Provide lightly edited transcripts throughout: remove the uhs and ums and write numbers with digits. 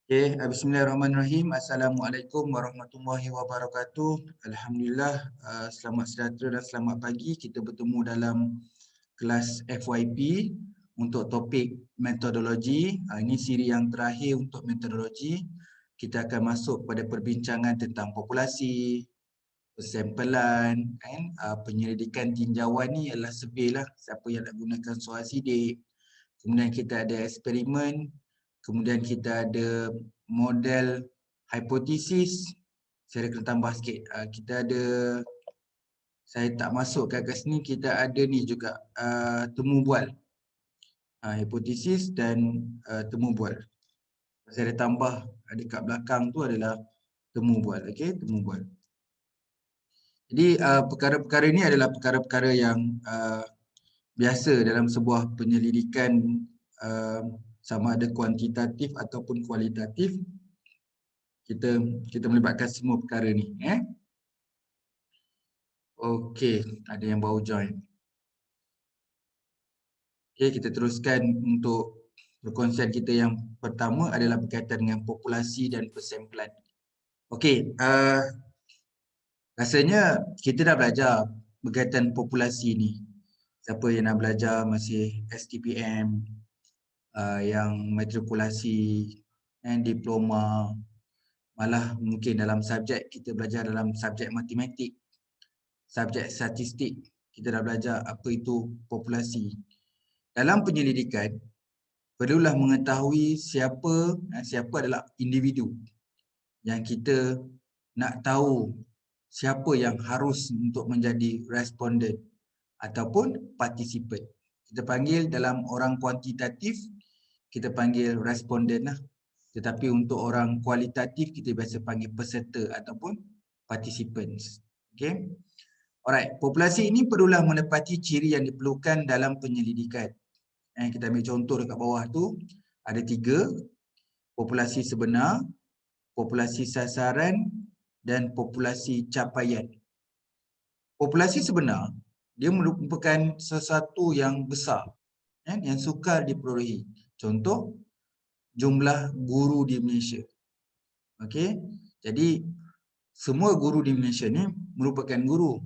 Okay, bismillahirrahmanirrahim. Assalamualaikum warahmatullahi wabarakatuh. Alhamdulillah, selamat sejahtera dan selamat pagi. Kita bertemu dalam kelas FYP untuk topik metodologi. Ini siri yang terakhir untuk metodologi. Kita akan masuk pada perbincangan tentang populasi, persempelan, penyelidikan tinjauan ni adalah survey lah, siapa yang nak gunakan soal sidik. Kemudian kita ada eksperimen, kemudian kita ada model hipotesis. Saya kena tambah sikit. Kita ada, saya tak masukkan kat sini, kita ada ni juga temu bual. Hipotesis dan temu bual. Saya ada tambah dekat belakang tu adalah temu bual. Okey, temu bual. Jadi perkara-perkara ini adalah perkara-perkara yang biasa dalam sebuah penyelidikan, sama ada kuantitatif ataupun kualitatif. Kita melibatkan semua perkara ni. Okey, ada yang baru join. Okey, kita teruskan untuk perkongsian kita yang pertama adalah berkaitan dengan populasi dan persempelan. Okey, rasanya kita dah belajar berkaitan populasi ni. Siapa yang nak belajar masih STPM, yang matrikulasi, diploma, malah mungkin dalam subjek kita belajar dalam subjek matematik, subjek statistik, kita dah belajar apa itu populasi. Dalam penyelidikan, perlulah mengetahui siapa adalah individu yang kita nak tahu siapa yang harus untuk menjadi responden ataupun partisipan. Kita panggil dalam orang kuantitatif, kita panggil responden lah. Tetapi untuk orang kualitatif, kita biasa panggil peserta ataupun participants. Okay. Alright, populasi ini perlulah menepati ciri yang diperlukan dalam penyelidikan. Kita ambil contoh dekat bawah tu, ada 3, populasi sebenar, populasi sasaran dan populasi capaian. Populasi sebenar, dia merupakan sesuatu yang besar, yang sukar diperolehi. Contoh, jumlah guru di Malaysia. Okey, jadi semua guru di Malaysia ni merupakan guru.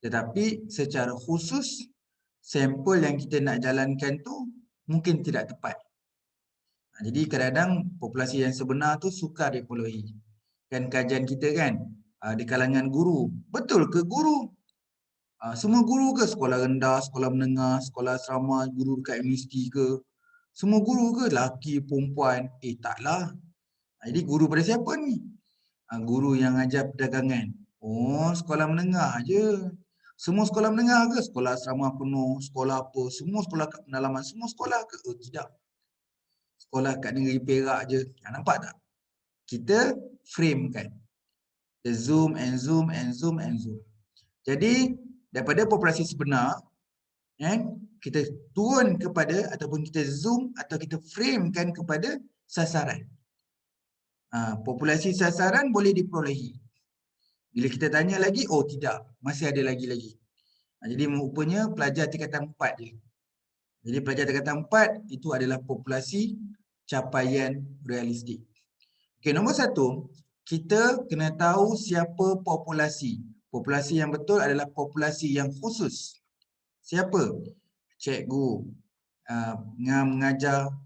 Tetapi secara khusus, sampel yang kita nak jalankan tu mungkin tidak tepat. Jadi kadang-kadang populasi yang sebenar tu sukar diperolehi. Kan kajian kita kan, di kalangan guru. Betul ke guru? Semua guru ke? Sekolah rendah, sekolah menengah, sekolah asrama, guru dekat universiti ke? Semua guru ke? Lelaki, perempuan? Taklah. Jadi guru pada siapa ni? Guru yang ajar perdagangan. Oh, sekolah menengah je. Semua sekolah menengah ke? Sekolah asrama penuh, sekolah apa? Semua sekolah kat pendalaman, semua sekolah ke? Oh, tidak. Sekolah kat negeri Perak je. Nampak tak? Kita frame kan. The zoom and zoom and zoom and zoom. Jadi, daripada populasi sebenar, kita turun kepada ataupun kita zoom atau kita framekan kepada sasaran. Populasi sasaran boleh diperolehi. Bila kita tanya lagi, oh tidak, masih ada lagi-lagi. Jadi rupanya pelajar tingkatan 4 je. Jadi pelajar tingkatan 4 itu adalah populasi capaian realistik. Okey, nombor 1, kita kena tahu siapa populasi. Populasi yang betul adalah populasi yang khusus. Siapa? Cikgu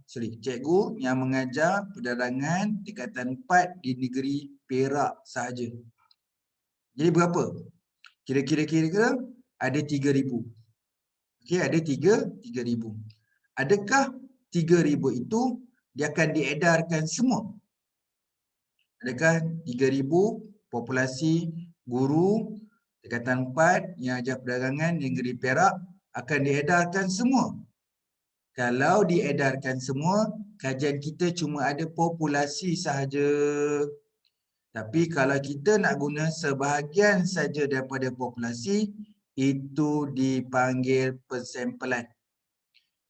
cikgu yang mengajar perdagangan tingkatan 4 di negeri Perak sahaja. Jadi berapa? Kira-kira ada 3,000. Okey, ada 3,000. Adakah 3,000 itu dia akan diedarkan semua? Adakah 3,000 populasi guru tingkatan 4 yang ajar perdagangan di negeri Perak akan diedarkan semua? Kalau diedarkan semua, kajian kita cuma ada populasi sahaja. Tapi kalau kita nak guna sebahagian saja daripada populasi, itu dipanggil persempelan.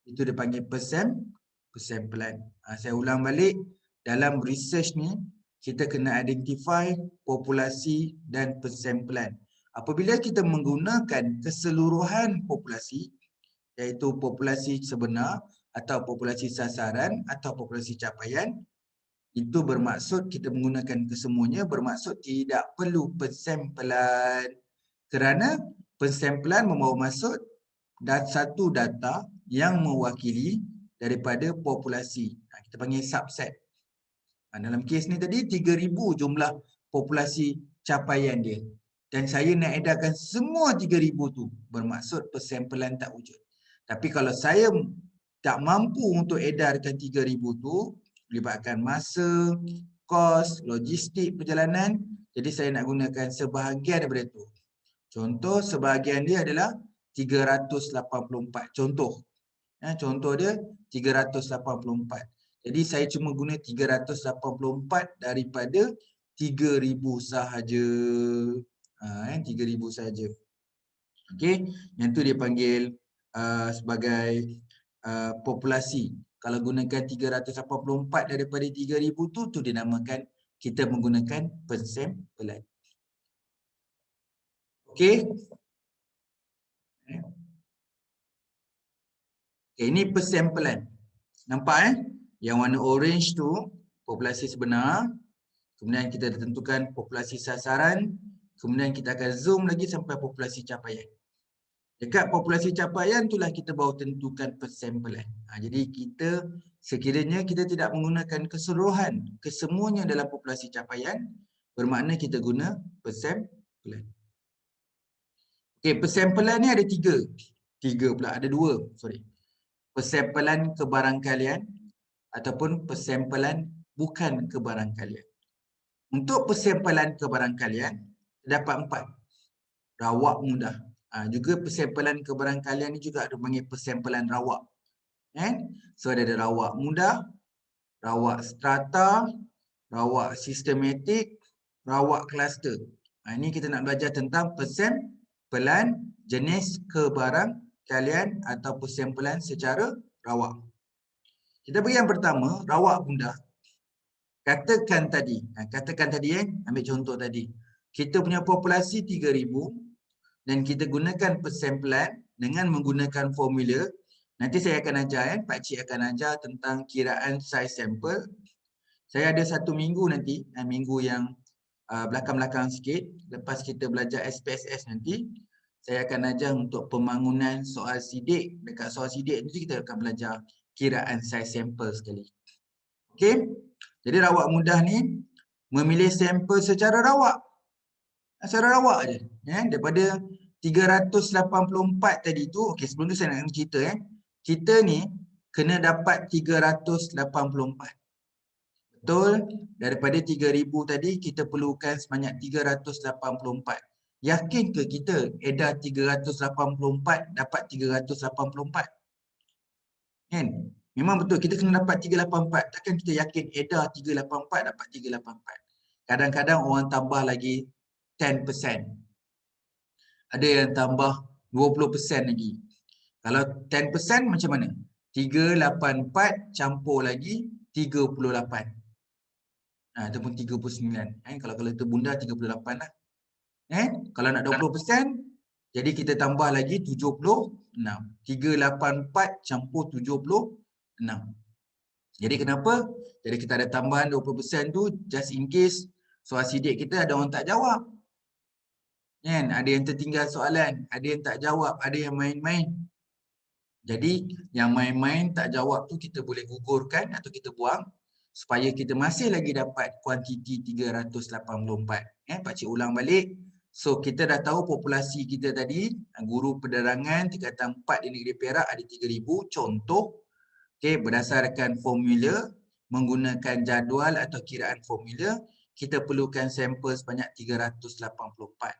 Itu dipanggil persempelan. Saya ulang balik, dalam research ni, kita kena identify populasi dan persempelan. Apabila kita menggunakan keseluruhan populasi, iaitu populasi sebenar atau populasi sasaran atau populasi capaian, Itu bermaksud kita menggunakan kesemuanya, bermaksud tidak perlu pensampelan. Kerana pensampelan membawa maksud satu data yang mewakili daripada populasi. Kita panggil subset. Dalam kes ni tadi 3,000 jumlah populasi capaian dia. Dan saya nak edarkan semua 3,000 tu. Bermaksud persampelan tak wujud. Tapi kalau saya tak mampu untuk edarkan 3,000 tu, melibatkan masa, kos, logistik perjalanan. Jadi saya nak gunakan sebahagian daripada tu. Contoh sebahagian dia adalah 384. Contoh. Contoh dia 384. Jadi saya cuma guna 384 daripada 3,000 sahaja. 3,000 sahaja. Okey, yang tu dia panggil sebagai populasi. Kalau gunakan 384 daripada 3,000 tu dinamakan kita menggunakan pensampelan. Okey. Okay, ini persampelan. Nampak Yang warna orange tu populasi sebenar. Kemudian kita tentukan populasi sasaran. Kemudian kita akan zoom lagi sampai populasi capaian. Dekat populasi capaian itulah kita baru tentukan persampelan. Jadi kita sekiranya kita tidak menggunakan keseluruhan kesemuanya dalam populasi capaian, bermakna kita guna persampelan. Okey, persampelan ni ada tiga. Ada dua. Persampelan kebarangkalian ataupun persampelan bukan kebarangkalian. Untuk persampelan kebarangkalian terdapat 4. Rawak mudah. Juga persampelan kebarangkalian ni juga ada panggil persampelan rawak. So ada rawak mudah, rawak strata, rawak sistematik, rawak kluster. Ini kita nak belajar tentang persampelan jenis kebarangkalian atau persampelan secara rawak. Kita bagi yang pertama, rawak mudah. Katakan tadi, ambil contoh tadi. Kita punya populasi 3,000 dan kita gunakan persampelan dengan menggunakan formula. Nanti saya akan ajar, Pakcik akan ajar tentang kiraan saiz sampel. Saya ada 1 minggu nanti, minggu yang belakang-belakang sikit. Lepas kita belajar SPSS nanti, saya akan ajar untuk pembangunan soal sidik. Dekat soal sidik nanti kita akan belajar kiraan saiz sampel sekali. Okey. Jadi rawak mudah ni memilih sampel secara rawak. Secara rawak je. Daripada 384 tadi tu, okey, sebelum tu saya nak cerita kita ni kena dapat 384. Betul? Daripada 3,000 tadi kita perlukan sebanyak 384. Yakin ke kita edar 384 dapat 384? Kan? Memang betul kita kena dapat 384. Takkan kita yakin edar 384 dapat 384. Kadang-kadang orang tambah lagi 10%. Ada yang tambah 20% lagi. Kalau 10% macam mana? 384 campur lagi 38. Ataupun 39. Kalau itu bunda 38 lah. Kalau nak 20%, jadi kita tambah lagi 76. 384 campur 76. Jadi kenapa? Jadi kita ada tambahan 20% tu just in case soal sidik kita ada orang tak jawab. Ada yang tertinggal soalan, ada yang tak jawab, ada yang main-main. Jadi yang main-main tak jawab tu kita boleh gugurkan atau kita buang supaya kita masih lagi dapat kuantiti 384. Pakcik ulang balik. So kita dah tahu populasi kita tadi, guru penerangan tingkatan 4 di Negeri Perak ada 3,000 contoh. Berdasarkan formula, menggunakan jadual atau kiraan formula, kita perlukan sampel sebanyak 384.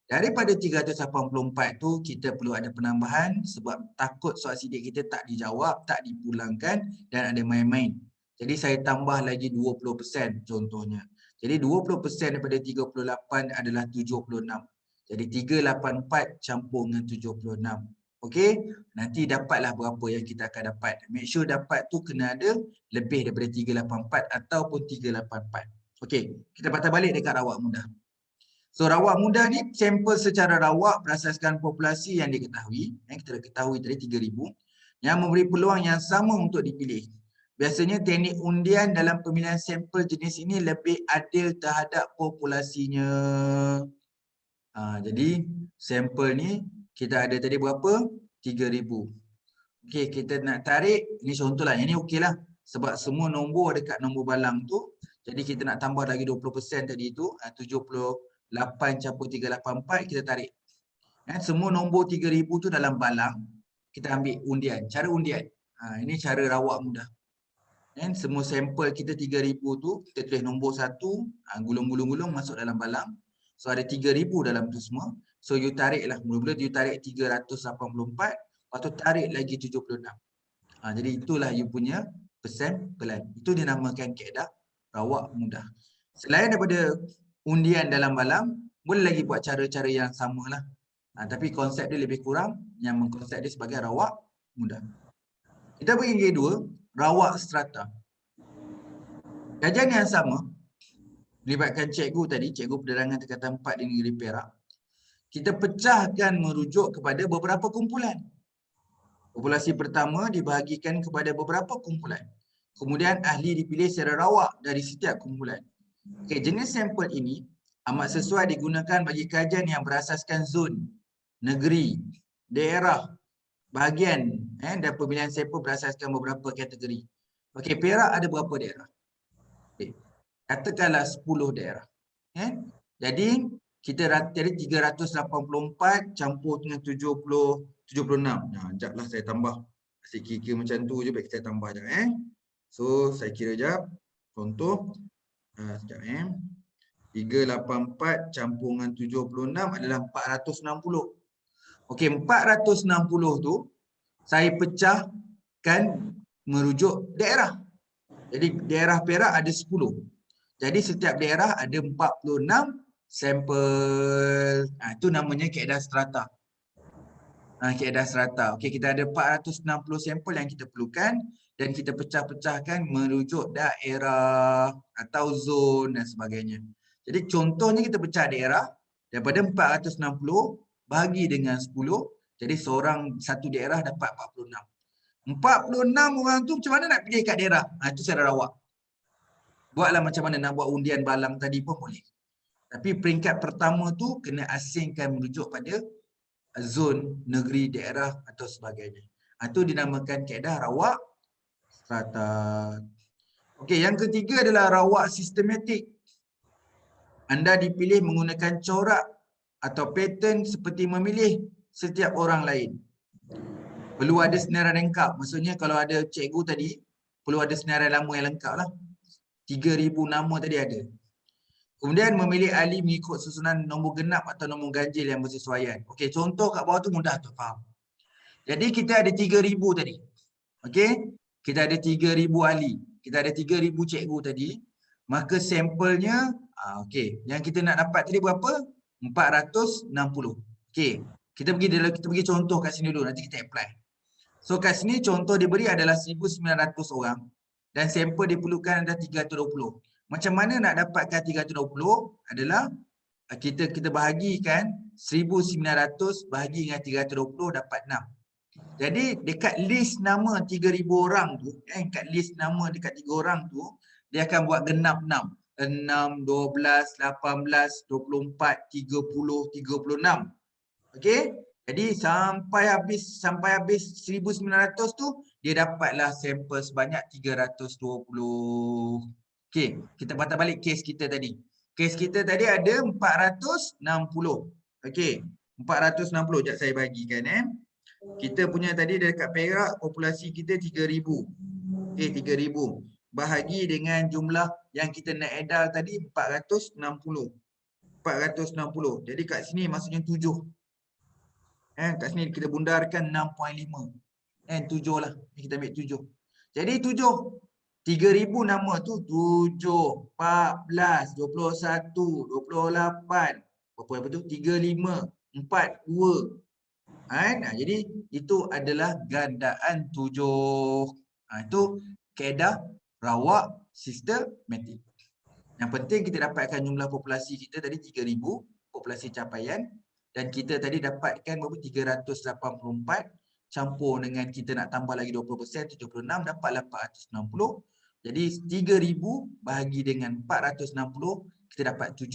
Daripada 384 tu kita perlu ada penambahan sebab takut soal sidik kita tak dijawab, tak dipulangkan dan ada main-main. Jadi saya tambah lagi 20% contohnya. Jadi 20% daripada 38 adalah 76. Jadi 384 campur dengan 76. Okey, nanti dapatlah berapa yang kita akan dapat. Make sure dapat tu kena ada lebih daripada 384 ataupun 384. Okey, kita patah balik dekat rawak mudah. So rawak mudah ni sampel secara rawak berdasarkan populasi yang diketahui, yang kita ketahui tadi 3,000, yang memberi peluang yang sama untuk dipilih. biasanya teknik undian dalam pemilihan sampel jenis ini lebih adil terhadap populasinya. Jadi sampel ni kita ada tadi berapa? 3,000. Okey, kita nak tarik, ni contohlah, yang ni okeylah. Sebab semua nombor dekat nombor balang tu, jadi kita nak tambah lagi 20% tadi tu, 78 campur 384, kita tarik. Semua nombor 3,000 tu dalam balang, kita ambil undian, cara undian. Ini cara rawak mudah. Semua sampel kita 3,000 tu, kita tulis nombor 1, gulung-gulung-gulung masuk dalam balang. So ada 3,000 dalam tu semua. So you tarik lah, mula-mula you tarik 384, lepas tu tarik lagi 76. Jadi itulah you punya persampalan. Itu dinamakan kaedah rawak mudah. Selain daripada undian dalam balang, boleh lagi buat cara-cara yang samalah. Tapi konsep dia lebih kurang, yang mengkonsep dia sebagai rawak mudah. Kita pergi yang kedua, rawak strata. Kajian yang sama, melibatkan cikgu tadi, cikgu penerangan tingkatan 4 di negeri Perak. Kita pecahkan merujuk kepada beberapa kumpulan. Populasi pertama dibahagikan kepada beberapa kumpulan. Kemudian ahli dipilih secara rawak dari setiap kumpulan. Okey, jenis sampel ini amat sesuai digunakan bagi kajian yang berasaskan zon, negeri, daerah, bahagian dan pemilihan sampel berasaskan beberapa kategori. Okey, Perak ada berapa daerah? Okay. Katakanlah 10 daerah. Jadi kita tadi 384 campur dengan 76. Sekejaplah saya tambah. Asyik kira-kira macam tu je, baik saya tambah sekejap. So saya kira sekejap. Contoh. Sekejap 384 campur dengan 76 adalah 460. Okey, 460 tu saya pecahkan merujuk daerah. Jadi daerah Perak ada 10. Jadi setiap daerah ada 46 sampel. Itu namanya kaedah strata. Kaedah strata. Okey, kita ada 460 sampel yang kita perlukan dan kita pecah-pecahkan merujuk daerah atau zon dan sebagainya. Jadi contohnya kita pecah daerah daripada 460 bahagi dengan 10. Jadi satu daerah dapat 46. 46 orang tu macam mana nak pilih kat daerah? Itu cara rawak. Buatlah macam mana nak buat undian balang tadi pun boleh. Tapi peringkat pertama tu kena asingkan merujuk pada zon, negeri, daerah atau sebagainya. Itu dinamakan kaedah rawak strata. Okey, yang ketiga adalah rawak sistematik. Anda dipilih menggunakan corak atau pattern seperti memilih setiap orang lain. Perlu ada senarai lengkap. Maksudnya kalau ada cikgu tadi, perlu ada senarai lama yang lengkap lah. 3,000 nama tadi ada. Kemudian memilih ahli mengikut susunan nombor genap atau nombor ganjil yang bersesuaian. Okey, contoh kat bawah tu mudah tu faham. Jadi kita ada 3,000 tadi. Okey, kita ada 3,000 ahli. Kita ada 3,000 cikgu tadi. Maka sampelnya, okey, yang kita nak dapat tadi berapa? 460. Okey, kita pergi contoh kat sini dulu, nanti kita apply. So kat sini contoh diberi adalah 1,900 orang dan sampel diperlukan adalah 320. Macam mana nak dapatkan 320 adalah kita bahagikan 1,900 bahagi dengan 320 dapat 6. Jadi dekat list nama 3,000 orang tu, kat list nama dekat 3 orang tu, dia akan buat genap 6. 6, 12, 18, 24, 30, 36. Okey? Jadi sampai habis 1,900 tu dia dapatlah sampel sebanyak 320. Okey, kita patah balik kes kita tadi. Kes kita tadi ada 460. Okey, 460 jap saya bagikan Kita punya tadi dekat Perak populasi kita 3,000. Okey, 3,000 bahagi dengan jumlah yang kita nak edal tadi 460. 460. Jadi kat sini maksudnya 7. Kat sini kita bundarkan 6.5. 7 lah. Kita ambil 7. Jadi 7. 3,000 nama tu 7, 14, 21, 28. Berapa tu? 35, 4, 2. Jadi itu adalah gandaan 7. Itu kaedah rawak sistematik. Yang penting kita dapatkan jumlah populasi kita tadi 3,000, populasi capaian. Dan kita tadi dapatkan berapa? 384 campur dengan kita nak tambah lagi 20%, 76 dapatlah 460. Jadi 3,000 bahagi dengan 460 kita dapat 7.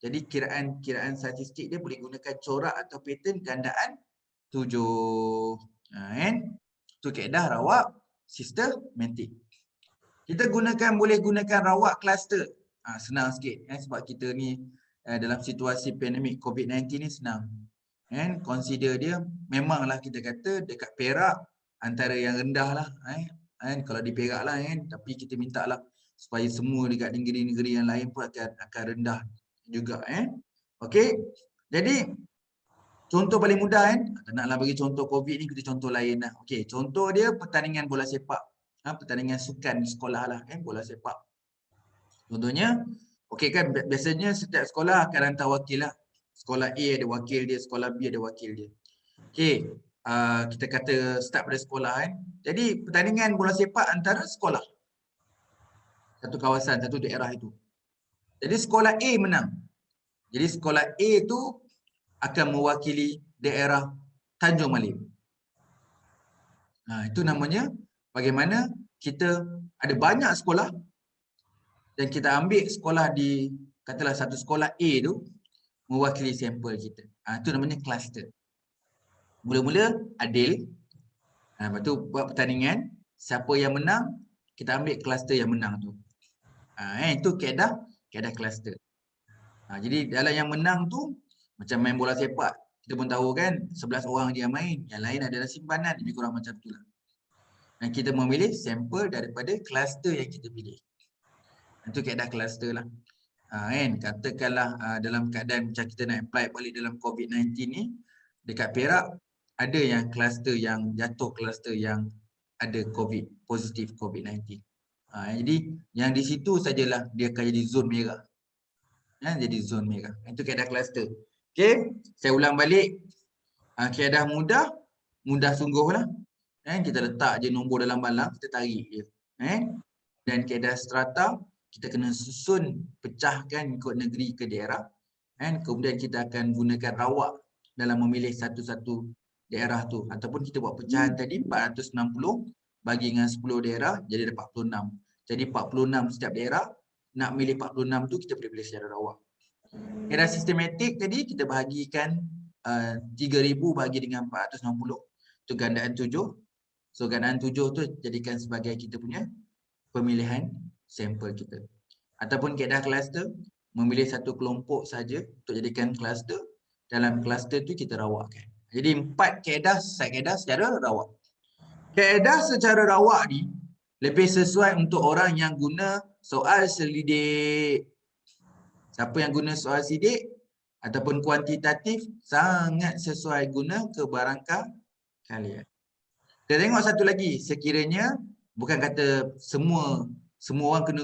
Jadi kiraan statistik dia boleh gunakan corak atau pattern gandaan 7. Kan? Itu kaedah rawak sistematik. Kita boleh gunakan rawak kluster. Senang sikit sebab kita ni dalam situasi pandemik COVID-19 ni senang. Consider dia memanglah kita kata dekat Perak antara yang rendah lah. Kalau di Perak lah tapi kita minta lah supaya semua dekat negeri-negeri yang lain pun akan rendah juga. Okey. Jadi contoh paling mudah tak naklah bagi contoh COVID ni, kita contoh lain lah. Okey, contoh dia pertandingan bola sepak. Pertandingan sukan di sekolah lah bola sepak. Contohnya, okey kan biasanya setiap sekolah akan hantar wakil lah. Sekolah A ada wakil dia, sekolah B ada wakil dia. Okey, kita kata start pada sekolah Jadi pertandingan bola sepak antara sekolah. Satu kawasan, satu daerah itu. Jadi sekolah A menang. Jadi sekolah A tu akan mewakili daerah Tanjung Malim. Itu namanya bagaimana kita ada banyak sekolah dan kita ambil sekolah di, katalah satu sekolah A tu mewakili sampel kita. Itu namanya kluster. Mula-mula adil. Lepas tu buat pertandingan, siapa yang menang, kita ambil kluster yang menang tu. Itu kaedah kluster. Jadi dalam yang menang tu, macam main bola sepak, kita pun tahu kan 11 orang dia main, yang lain adalah simpanan, lebih kurang macam itulah. Dan kita memilih sampel daripada kluster yang kita pilih. Itu kaedah kluster lah. Katakanlah dalam keadaan macam kita nak apply balik dalam COVID-19 ni, dekat Perak ada yang kluster yang jatuh, kluster yang ada positif COVID-19. Jadi yang di situ sajalah dia akan jadi zon merah. Jadi zon merah. Itu kaedah kluster. Okey, saya ulang balik. Kaedah mudah sungguh lah. Kita letak je nombor dalam balang, kita tarik je. Dan kaedah strata, kita kena susun, pecahkan ikut negeri ke daerah. Kemudian kita akan gunakan rawak dalam memilih satu-satu daerah tu. Ataupun kita buat pecahan tadi, 460 bagi dengan 10 daerah, jadi ada 46. Jadi 46 setiap daerah, nak milih 46 tu kita boleh pilih secara rawak. Kaedah sistematik tadi, kita bahagikan 3,000 bahagi dengan 460. Itu gandaan 7. So gandaan 7 tu jadikan sebagai kita punya pemilihan sampel kita. Ataupun kaedah kluster, memilih satu kelompok saja untuk jadikan kluster. Dalam kluster tu kita rawakkan. Jadi 4 kaedah, kaedah secara rawak. Kaedah secara rawak ni lebih sesuai untuk orang yang guna soal selidik. Siapa yang guna soal sidik ataupun kuantitatif sangat sesuai guna kebarangkalian. Kita tengok satu lagi, sekiranya bukan kata semua orang kena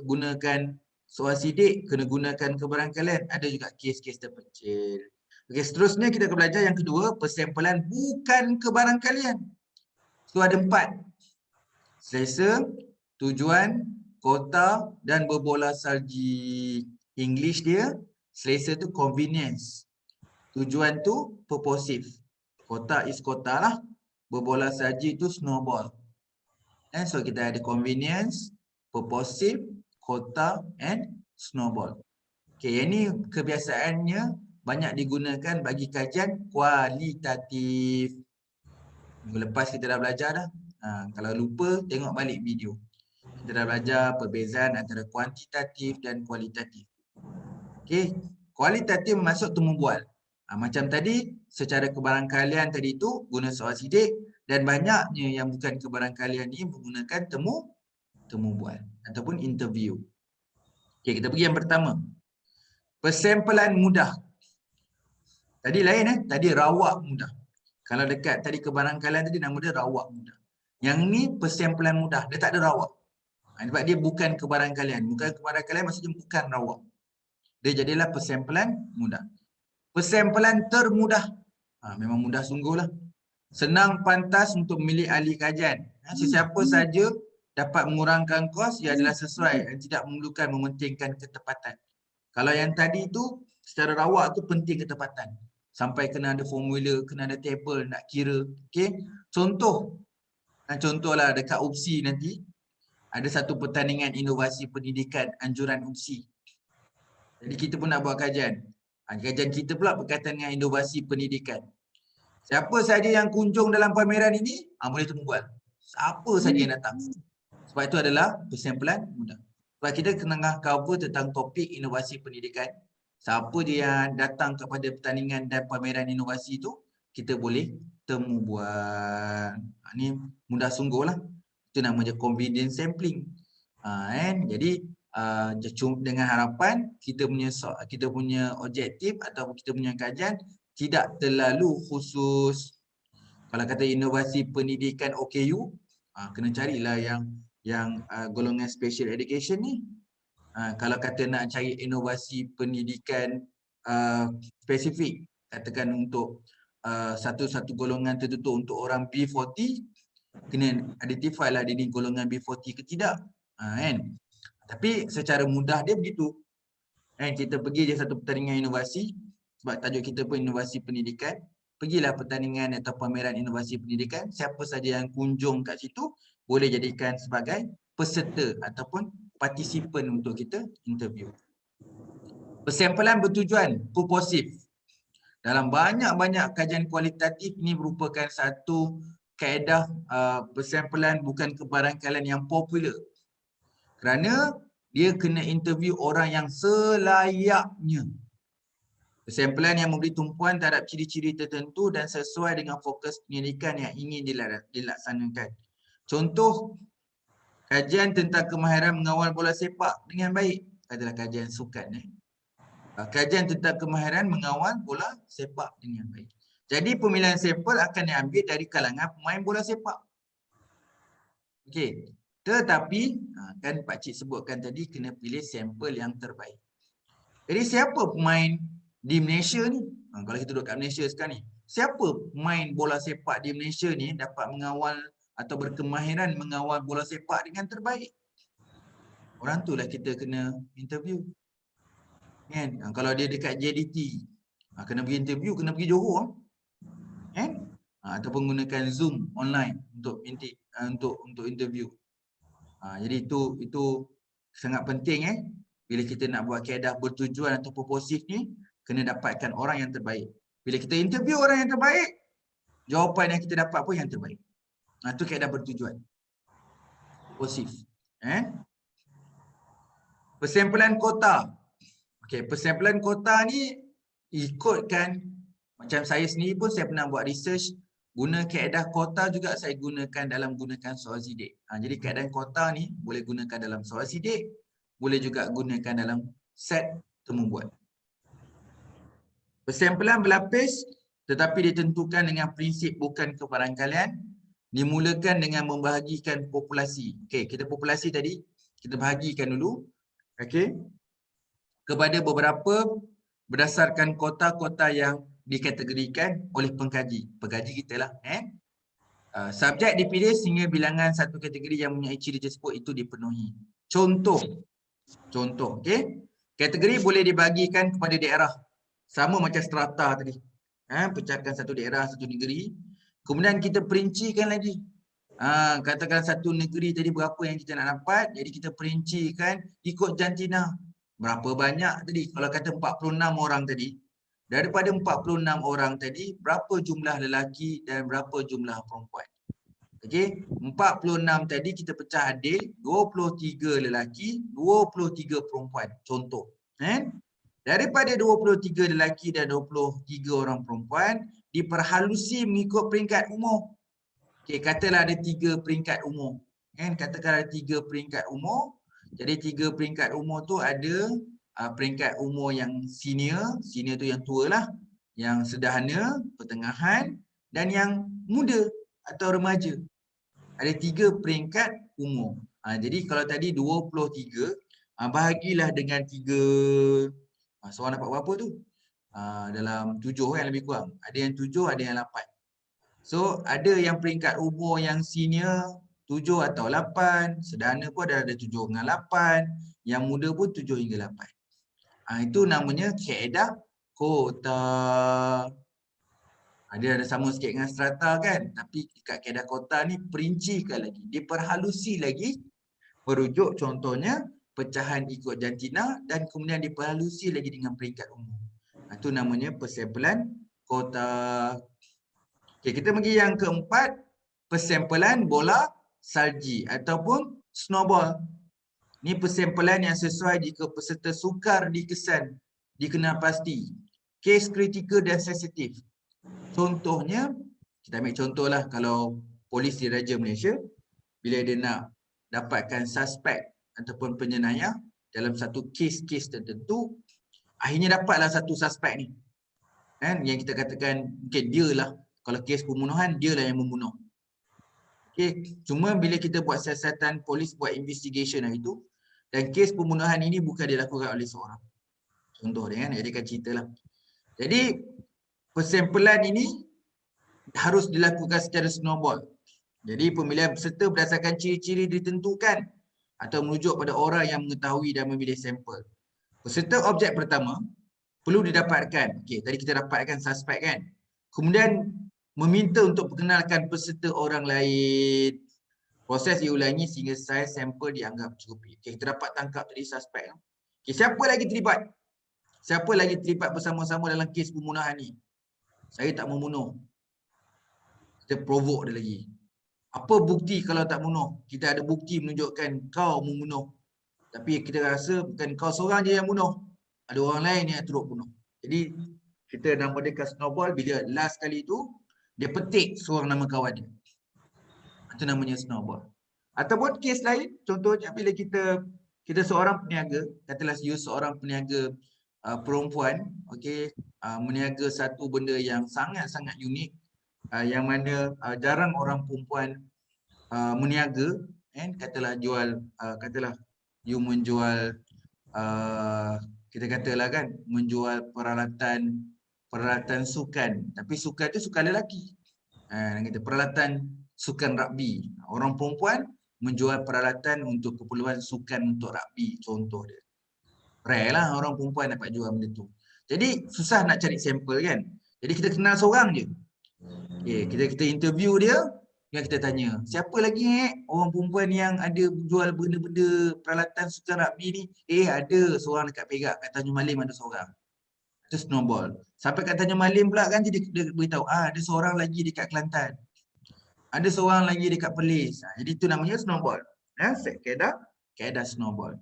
gunakan soal sidik, kena gunakan kebarangkalian, ada juga kes-kes terpencil. Okey, seterusnya kita akan belajar yang kedua, persempelan bukan kebarangkalian. So ada 4. Selesa, tujuan, kota dan berbola salji. English dia, selesa tu convenience. Tujuan tu purposive. Kota is kota lah. Berbola salji tu snowball. So kita ada convenience, purposive, kota and snowball. Okay, yang ni kebiasaannya banyak digunakan bagi kajian kualitatif. Minggu lepas kita dah belajar dah. Kalau lupa, tengok balik video. Kita dah belajar perbezaan antara kuantitatif dan kualitatif. Okey, kualitatif masuk temu bual. Macam tadi, secara kebarangkalian tadi tu guna soal sidik, dan banyaknya yang bukan kebarangkalian ni menggunakan temu bual ataupun interview. Okey, kita pergi yang pertama. Persempelan mudah. Tadi lain tadi rawak mudah. Kalau dekat tadi kebarangkalian tadi nama dia rawak mudah. Yang ni persempelan mudah, dia tak ada rawak. Sebab dia bukan kebarangkalian. Bukan kebarangkalian maksudnya bukan rawak. Dia jadilah persempelan mudah. Persempelan termudah. Memang mudah sungguhlah. Senang pantas untuk memilih ahli kajian. Sesiapa saja dapat mengurangkan kos, ia adalah sesuai dan tidak memerlukan mementingkan ketepatan. Kalau yang tadi tu secara rawak tu penting ketepatan. sampai kena ada formula, kena ada table nak kira. Okey. Contohlah dekat UPSI nanti ada satu pertandingan inovasi pendidikan anjuran UPSI. Jadi kita pun nak buat kajian. Kajian kita pula berkaitan dengan inovasi pendidikan. Siapa saja yang kunjung dalam pameran ini, boleh temu bual. Siapa saja yang datang. Sebab itu adalah persamplan mudah. Sebab kita tengah cover tentang topik inovasi pendidikan. Siapa dia yang datang kepada pertandingan dan pameran inovasi itu, kita boleh temu bual. Ini mudah sungguh lah. Itu namanya convenience sampling. Jadi dengan harapan kita punya objektif atau kita punya kajian tidak terlalu khusus. Kalau kata inovasi pendidikan OKU, kena carilah yang golongan special education ni. Kalau kata nak cari inovasi pendidikan spesifik, katakan untuk satu golongan tertentu untuk orang B40, kena identify lah dia ni golongan B40 ke tidak. Kan? Tapi secara mudah dia begitu. Kita pergi je satu pertandingan inovasi, sebab tajuk kita pun inovasi pendidikan. Pergilah pertandingan atau pameran inovasi pendidikan. Siapa saja yang kunjung kat situ boleh jadikan sebagai peserta ataupun partisipan untuk kita interview. Persampalan bertujuan purposif. Dalam banyak-banyak kajian kualitatif, ini merupakan satu kaedah persampalan bukan kebarangkalian yang popular. Kerana dia kena interview orang yang selayaknya. Persampalan yang memberi tumpuan terhadap ciri-ciri tertentu dan sesuai dengan fokus penyelidikan yang ingin dilaksanakan. Contoh, kajian tentang kemahiran mengawal bola sepak dengan baik adalah kajian sukan. Kajian tentang kemahiran mengawal bola sepak dengan baik. Jadi pemilihan sampel akan diambil dari kalangan pemain bola sepak. Okey. Tetapi kan Pak Cik sebutkan tadi kena pilih sampel yang terbaik. Jadi siapa pemain di Malaysia ni? Kalau kita duduk kat Malaysia sekarang ni, siapa pemain bola sepak di Malaysia ni dapat mengawal atau berkemahiran mengawal bola sepak dengan terbaik? Orang tu lah kita kena interview. Kan? Kalau dia dekat JDT, kena pergi interview, kena pergi Johor. Kan? Ataupun gunakan Zoom online untuk interview. Jadi itu sangat penting bila kita nak buat kaedah bertujuan atau purposif ni, kena dapatkan orang yang terbaik. Bila kita interview orang yang terbaik, jawapan yang kita dapat pun yang terbaik. Itu kaedah bertujuan. Purposif. Persampalan kota. Okey, persampalan kota ni ikutkan, macam saya sendiri pun saya pernah buat research, guna kaedah kota juga saya gunakan soal sidik. Jadi kaedah kota ni boleh gunakan dalam soal sidik, boleh juga gunakan dalam set temu bual. Persampalan berlapis tetapi ditentukan dengan prinsip bukan kebarangkalian, dimulakan dengan membahagikan populasi. Okey, kita populasi tadi kita bahagikan dulu. Okey. Kepada beberapa berdasarkan kota-kota yang dikategorikan oleh pengkaji kita lah. Subjek dipilih sehingga bilangan satu kategori yang mempunyai ciri tersebut itu dipenuhi. Contoh, okey. Kategori boleh dibagikan kepada daerah. Sama macam strata tadi. Pecahkan satu daerah, satu negeri. Kemudian kita perincikan lagi. Katakan satu negeri tadi berapa yang kita nak dapat. Jadi kita perincikan ikut jantina. Berapa banyak tadi? Kalau kata 46 orang tadi. Daripada 46 orang tadi, berapa jumlah lelaki dan berapa jumlah perempuan? Okey, 46 tadi kita pecah adil, 23 lelaki, 23 perempuan. Contoh. Daripada 23 lelaki dan 23 orang perempuan, diperhalusi mengikut peringkat umur. Okey, katalah ada 3 peringkat umur. Katakan ada 3 peringkat umur. Jadi 3 peringkat umur tu ada peringkat umur yang senior tu yang tua lah, yang sederhana, pertengahan dan yang muda atau remaja. Ada 3 peringkat umur. Jadi kalau tadi 23, bahagilah dengan 3, seorang dapat berapa tu? Dalam 7 kan lebih kurang. Ada yang 7, ada yang 8. So ada yang peringkat umur yang senior 7 atau 8, sederhana pun ada 7 dengan 8, yang muda pun 7 hingga 8. Itu namanya kaedah kota. Dia ada sama sikit dengan strata kan, tapi kat kaedah kota ni perincikan lagi, diperhalusi lagi, merujuk contohnya pecahan ikut jantina dan kemudian diperhalusi lagi dengan peringkat umum. Itu namanya persempelan kota. Okay, kita pergi yang keempat, persempelan bola salji ataupun snowball. Ini persempelan yang sesuai jika peserta sukar dikesan, dikenal pasti. Kes kritikal dan sensitif. Contohnya, kita ambil contohlah kalau polis Diraja Malaysia, bila dia nak dapatkan suspek ataupun penjenayah dalam satu kes-kes tertentu, akhirnya dapatlah satu suspek ni. Yang kita katakan mungkin dia lah, kalau kes pembunuhan, dia lah yang membunuh. Okay. Cuma bila kita buat siasatan, polis buat investigation hari itu, dan kes pembunuhan ini bukan dilakukan oleh seorang. Contoh dia kan, jadikan cerita lah. Jadi, persempelan ini harus dilakukan secara snowball. Jadi, pemilihan peserta berdasarkan ciri-ciri ditentukan atau merujuk pada orang yang mengetahui dan memilih sampel. Peserta objek pertama perlu didapatkan. Okey, tadi kita dapatkan suspek kan. Kemudian meminta untuk perkenalkan peserta orang lain. Proses diulangi sehingga saiz sampel dianggap cukup. Okey, kita dapat tangkap tadi suspek. Okey, siapa lagi terlibat? Siapa lagi terlibat bersama-sama dalam kes pembunuhan ni? Saya tak membunuh. Kita provoke dia lagi. Apa bukti kalau tak bunuh? Kita ada bukti menunjukkan kau membunuh. Tapi kita rasa bukan kau seorang je yang bunuh. Ada orang lain yang turut bunuh. Jadi kita nama dia snowball, bila last kali tu dia petik seorang nama kawan dia. Itu namanya snowball. Ataupun kes lain, contohnya bila kita seorang peniaga, katalah seorang peniaga perempuan, okey, meniaga satu benda yang sangat-sangat unik, yang mana jarang orang perempuan meniaga, katalah jual, katalah you menjual, kita katalah kan, menjual peralatan sukan, tapi sukan tu sukan lelaki. Kita peralatan sukan rugby. Orang perempuan menjual peralatan untuk keperluan sukan untuk rugby, contoh dia. Rare lah orang perempuan dapat jual benda tu. Jadi susah nak cari sampel kan. Jadi kita kenal seorang je. Okay, kita interview dia, yang kita tanya, siapa lagi orang perempuan yang ada jual benda-benda peralatan sukan rugby ni? Ada seorang dekat Perak, kat Tanjung Malim ada seorang. Itu snowball. Sampai kat Tanjung Malim pula kan dia beritahu, ada seorang lagi dekat Kelantan. Ada seorang lagi dekat Perlis. Jadi itu namanya snowball. Kaedah snowball.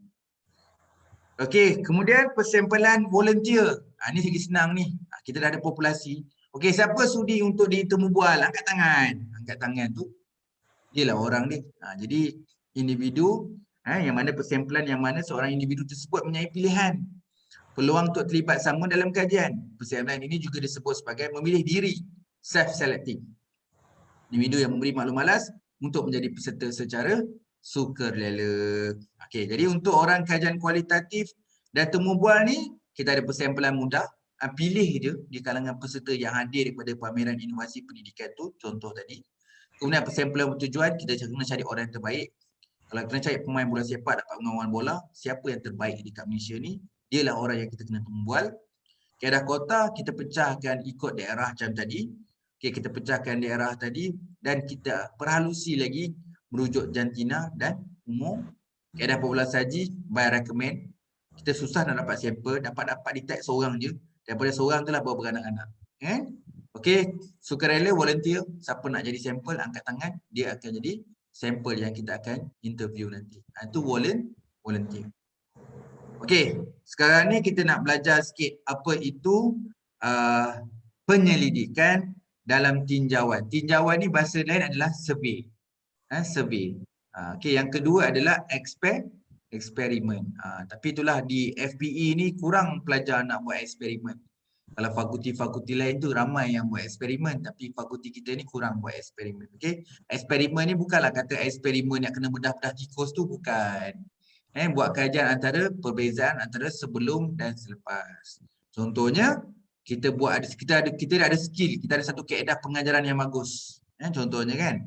Okey, kemudian persempelan volunteer. Ni lagi senang ni. Kita dah ada populasi. Okey, siapa sudi untuk ditemu bual? Angkat tangan. Angkat tangan tu dialah orang dia. Jadi individu yang mana persempelan yang mana seorang individu tersebut mempunyai pilihan. Peluang untuk terlibat sama dalam kajian. Persempelan ini juga disebut sebagai memilih diri, self-selecting. Individu yang memberi maklum malas untuk menjadi peserta secara sukarela. Okey, jadi untuk orang kajian kualitatif dan temu bual ni, kita ada persempelan mudah. Pilih je di kalangan peserta yang hadir daripada pameran inovasi pendidikan tu, contoh tadi. Kemudian persempelan bertujuan, kita kena cari orang yang terbaik. Kalau kena cari pemain bola sepak dapat mengawal bola, siapa yang terbaik dekat Malaysia ni, dialah orang yang kita kena temu bual. Kaedah kota kita pecahkan ikut daerah macam tadi. Okay, kita pecahkan daerah tadi dan kita perhalusi lagi merujuk jantina dan umum. Kaedah populasi haji by recommend. Kita susah nak dapat sampel, dapat detect seorang je. Daripada seorang tu lah baru beranak-anak. Okey, sukarela volunteer, siapa nak jadi sampel angkat tangan, dia akan jadi sampel yang kita akan interview nanti. Itu volunteer. Okey, sekarang ni kita nak belajar sikit apa itu penyelidikan dalam tinjauan. Tinjauan ni bahasa lain adalah survey. Survey. Okey, yang kedua adalah eksperimen. Tapi itulah di FPE ni kurang pelajar nak buat eksperimen. Kalau fakulti-fakulti lain tu ramai yang buat eksperimen, tapi fakulti kita ni kurang buat eksperimen. Okey, eksperimen ni bukanlah kata eksperimen yang kena bedah-bedah tikus tu, bukan. Buat kajian antara perbezaan antara sebelum dan selepas. Contohnya, kita ada skill, kita ada satu kaedah pengajaran yang bagus. Contohnya kan.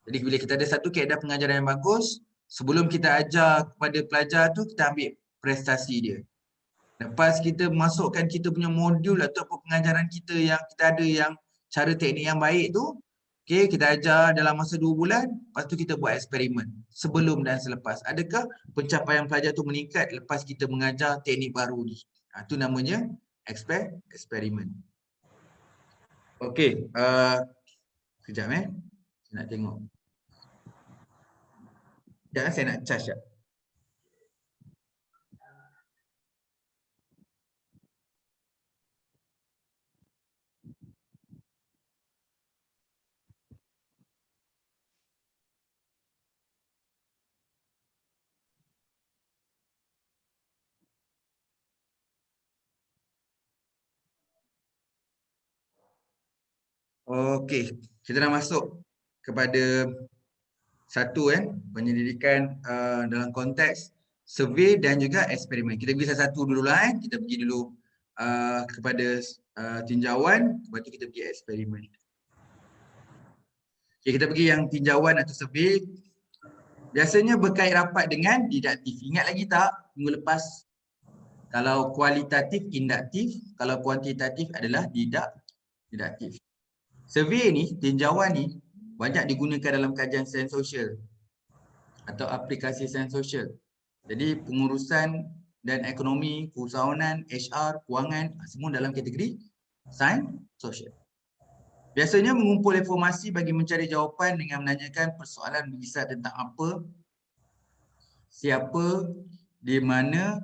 Jadi bila kita ada satu kaedah pengajaran yang bagus, sebelum kita ajar kepada pelajar tu, kita ambil prestasi dia. Lepas kita masukkan kita punya modul atau pengajaran kita yang kita ada yang cara teknik yang baik tu, okay, kita ajar dalam masa 2 bulan, lepas tu kita buat eksperimen sebelum dan selepas. Adakah pencapaian pelajar tu meningkat lepas kita mengajar teknik baru ni? Itu namanya eksperimen. Okey, kejap saya nak tengok. Sekejap saya nak charge sekejap. Okey, kita dah masuk kepada satu penyelidikan dalam konteks survey dan juga eksperimen. Kita pergi satu-satu dululah. Kita pergi dulu kepada tinjauan, lepas tu kita pergi eksperimen. Okay, kita pergi yang tinjauan atau survey. Biasanya berkait rapat dengan didaktif. Ingat lagi tak minggu lepas? Kalau kualitatif, induktif. Kalau kuantitatif adalah didaktif. Survey ni, tinjauan ni banyak digunakan dalam kajian sains sosial atau aplikasi sains sosial. Jadi pengurusan dan ekonomi, keusahawanan, HR, kewangan, semua dalam kategori sains sosial. Biasanya mengumpul informasi bagi mencari jawapan dengan menanyakan persoalan berkisar tentang apa, siapa, di mana,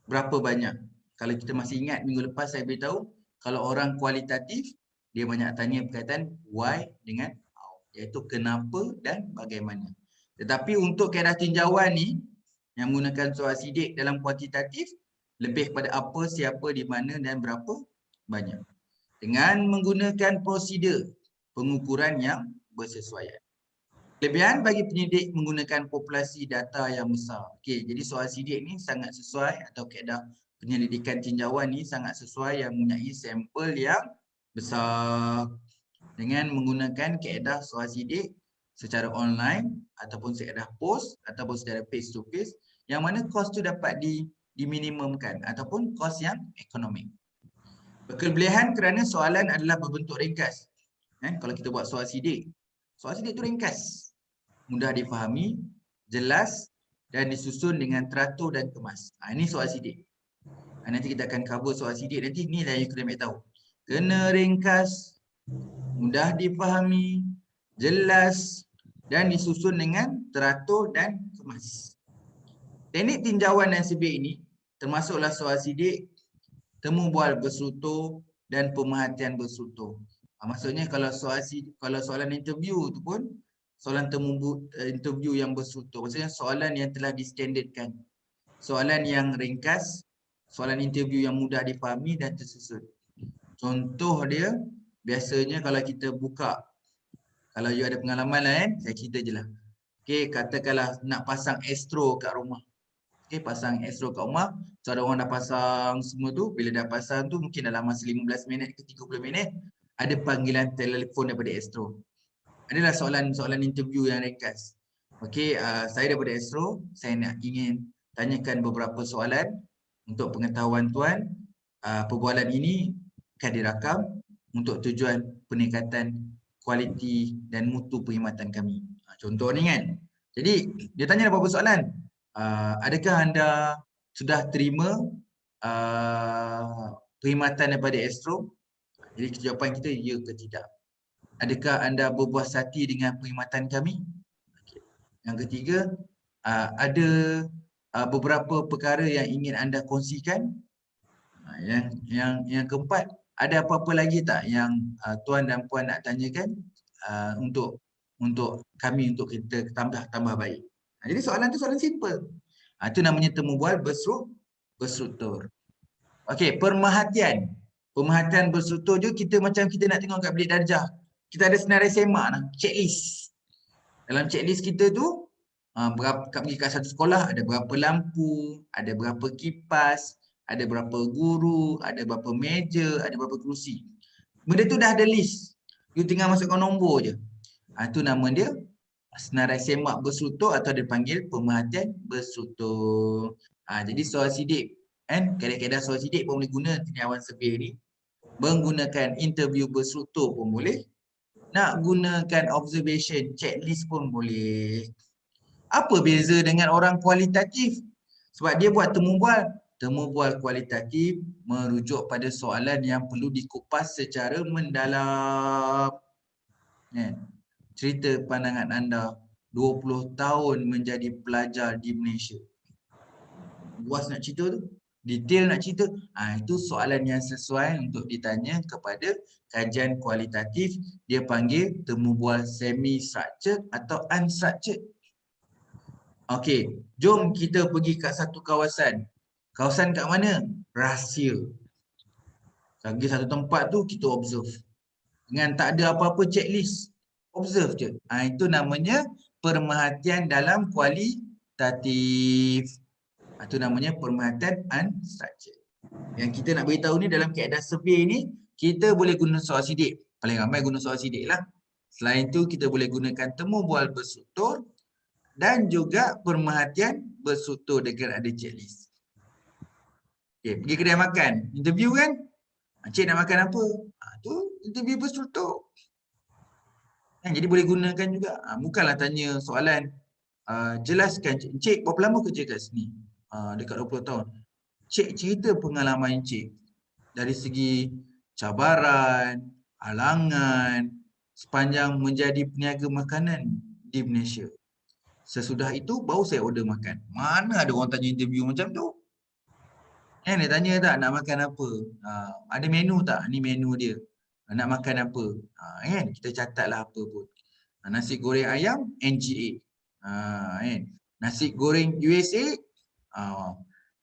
berapa banyak. Kalau kita masih ingat minggu lepas saya beritahu, kalau orang kualitatif, dia banyak tanya berkaitan why dengan how, iaitu kenapa dan bagaimana. Tetapi untuk kaedah tinjauan ni, yang menggunakan soal sidik dalam kuantitatif, lebih kepada apa, siapa, di mana dan berapa banyak. Dengan menggunakan prosedur pengukuran yang bersesuaian. Kelebihan bagi penyidik menggunakan populasi data yang besar. Okey, jadi soal sidik ni sangat sesuai atau kaedah penyelidikan tinjauan ni sangat sesuai yang mempunyai sampel yang besar dengan menggunakan kaedah soal sidik secara online ataupun kaedah post ataupun secara face to face yang mana kos tu dapat diminimumkan ataupun kos yang ekonomik. Kelebihan kerana soalan adalah berbentuk ringkas. Kalau kita buat soal sidik tu ringkas, mudah difahami, jelas dan disusun dengan teratur dan kemas. Ini soal sidik. Nanti kita akan cover soal sidik nanti, ni lah yang kita ambil tahu. Kena ringkas, mudah difahami, jelas dan disusun dengan teratur dan kemas. Teknik tinjauan dan survey ini termasuklah soal sidik, temu bual berstruktur dan pemerhatian berstruktur. Maksudnya kalau soalan interview tu pun soalan temu interview yang berstruktur. Maksudnya soalan yang telah distandardkan. Soalan yang ringkas, soalan interview yang mudah difahami dan tersusun. Contoh dia, biasanya kalau kita buka, kalau you ada pengalaman lah saya cerita je lah. Okay, katakanlah nak pasang astro kat rumah. Okay, pasang astro kat rumah. So ada orang dah pasang semua tu, bila dah pasang tu mungkin dalam masa 15 minit ke 30 minit, ada panggilan telefon daripada astro. Adalah soalan interview yang ringkas. Okay, saya daripada astro, saya nak ingin tanyakan beberapa soalan untuk pengetahuan tuan. Perbualan ini akan dirakam untuk tujuan peningkatan kualiti dan mutu perkhidmatan kami. Contoh ni kan. Jadi dia tanya beberapa soalan. Adakah anda sudah terima perkhidmatan daripada Astro? Jadi jawapan kita ya ke tidak. Adakah anda berpuas hati dengan perkhidmatan kami? Yang ketiga, ada beberapa perkara yang ingin anda kongsikan. Yang keempat, ada apa-apa lagi tak yang tuan dan puan nak tanyakan untuk kami untuk kita tambah baik. Jadi soalan tu soalan simple. Itu namanya temu bual berstruktur. Okey, pemerhatian. Pemerhatian berstruktur je kita macam kita nak tengok kat bilik darjah. Kita ada senarai semak lah, checklist. Dalam checklist kita tu, pergi kat satu sekolah ada berapa lampu, ada berapa kipas, ada berapa guru, ada berapa meja, ada berapa kerusi. Benda tu dah ada list. You tinggal masukkan nombor je. Itu nama dia senarai semak berstruktur atau dipanggil pemerhatian berstruktur. Jadi soal sidik, kaedah-kaedah soal sidik pun boleh guna tinjauan survey ni. Menggunakan interview berstruktur pun boleh. Nak gunakan observation checklist pun boleh. Apa beza dengan orang kualitatif? Sebab dia buat temu bual. Temu bual kualitatif merujuk pada soalan yang perlu dikupas secara mendalam. Cerita pandangan anda 20 tahun menjadi pelajar di Malaysia. Puas nak cerita tu? Detail nak cerita? Itu soalan yang sesuai untuk ditanya kepada kajian kualitatif. Dia panggil temu bual semi-structured atau unstructured. Okey, jom kita pergi kat satu kawasan. Kawasan kat mana? Rahsia. Pergi satu tempat tu kita observe. Dengan tak ada apa-apa checklist. Observe je. Itu namanya pemerhatian dalam kualitatif. Itu namanya pemerhatian unstructured. Yang kita nak beritahu ni dalam kaedah survey ni, kita boleh guna soal sidik. Paling ramai guna soal sidik lah. Selain tu kita boleh gunakan temu bual berstruktur dan juga pemerhatian berstruktur dengan ada checklist. Okay, pergi kedai makan, interview kan? Encik nak makan apa? Tu interview berstruktur. Jadi boleh gunakan juga. Bukanlah tanya soalan, jelaskan encik berapa lama kerja kat sini? Dekat 20 tahun. Cik cerita pengalaman encik dari segi cabaran, halangan sepanjang menjadi peniaga makanan di Malaysia. Sesudah itu baru saya order makan. Mana ada orang tanya interview macam tu? Dia tanya tak nak makan apa? Ada menu tak? Ni menu dia. Nak makan apa? Kita catatlah apa pun. Nasi goreng ayam NGA. Nasi goreng USA.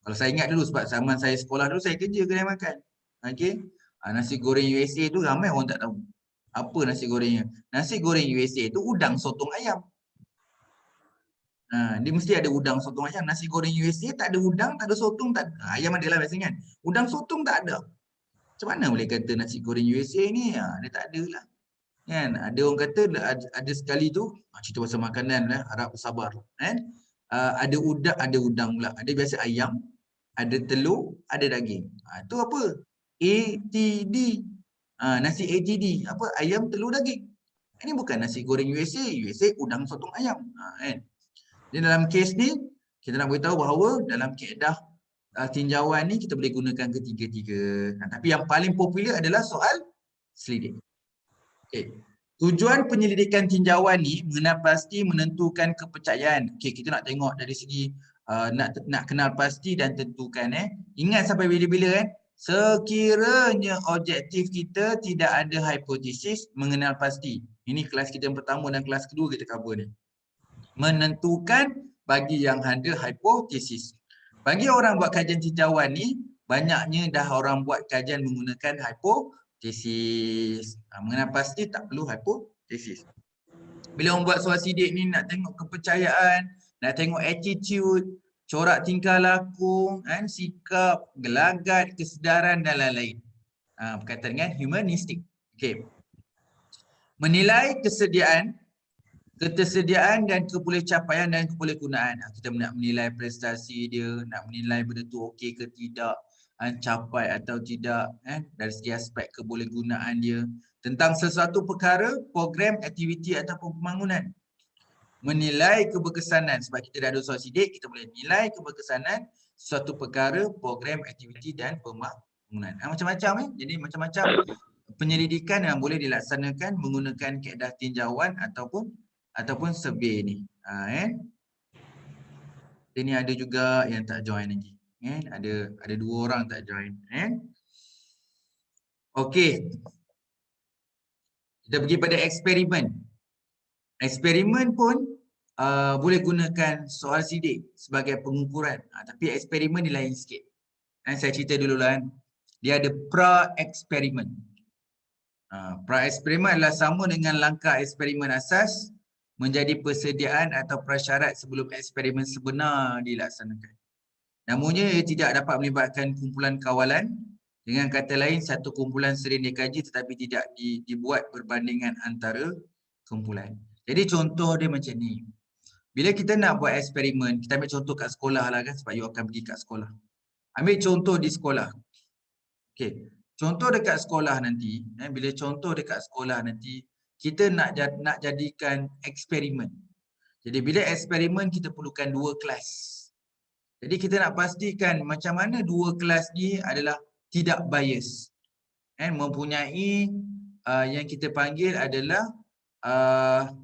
Kalau saya ingat dulu sebab zaman saya sekolah dulu saya kerja kedai makan. Okey. Nasi goreng USA tu ramai orang tak tahu. Apa nasi gorengnya? Nasi goreng USA tu udang sotong ayam. Dia mesti ada udang sotong ayam. Nasi goreng USA tak ada udang, tak ada sotong, tak ada. Ayam adalah biasanya kan. Udang sotong tak ada. Macam mana boleh kata nasi goreng USA ni? Dia tak ada lah. Kan? Ada orang kata ada sekali tu, cerita pasal makanan lah, harap bersabar. Kan? Ada udang pula. Ada biasa ayam, ada telur, ada daging. Itu apa? ATD. Nasi ATD. Apa? Ayam, telur, daging. Ini bukan nasi goreng USA. USA udang sotong ayam. Kan? Jadi dalam kes ni, kita nak beritahu bahawa dalam kaedah tinjauan ni kita boleh gunakan ketiga-tiga. Tapi yang paling popular adalah soal selidik. Okay. Tujuan penyelidikan tinjauan ni mengenal pasti menentukan kepercayaan. Okay, kita nak tengok dari segi nak kenal pasti dan tentukan. Ingat sampai bila-bila kan? Sekiranya objektif kita tidak ada hipotesis mengenal pasti. Ini kelas kita yang pertama dan kelas kedua kita cover ni. Menentukan bagi yang ada hipotesis. Bagi orang buat kajian tinjauan ni, banyaknya dah orang buat kajian menggunakan hipotesis. Mengenal pasti tak perlu hipotesis. Bila orang buat soal sidik ni nak tengok kepercayaan, nak tengok attitude, corak tingkah laku, sikap, gelagat, kesedaran dan lain-lain. Berkaitan dengan humanistik. Okay. Menilai ketersediaan dan kebolehcapaian dan kebolehgunaan. Kita nak menilai prestasi dia, nak menilai benda tu okey ke tidak, capai atau tidak, dari segi aspek kebolehgunaan dia. Tentang sesuatu perkara, program, aktiviti ataupun pembangunan. Menilai keberkesanan. Sebab kita dah ada soal sidik, kita boleh nilai keberkesanan suatu perkara, program, aktiviti dan pembangunan. Macam-macam. Jadi macam-macam penyelidikan yang boleh dilaksanakan menggunakan kaedah tinjauan ataupun survey ni. Ini ada juga yang tak join lagi. Ada 2 orang tak join. Okey. Kita pergi pada eksperimen. Eksperimen pun boleh gunakan soal sidik sebagai pengukuran. Tapi eksperimen ni lain sikit. Saya cerita dulu lah. Dia ada pra-eksperimen. Pra-eksperimen adalah sama dengan langkah eksperimen asas menjadi persediaan atau prasyarat sebelum eksperimen sebenar dilaksanakan. Namunnya ia tidak dapat melibatkan kumpulan kawalan. Dengan kata lain, satu kumpulan sering dikaji tetapi tidak dibuat perbandingan antara kumpulan. Jadi contoh dia macam ni. Bila kita nak buat eksperimen, kita ambil contoh kat sekolah lah kan sebab you akan pergi kat sekolah. Ambil contoh di sekolah. Okay. contoh dekat sekolah nanti, bila contoh dekat sekolah nanti, kita nak jadikan eksperimen. Jadi bila eksperimen kita perlukan 2 kelas. Jadi kita nak pastikan macam mana 2 kelas ni adalah tidak bias. Mempunyai yang kita panggil adalah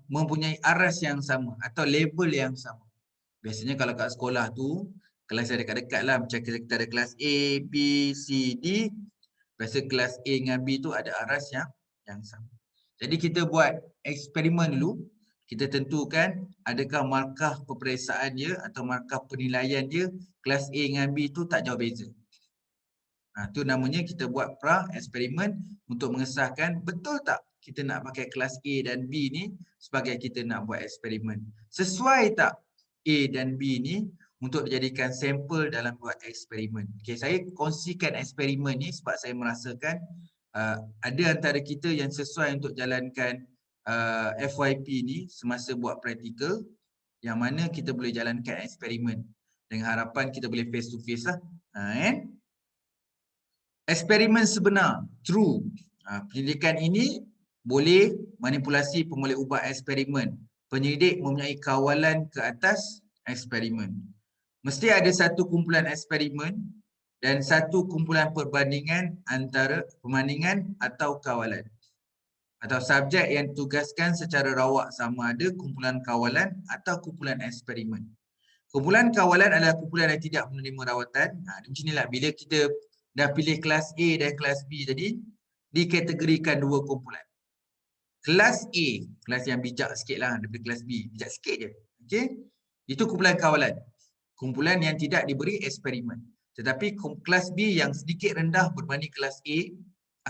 mempunyai aras yang sama atau label yang sama. Biasanya kalau kat sekolah tu, kelas yang dekat-dekat lah. Macam kita ada kelas A, B, C, D. Biasa kelas A dengan B tu ada aras yang sama. Jadi kita buat eksperimen dulu. Kita tentukan adakah markah peperiksaan dia atau markah penilaian dia kelas A dengan B tu tak jauh beza. Tu namanya kita buat pra-eksperimen untuk mengesahkan betul tak kita nak pakai kelas A dan B ni sebagai kita nak buat eksperimen. Sesuai tak A dan B ni untuk dijadikan sampel dalam buat eksperimen. Okay, saya kongsikan eksperimen ni sebab saya merasakan ada antara kita yang sesuai untuk jalankan FYP ni semasa buat praktikal yang mana kita boleh jalankan eksperimen dengan harapan kita boleh face to face lah. Eksperimen sebenar, true. Penyelidikan ini boleh manipulasi pemoleh ubah eksperimen. Penyelidik mempunyai kawalan ke atas eksperimen. Mesti ada satu kumpulan eksperimen dan satu kumpulan perbandingan antara perbandingan atau kawalan. Atau subjek yang ditugaskan secara rawak sama ada kumpulan kawalan atau kumpulan eksperimen. Kumpulan kawalan adalah kumpulan yang tidak menerima rawatan. Macam inilah bila kita dah pilih kelas A dan kelas B tadi, dikategorikan 2 kumpulan. Kelas A, kelas yang bijak sikit lah daripada kelas B, bijak sikit je. Okay? Itu kumpulan kawalan. Kumpulan yang tidak diberi eksperimen. Tetapi kelas B yang sedikit rendah berbanding kelas A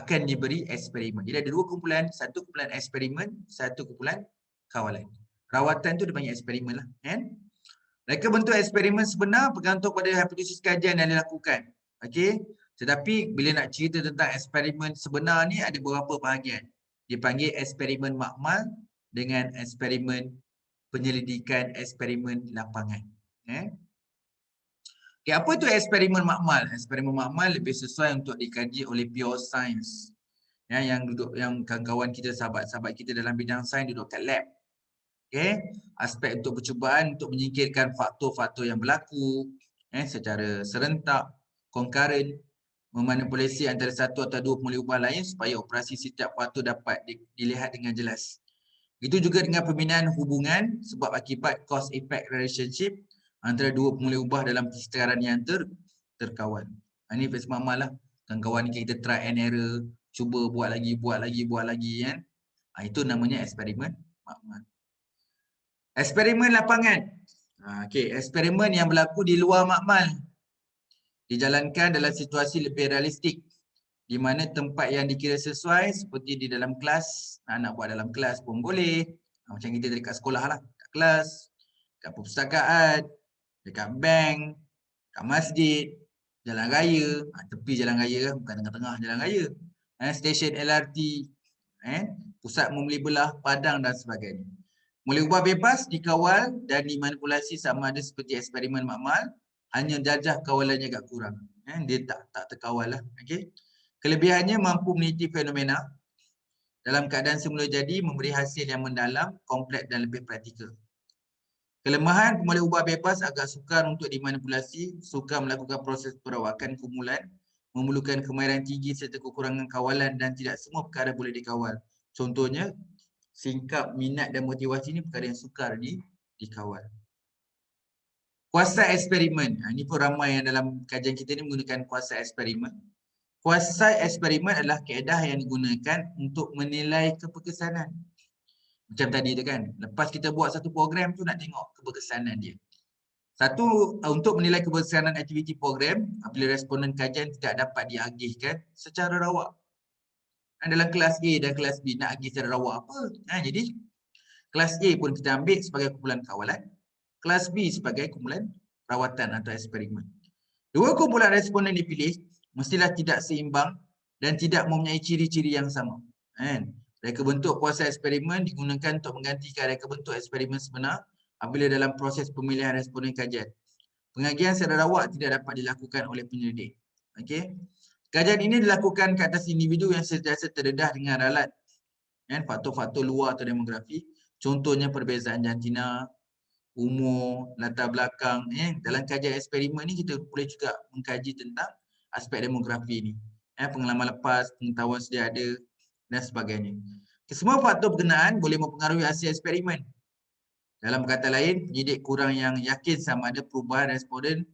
akan diberi eksperimen. Jadi ada 2 kumpulan, satu kumpulan eksperimen, satu kumpulan kawalan. Rawatan tu dipanggil eksperimen lah. Mereka bentuk eksperimen sebenar bergantung pada hipotesis kajian yang dilakukan. Okey. Tetapi bila nak cerita tentang eksperimen sebenar ni ada beberapa bahagian. Dipanggil eksperimen makmal dengan eksperimen penyelidikan, eksperimen lapangan. Okay, apa itu eksperimen makmal? Eksperimen makmal lebih sesuai untuk dikaji oleh pure science. Yang kawan-kawan kita, sahabat-sahabat kita dalam bidang sains duduk kat lab. Okay. Aspek untuk percubaan untuk menyingkirkan faktor-faktor yang berlaku secara serentak, concurrent, memanipulasi antara satu atau dua pemoleh ubah lain supaya operasi setiap faktor dapat dilihat dengan jelas. Itu juga dengan pembinaan hubungan sebab akibat cause effect relationship antara dua pemoleh ubah dalam kesetaraan yang terkawal. Ini fase makmal lah. Kawan-kawan kita try and error, cuba buat lagi kan. Itu namanya eksperimen makmal. Eksperimen lapangan. Okey, eksperimen yang berlaku di luar makmal. Dijalankan dalam situasi lebih realistik. Di mana tempat yang dikira sesuai seperti di dalam kelas. Nak buat dalam kelas pun boleh. Macam kita dekat sekolah lah. Dekat kelas, dekat perpustakaan, dekat bank, dekat masjid, jalan raya. Tepi jalan raya, bukan tengah-tengah jalan raya. Stesen LRT, pusat membeli belah, padang dan sebagainya. Boleh ubah bebas, dikawal dan dimanipulasi sama ada seperti eksperimen makmal, hanya jajah kawalannya agak kurang. Dia tak terkawal lah. Okay. Kelebihannya mampu meneliti fenomena dalam keadaan semula jadi, memberi hasil yang mendalam, kompleks dan lebih praktikal. Kelemahan pemoleh ubah bebas agak sukar untuk dimanipulasi, sukar melakukan proses perawakan kumulan, memerlukan kemahiran tinggi serta kekurangan kawalan dan tidak semua perkara boleh dikawal. Contohnya, singkap, minat dan motivasi ni perkara yang sukar dikawal. Kuasa eksperimen. Ini pun ramai yang dalam kajian kita ni menggunakan kuasa eksperimen. Kuasa eksperimen adalah kaedah yang digunakan untuk menilai keberkesanan. Macam tadi tu kan, lepas kita buat satu program tu nak tengok keberkesanan dia. Satu, untuk menilai keberkesanan aktiviti program, apabila responden kajian tidak dapat diagihkan secara rawak. Dalam kelas A dan kelas B nak agih secara rawak apa? Jadi kelas A pun kita ambil sebagai kumpulan kawalan, kelas B sebagai kumpulan rawatan atau eksperimen. Dua kumpulan responden dipilih mestilah tidak seimbang dan tidak mempunyai ciri-ciri yang sama. Reka bentuk kuasa eksperimen digunakan untuk menggantikan reka bentuk eksperimen sebenar apabila dalam proses pemilihan responden kajian. Pengagihan secara rawak tidak dapat dilakukan oleh penyelidik. Okey. Kajian ini dilakukan ke atas individu yang sentiasa terdedah dengan ralat faktor-faktor luar atau demografi. Contohnya perbezaan jantina, umur, latar belakang. Dalam kajian eksperimen ni kita boleh juga mengkaji tentang aspek demografi ni. Pengalaman lepas, pengetahuan sedia ada dan sebagainya. Semua faktor berkenaan boleh mempengaruhi hasil eksperimen. Dalam kata lain, penyidik kurang yang yakin sama ada perubahan responden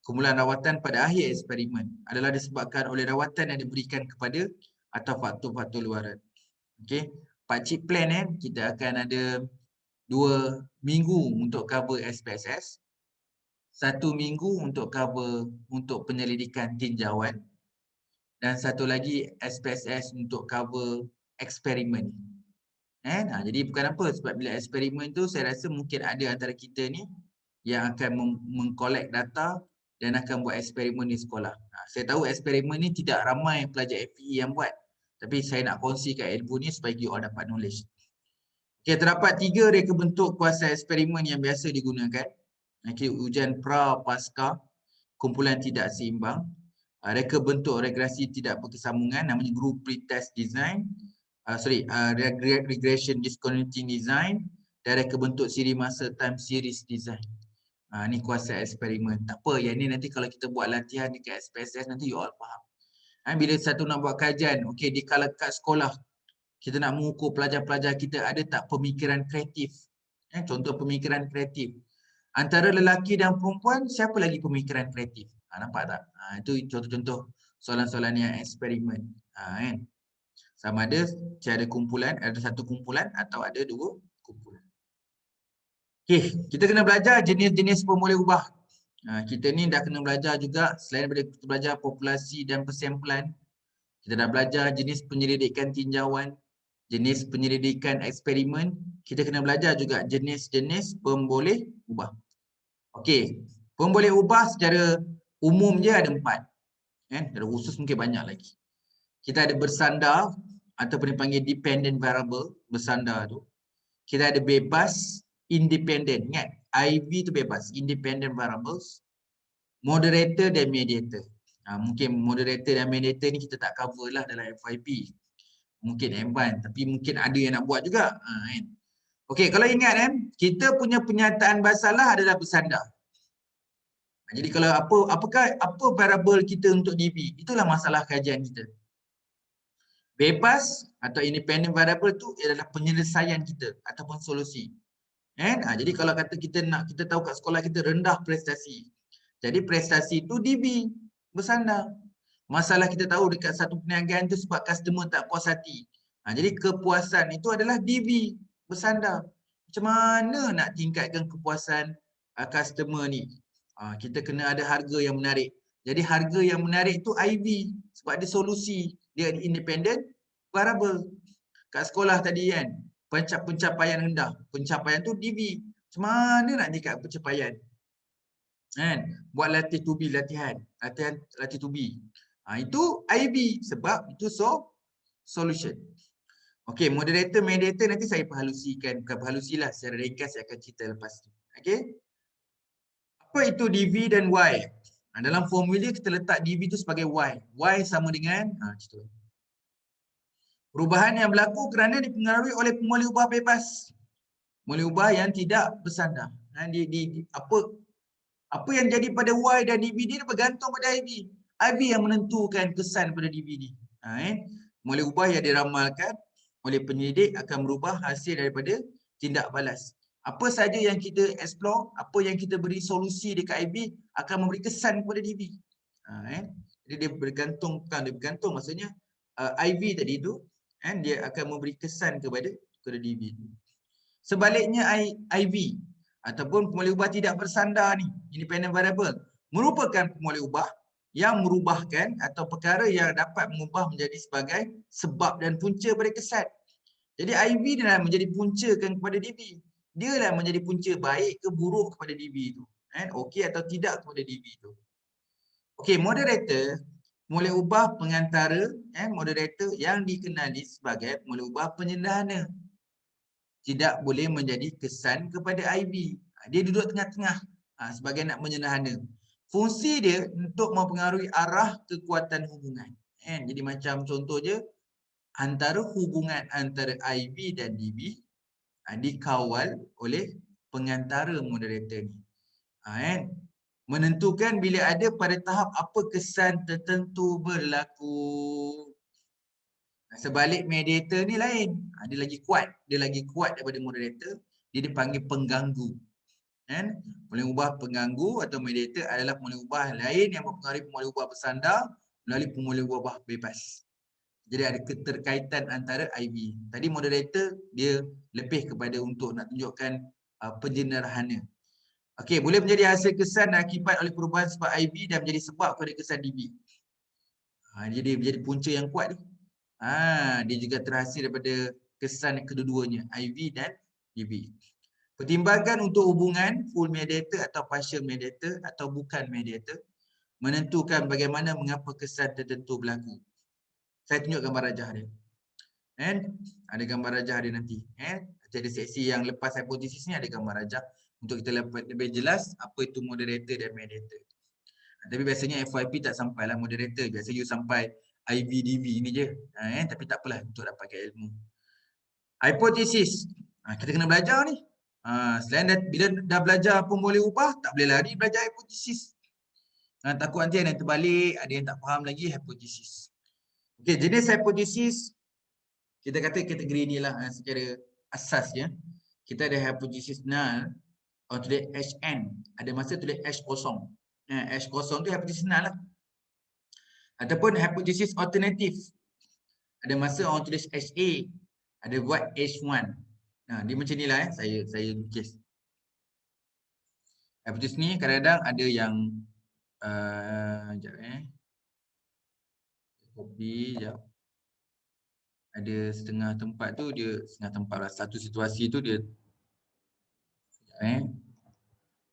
kumpulan rawatan pada akhir eksperimen adalah disebabkan oleh rawatan yang diberikan kepada atau faktor-faktor luaran. Okey, pakcik plan kita akan ada 2 minggu untuk cover SPSS, 1 minggu untuk cover untuk penyelidikan tinjauan dan satu lagi SPSS untuk cover eksperimen. Jadi bukan apa, sebab bila eksperimen tu saya rasa mungkin ada antara kita ni yang akan mengkolek data dan akan buat eksperimen di sekolah. Saya tahu eksperimen ni tidak ramai pelajar FPE yang buat. Tapi saya nak kongsikan ilmu ni supaya you all dapat knowledge. Okay, terdapat 3 reka bentuk kuasa eksperimen yang biasa digunakan. Okay, ujian pra-pasca, kumpulan tidak seimbang. Reka bentuk regresi tidak berkesambungan, namanya group pretest design. Regression discontinuity design. Dan reka bentuk siri masa time series design. Ni kuasa eksperimen. Tak apa, yang ni nanti kalau kita buat latihan dekat SPSS nanti you all faham. Bila satu nak buat kajian, okey, di kala kat sekolah, kita nak mengukur pelajar-pelajar kita ada tak pemikiran kreatif. Contoh pemikiran kreatif. Antara lelaki dan perempuan, siapa lagi pemikiran kreatif? Nampak tak? Itu contoh-contoh soalan-soalan yang eksperimen. Kan? Sama ada cara kumpulan, ada satu kumpulan atau ada 2 kumpulan. Okey, kita kena belajar jenis-jenis pemboleh ubah. Kita ni dah kena belajar juga, selain daripada kita belajar populasi dan persamplan, kita dah belajar jenis penyelidikan tinjauan, jenis penyelidikan eksperimen, kita kena belajar juga jenis-jenis pemboleh ubah. Okey, pemboleh ubah secara umum je ada 4. Secara khusus mungkin banyak lagi. Kita ada bersandar ataupun dipanggil dependent variable, bersandar tu. Kita ada bebas, independent. Ingat, IV tu bebas, independent variables, moderator dan mediator. Mungkin moderator dan mediator ni kita tak cover lah dalam FYP. Mungkin advance, tapi mungkin ada yang nak buat juga. Okey, kalau ingat kita punya penyataan masalah adalah bersandar. Jadi kalau apa variable kita untuk DB, itulah masalah kajian kita. Bebas atau independent variable tu adalah penyelesaian kita ataupun solusi. Jadi kalau kata kita tahu kat sekolah kita rendah prestasi. Jadi prestasi tu DB, bersandar. Masalah kita tahu dekat satu perniagaan tu sebab customer tak puas hati. Jadi kepuasan itu adalah DB, bersandar. Macam mana nak tingkatkan kepuasan customer ni? Kita kena ada harga yang menarik. Jadi harga yang menarik tu IV sebab dia solusi, dia independent variable. Kat sekolah tadi kan, pencapaian rendah. Pencapaian tu DB. Macam mana nak tingkat pencapaian? Buat latih to be, latihan to be. Itu IV sebab itu solution. Okey, moderator, mediator nanti saya perhalusikan. Bukan perhalusilah, secara ringkas saya akan cerita lepas tu. Okey. Apa itu DV dan Y? Dalam formula kita letak DV itu sebagai Y. Y sama dengan perubahan yang berlaku kerana dipengaruhi oleh pemboleh ubah bebas. Pemboleh ubah yang tidak bersandar. Apa yang jadi pada Y dan DV ni bergantung pada IV. IV yang menentukan kesan pada DV ni. Pemboleh ubah yang diramalkan oleh penyelidik akan merubah hasil daripada tindak balas. Apa saja yang kita explore, apa yang kita beri solusi dekat IV akan memberi kesan kepada DV. Jadi dia bergantung, bukan dia bergantung, maksudnya IV tadi tu dia akan memberi kesan kepada DV. Sebaliknya IV ataupun pemboleh ubah tidak bersandar ni, independent variable, merupakan pemboleh ubah yang merubahkan atau perkara yang dapat mengubah menjadi sebagai sebab dan punca pada kesan. Jadi IV dia lah menjadi punca kan kepada DV. Dia lah menjadi punca baik ke buruk kepada DV tu. Okey atau tidak kepada DV tu. Okey, moderator boleh ubah pengantara moderator yang dikenali sebagai boleh ubah penyederhana. Tidak boleh menjadi kesan kepada IV. Dia duduk tengah-tengah sebagai nak menyederhana. fungsi dia untuk mempengaruhi arah kekuatan hubungan. Jadi macam contoh je, antara hubungan antara IB dan DB dikawal oleh pengantara moderator ni. Menentukan bila ada pada tahap apa kesan tertentu berlaku. Sebalik mediator ni lain. Dia lagi kuat. Dia lagi kuat daripada moderator. Dia dipanggil pengganggu. Boleh ubah pengganggu atau mediator adalah pemulih ubah lain yang mempengaruhi pemulih ubah bersandar melalui pemulih ubah bebas. Jadi ada keterkaitan antara IB. Tadi moderator dia lebih kepada untuk nak tunjukkan penjederhana. Okey, boleh menjadi hasil kesan dan akibat oleh perubahan sebab IB dan menjadi sebab kepada kesan DB. Jadi menjadi punca yang kuat ni. Dia juga terhasil daripada kesan kedua-duanya, IB dan DB. Pertimbangan untuk hubungan full mediator atau partial mediator atau bukan mediator menentukan bagaimana mengapa kesan tertentu berlaku. Saya tunjuk gambar rajah dia. Ada gambar rajah dia nanti. Ada seksi yang lepas hipotesis ni ada gambar rajah untuk kita lebih jelas apa itu moderator dan mediator. Tapi biasanya FYP tak sampailah moderator. Biasa you sampai IBDB ni je. Tapi tak apalah untuk dapatkan ilmu. Hipotesis. Kita kena belajar ni. Selain bila dah belajar apa boleh ubah, tak boleh lari belajar hipotesis. Takut nanti ada yang terbalik, ada yang tak faham lagi hipotesis. Okey, jenis hipotesis kita kata kategori ni lah secara asasnya. Kita ada hipotesis null, tulis HN. Ada masa tulis H kosong. H kosong tu hipotesis null lah. Ataupun hipotesis alternatif. Ada masa orang tulis HA. Ada buat H1. Dia macam ni lah saya lukis. Hipotesis ni kadang-kadang ada yang sekejap copy sekejap. Ada setengah tempat tu dia, setengah tempat lah. Satu situasi tu dia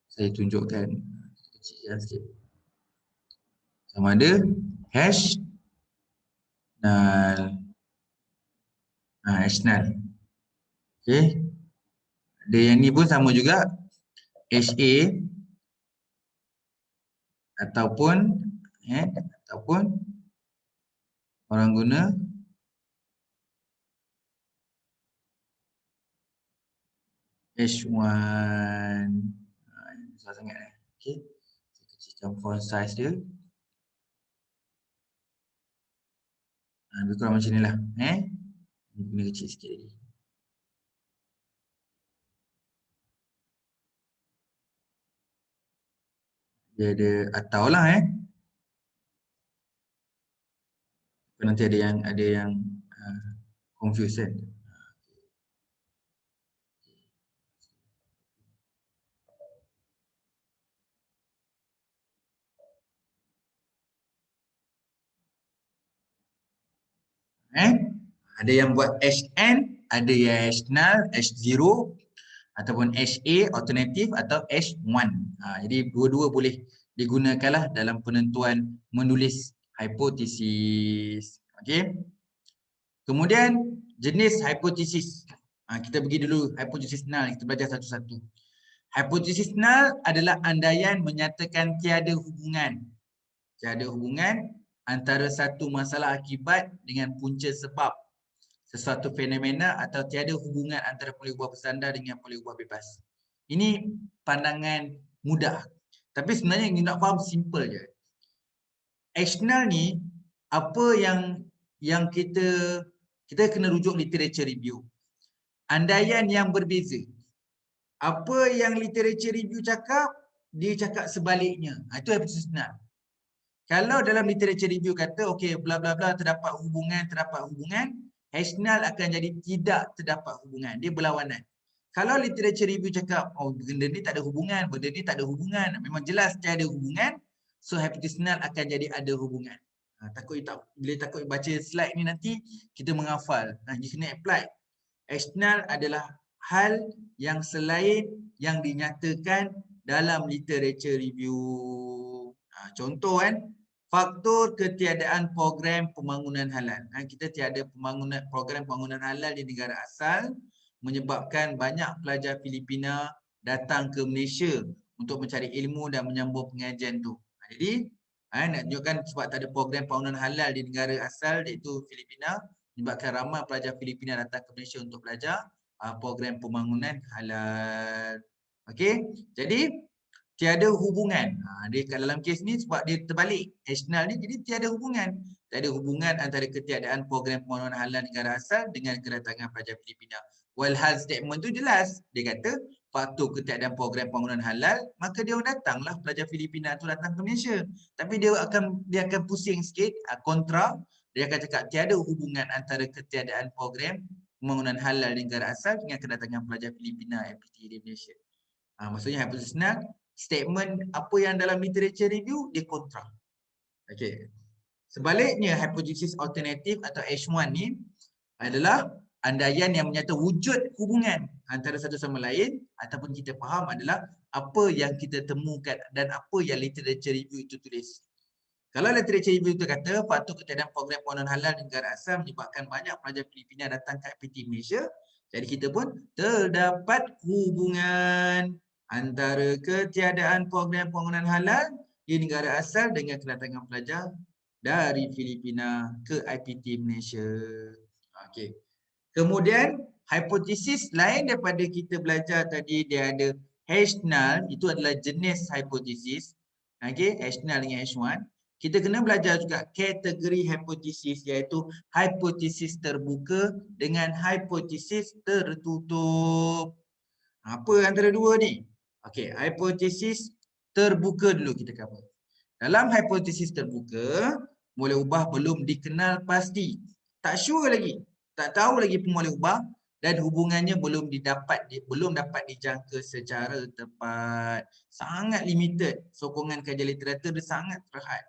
saya tunjukkan kecil sikit. Sama ada hash null. Hash null. Okey. Ada yang ni pun sama juga. HA ataupun orang guna H1. Susah sangat okey. Saya kecilkan font size dia. Lebih kurang macam ni lah. Ini kena kecil sikit lagi. Dia ada atau lah nanti ada yang confuse kan. Ada yang buat HN, ada yang H null, H0 ataupun HA alternatif atau H1. Jadi dua-dua boleh digunakanlah dalam penentuan menulis hipotesis. Okey. Kemudian jenis hipotesis. Kita pergi dulu hipotesis null, kita belajar satu-satu. Hipotesis null adalah andaian menyatakan tiada hubungan. Tiada hubungan antara satu masalah akibat dengan punca sebab sesuatu fenomena atau tiada hubungan antara pemulih ubah bersandar dengan pemulih ubah bebas. Ini pandangan mudah. Tapi sebenarnya yang nak faham simple je. H-null ni apa yang kita kena rujuk literature review. Andaian yang berbeza. Apa yang literature review cakap, dia cakap sebaliknya. Itu hipotesis null. Kalau dalam literature review kata okey bla bla bla terdapat hubungan, H-null akan jadi tidak terdapat hubungan. Dia berlawanan. Kalau literature review cakap benda ni tak ada hubungan, benda ni tak ada hubungan, memang jelas tiada hubungan, so hipotesis null akan jadi ada hubungan. Bila takut baca slide ni nanti kita menghafal. Dia kena apply. H-null adalah hal yang selain yang dinyatakan dalam literature review. Contoh faktor ketiadaan program pembangunan halal. Kita tiada program pembangunan halal di negara asal menyebabkan banyak pelajar Filipina datang ke Malaysia untuk mencari ilmu dan menyambung pengajian tu. Jadi nak tunjukkan sebab tak ada program pembangunan halal di negara asal iaitu Filipina, menyebabkan ramai pelajar Filipina datang ke Malaysia untuk belajar program pembangunan halal. Okey, jadi tiada hubungan. Dia kat dalam kes ni sebab dia terbalik. National ni jadi tiada hubungan. Tiada hubungan antara ketiadaan program pembangunan halal negara asal dengan kedatangan pelajar Filipina. Walhal statement tu jelas. Dia kata faktor ketiadaan program pembangunan halal, maka dia datanglah pelajar Filipina tu datang ke Malaysia. Tapi dia akan pusing sikit, kontra. Dia akan cakap tiada hubungan antara ketiadaan program pembangunan halal negara asal dengan kedatangan pelajar Filipina FPT di Malaysia. Maksudnya hypothesisnya statement apa yang dalam literature review dia kontra. Okey. Sebaliknya hypothesis alternatif atau H1 ni adalah andaian yang menyatakan wujud hubungan antara satu sama lain ataupun kita faham adalah apa yang kita temukan dan apa yang literature review itu tulis. Kalau literature review itu kata faktor ketiadaan program pembangunan halal negara asal menyebabkan banyak pelajar Filipina datang ke FPT Malaysia, jadi kita pun terdapat hubungan antara ketiadaan program pembangunan halal di negara asal dengan kedatangan pelajar dari Filipina ke IPT Malaysia. Okey. Kemudian hipotesis lain daripada kita belajar tadi dia ada H0, itu adalah jenis hipotesis. Okey, H0 dengan H1. Kita kena belajar juga kategori hipotesis iaitu hipotesis terbuka dengan hipotesis tertutup. Apa antara dua ni? Okey, hipotesis terbuka dulu kita cover. Dalam hipotesis terbuka, boleh ubah belum dikenal pasti. Tak sure lagi. Tak tahu lagi pun boleh ubah dan hubungannya belum dapat dijangka secara tepat. Sangat limited. Sokongan kajian literatur dia sangat terhad.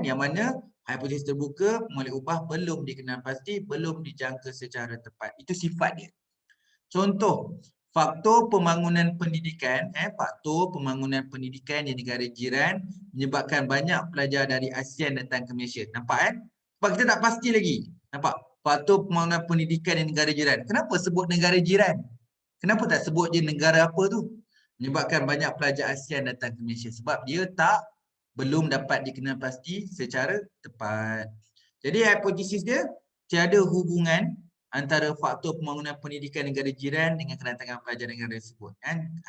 Yang mana hipotesis terbuka boleh ubah belum dikenal pasti, belum dijangka secara tepat. Itu sifat dia. Contoh, faktor pembangunan pendidikan, faktor pembangunan pendidikan di negara jiran menyebabkan banyak pelajar dari ASEAN datang ke Malaysia. Nampak kan? Sebab kita tak pasti lagi. Nampak? Faktor pembangunan pendidikan di negara jiran. Kenapa sebut negara jiran? Kenapa tak sebut je negara apa tu? Menyebabkan banyak pelajar ASEAN datang ke Malaysia. Sebab dia belum dapat dikenal pasti secara tepat. Jadi hipotesis dia tiada hubungan antara faktor pembangunan pendidikan negara jiran dengan kedatangan pelajar negara tersebut.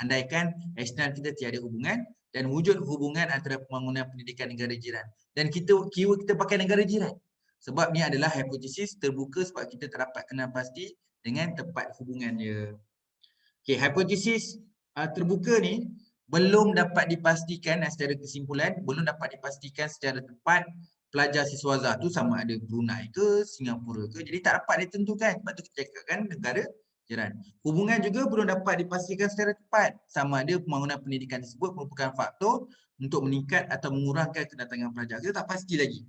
Andaikan nasional kita tiada hubungan dan wujud hubungan antara pembangunan pendidikan negara jiran. Dan keyword kita pakai negara jiran. Sebab ni adalah hipotesis terbuka sebab kita terdapat kenal pasti dengan tepat hubungannya. Okey, hipotesis terbuka ni belum dapat dipastikan secara kesimpulan, belum dapat dipastikan secara tepat pelajar siswaza tu sama ada Brunei ke Singapura ke. Jadi tak dapat ditentukan. Sebab tu kita cakapkan negara jiran. Hubungan juga belum dapat dipastikan secara tepat. Sama ada pembangunan pendidikan tersebut merupakan faktor untuk meningkat atau mengurangkan kedatangan pelajar. Kita tak pasti lagi.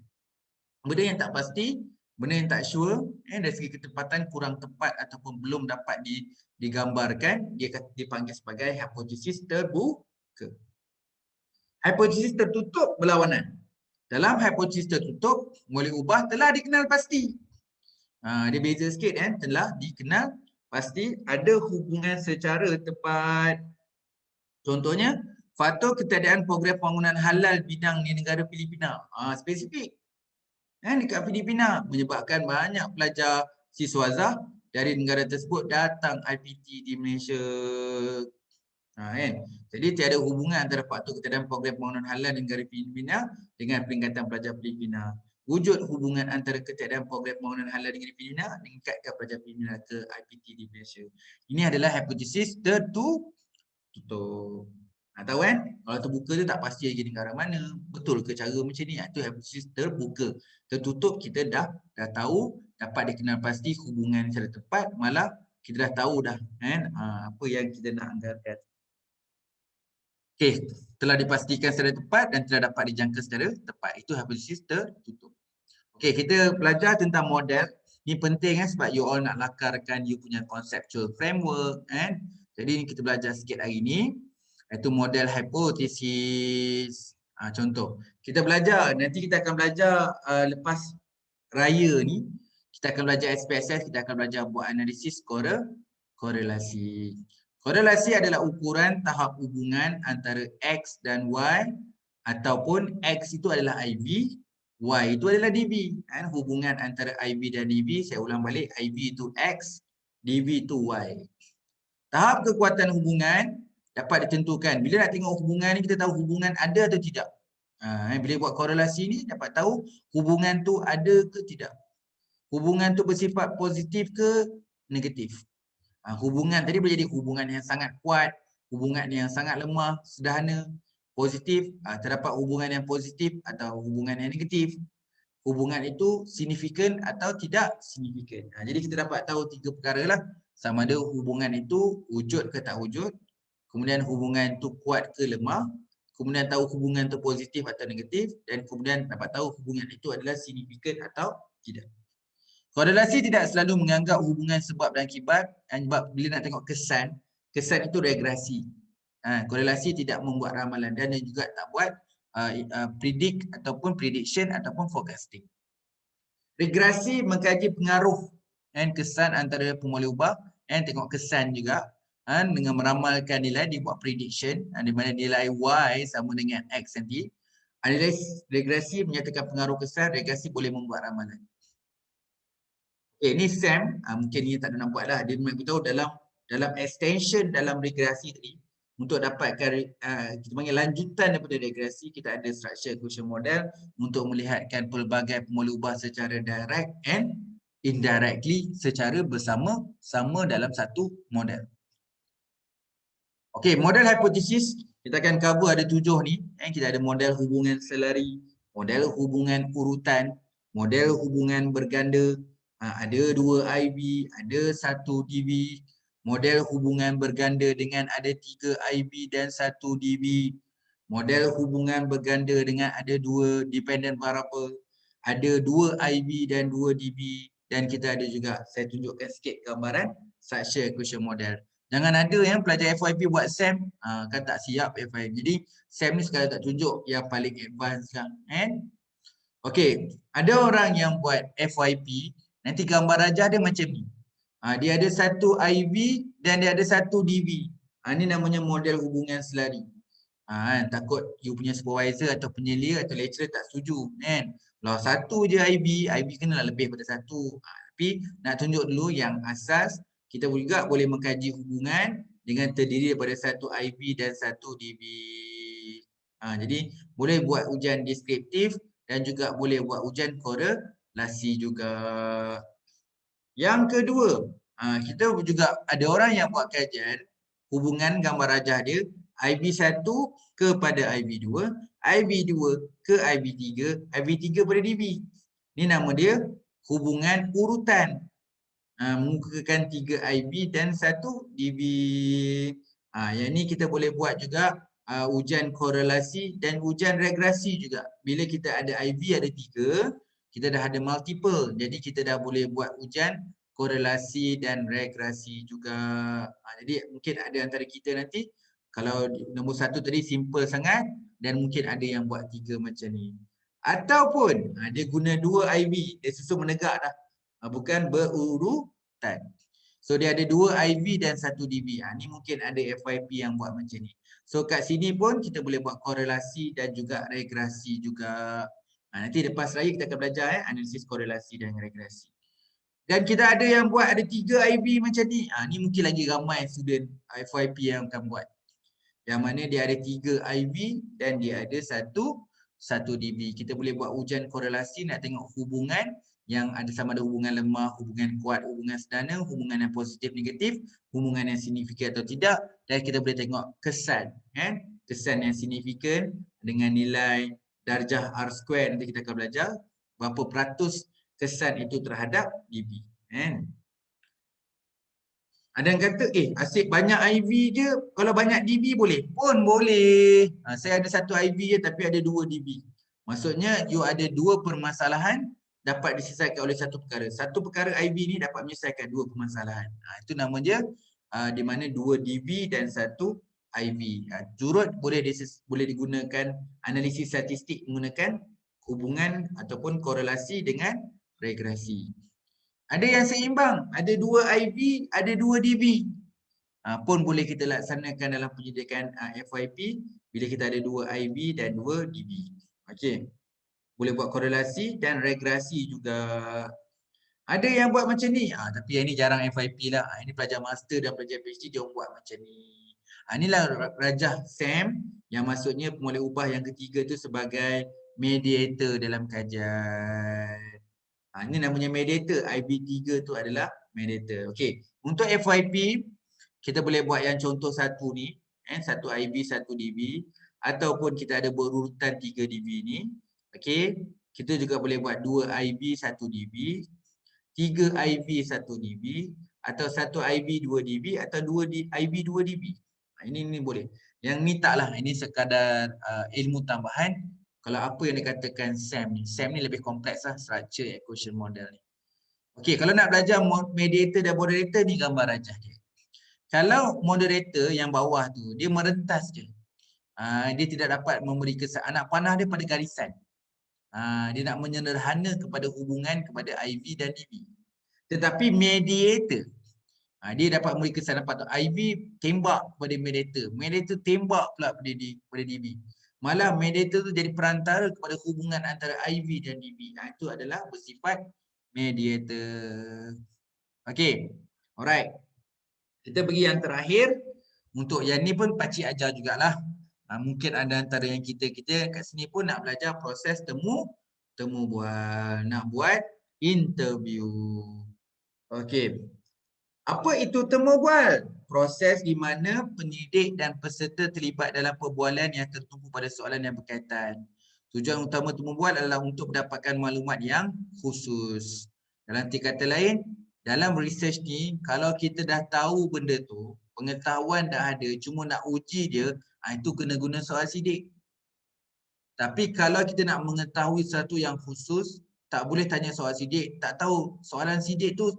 Benda yang tak pasti, benda yang tak sure, dari segi ketepatan kurang tepat ataupun belum dapat digambarkan, dia dipanggil sebagai hipotesis terbuka. Hipotesis tertutup berlawanan. Dalam hipotesis tertutup, boleh ubah telah dikenal pasti. Dia beza sikit telah dikenal pasti ada hubungan secara tepat. Contohnya, faktor ketiadaan program pembangunan halal bidang di negara Filipina. Spesifik. Dekat Filipina menyebabkan banyak pelajar siswaza dari negara tersebut datang IPT di Malaysia. Jadi tiada hubungan antara faktor ketiadaan program pembangunan halal di negara Filipina dengan peningkatan pelajar Filipina. Wujud hubungan antara ketiadaan program pembangunan halal di negara Filipina meningkatkan pelajar Filipina ke IPT di Malaysia. Ini adalah hipotesis tertutup. Tahu kan? Kalau terbuka tu tak pasti lagi negara mana. Betul ke cara macam ni? Itu hipotesis terbuka. Tertutup kita dah tahu, dapat dikenal pasti hubungan secara tepat, malah kita dah tahu dah apa yang kita nak anggarkan. Okey, telah dipastikan secara tepat dan telah dapat dijangka secara tepat. Itu hipotesis tertutup. Okey, kita belajar tentang model. Ini penting sebab you all nak lakarkan you punya conceptual framework Jadi kita belajar sikit hari ni. Itu model hipotesis. Contoh, kita belajar, nanti kita akan belajar lepas raya ni, kita akan belajar SPSS, kita akan belajar buat analisis korelasi. Korelasi adalah ukuran tahap hubungan antara X dan Y ataupun X itu adalah IV, Y itu adalah DV. Kan? Hubungan antara IV dan DV, saya ulang balik, IV itu X, DV itu Y. Tahap kekuatan hubungan dapat ditentukan. Bila nak tengok hubungan ni, kita tahu hubungan ada atau tidak. Bila buat korelasi ni, dapat tahu hubungan tu ada ke tidak. Hubungan tu bersifat positif ke negatif. Hubungan tadi boleh jadi hubungan yang sangat kuat, hubungan yang sangat lemah, sederhana, positif, terdapat hubungan yang positif atau hubungan yang negatif. Hubungan itu signifikan atau tidak signifikan. Jadi kita dapat tahu 3 perkara lah. Sama ada hubungan itu wujud ke tak wujud, kemudian hubungan itu kuat ke lemah, kemudian tahu hubungan itu positif atau negatif, dan kemudian dapat tahu hubungan itu adalah signifikan atau tidak. Korelasi tidak selalu menganggap hubungan sebab dan akibat. Sebab bila nak tengok kesan, kesan itu regresi. Korelasi tidak membuat ramalan dan juga tak buat predict ataupun prediction ataupun forecasting. Regresi mengkaji pengaruh dan kesan antara pemoleh ubah dan tengok kesan juga dengan meramalkan nilai, dia buat prediction di mana nilai Y sama dengan X nanti. Regresi menyatakan pengaruh kesan, regresi boleh membuat ramalan. Ni Sam, mungkin ni tak ada nampak lah. Dia beritahu dalam extension dalam regresi tadi, untuk dapatkan kita panggil lanjutan daripada regresi, kita ada structure equation model untuk melihatkan pelbagai pemoleh ubah secara direct and indirectly secara bersama-sama dalam satu model. Okey, model hipotesis kita akan cover ada 7 ni. Kita ada model hubungan selari, model hubungan urutan, model hubungan berganda, ada 2 IV, ada 1 DV, model hubungan berganda dengan ada 3 IV dan 1 DV, model hubungan berganda dengan ada 2 dependent variable, ada 2 IV dan 2 DV, dan kita ada juga, saya tunjukkan sikit gambaran structure equation model. Jangan ada yang pelajar FYP buat SEM, kan tak siap FYP. Jadi SEM ni sekadar tak tunjuk yang paling advance kan. Okey, ada orang yang buat FYP, nanti gambar rajah dia macam ni. Dia ada 1 IV dan dia ada 1 DV. Ni namanya model hubungan selari. Takut you punya supervisor atau penyelia atau lecturer tak setuju kan. Kalau 1 je IV kenalah lebih pada 1. Tapi nak tunjuk dulu yang asas, kita juga boleh mengkaji hubungan dengan terdiri daripada 1 IV dan 1 DV. Jadi boleh buat ujian deskriptif dan juga boleh buat ujian korelasi juga. Yang kedua, kita juga ada orang yang buat kajian hubungan gambar rajah dia IV1 kepada IV2, IV2 ke IV3, IV3 pada DV. Ni nama dia hubungan urutan. Mengukuhkan 3 IV dan 1 DV. Yang ni kita boleh buat juga ujian korelasi dan ujian regresi juga. Bila kita ada IV ada 3, kita dah ada multiple. Jadi kita dah boleh buat ujian korelasi dan regresi juga. Jadi mungkin ada antara kita nanti, kalau nombor 1 tadi simple sangat dan mungkin ada yang buat 3 macam ni. Ataupun dia guna 2 IV, dia susun menegak dah. Bukan berurutan. So dia ada 2 IV dan 1 DV. Ni mungkin ada FYP yang buat macam ni. So kat sini pun kita boleh buat korelasi dan juga regresi juga. Nanti lepas raya kita akan belajar analisis korelasi dan regresi. Dan kita ada yang buat ada 3 IV macam ni. Ni mungkin lagi ramai student FYP yang akan buat. Yang mana dia ada 3 IV dan dia ada 1 DV. Kita boleh buat ujian korelasi nak tengok hubungan yang ada sama ada hubungan lemah, hubungan kuat, hubungan sederhana, hubungan yang positif negatif, hubungan yang signifikan atau tidak, dan kita boleh tengok kesan kesan yang signifikan dengan nilai darjah R2, nanti kita akan belajar berapa peratus kesan itu terhadap DV. Ada yang kata, asyik banyak IV je, kalau banyak DV boleh? Pun boleh. Saya ada 1 IV je tapi ada 2 DV. Maksudnya you ada 2 permasalahan dapat diselesaikan oleh 1 perkara. 1 perkara IV ni dapat menyelesaikan 2 permasalahan. Itu nama dia di mana 2 DV dan 1 IV. Jurut boleh digunakan analisis statistik menggunakan hubungan ataupun korelasi dengan regresi. Ada yang seimbang, ada 2 IV, ada 2 DV. Pun boleh kita laksanakan dalam penyediaan FYP bila kita ada 2 IB dan 2 DB. Okey. Boleh buat korelasi dan regresi juga. Ada yang buat macam ni, tapi yang ni jarang FYP lah. Ini pelajar master dan pelajar PhD dia buat macam ni. Inilah rajah SAM yang maksudnya pemoleh ubah yang ketiga tu sebagai mediator dalam kajian. Ini namanya mediator. IB3 tu adalah mediator. Okey. Untuk FYP, kita boleh buat yang contoh satu ni. Satu IB, satu DB. Ataupun kita ada berurutan 3 DB ni. Okey. Kita juga boleh buat 2 IB, 1 DB. 3 IB, 1 DB. Atau 1 IB, 2 DB. Atau 2 IB, 2 DB. Ini boleh. Yang ni taklah. Ini sekadar ilmu tambahan. Kalau apa yang dikatakan SAM ni. SAM ni lebih kompleks lah. Structure equation model ni. Okey, kalau nak belajar mediator dan moderator ni gambar rajah dia. Kalau moderator yang bawah tu, dia merentas je. Dia tidak dapat memberi kesan. Anak panah dia pada garisan. Dia nak menyederhana kepada hubungan kepada IB dan DB. Tetapi mediator, dia dapat memberi kesan dapat IB tembak kepada mediator. Mediator tembak pula pada DB. Malah mediator tu jadi perantara kepada hubungan antara IB dan DB. Itu adalah bersifat mediator. Okey. Alright. Kita pergi yang terakhir. Untuk yang ni pun pakcik ajar jugalah. Mungkin ada antara yang kita kat sini pun nak belajar proses temu bual. Nak buat interview. Okey. Apa itu temu bual? Proses di mana pendidik dan peserta terlibat dalam perbualan yang tertumpu pada soalan yang berkaitan. Tujuan utama temu bual adalah untuk mendapatkan maklumat yang khusus. Dalam arti kata lain, dalam research ni, kalau kita dah tahu benda tu, pengetahuan dah ada, cuma nak uji dia, itu kena guna soal sidik. Tapi kalau kita nak mengetahui sesuatu yang khusus, tak boleh tanya soal sidik. Tak tahu soalan sidik tu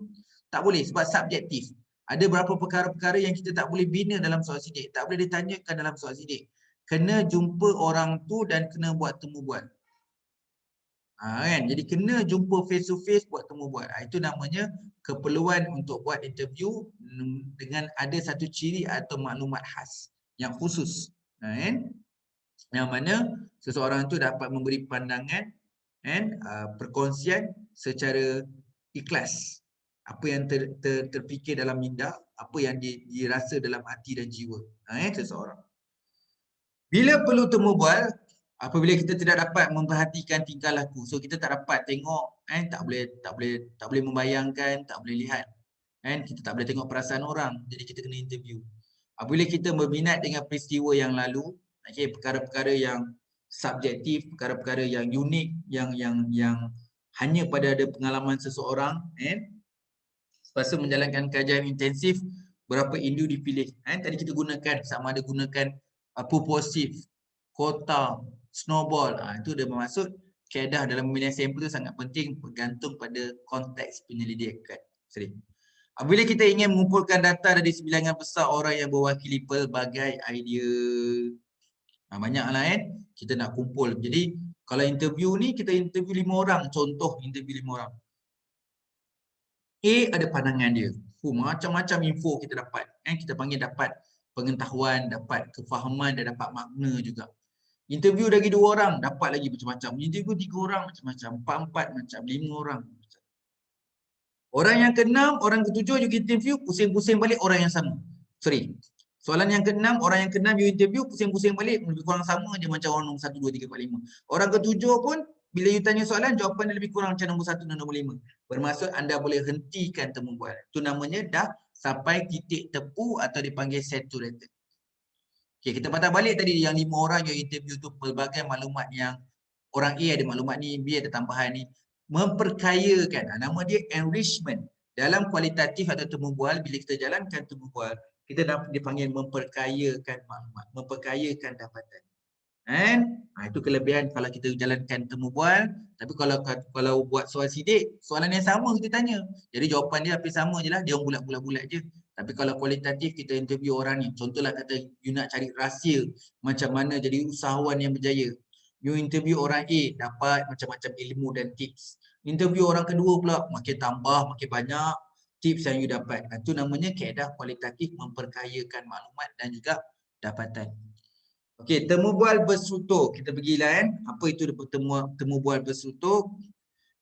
tak boleh sebab subjektif. Ada beberapa perkara-perkara yang kita tak boleh bina dalam soal sidik. Tak boleh ditanyakan dalam soal sidik. Kena jumpa orang tu dan kena buat temu bual. Kan? Jadi kena jumpa face to face buat temu bual. Itu namanya keperluan untuk buat interview dengan ada satu ciri atau maklumat khas yang khusus. Kan? Yang mana seseorang tu dapat memberi pandangan dan perkongsian secara ikhlas. Apa yang terfikir dalam minda, apa yang dirasa dalam hati dan jiwa seseorang. Bila perlu temu bual, apabila kita tidak dapat memperhatikan tingkah laku, so kita tak dapat tengok, tak boleh membayangkan, tak boleh lihat, kita tak boleh tengok perasaan orang, jadi kita kena interview. Apabila kita berminat dengan peristiwa yang lalu, perkara-perkara yang subjektif, perkara-perkara yang unik, yang hanya pada ada pengalaman seseorang, Lepas tu menjalankan kajian intensif, berapa indu dipilih. Tadi kita gunakan, sama ada gunakan purposif, kota, snowball. Itu dia bermaksud kaedah dalam pemilihan sampel tu sangat penting bergantung pada konteks penyelidikan. Apabila kita ingin mengumpulkan data dari sebilangan besar orang yang mewakili pelbagai idea. Banyaklah kita nak kumpul. Jadi kalau interview ni kita interview 5 orang. Contoh interview 5 orang. A ada pandangan dia. Macam-macam info kita dapat. Kita panggil dapat pengetahuan, dapat kefahaman dan dapat makna juga. Interview lagi 2 orang, dapat lagi macam-macam. Interview 3 orang macam-macam, 4 macam, 5 orang. Orang yang ke-6, orang ke-7 juga interview, pusing-pusing balik orang yang sama. Soalan yang ke-6, orang yang ke-6 you interview, pusing-pusing balik, lebih kurang sama je macam orang nombor 1, 2, 3, 4, 5. Orang ke-7 pun, bila you tanya soalan, jawapan dia lebih kurang macam nombor 1 dan nombor 5. Bermaksud anda boleh hentikan temu bual. Itu namanya dah sampai titik tepu atau dipanggil saturated. Okey, kita patah balik tadi yang 5 orang yang interview tu pelbagai maklumat yang orang A ada maklumat ni, B ada tambahan ni. Memperkayakan, nama dia enrichment. Dalam kualitatif atau temu bual, bila kita jalankan temu bual, kita dipanggil memperkayakan maklumat, memperkayakan dapatan. Itu kelebihan kalau kita jalankan temu bual. Tapi kalau buat soal sidik, soalan yang sama kita tanya. Jadi jawapan dia hampir sama je lah, dia orang bulat-bulat je. Tapi kalau kualitatif kita interview orang ni, contohlah kata you nak cari rahsia macam mana jadi usahawan yang berjaya. You interview orang A, dapat macam-macam ilmu dan tips. Interview orang kedua pula, makin tambah, makin banyak tips yang you dapat. Itu namanya kaedah kualitatif memperkayakan maklumat dan juga dapatan. Okey, temu bual berstruktur. Kita pergilah kan. Apa itu temu bual berstruktur?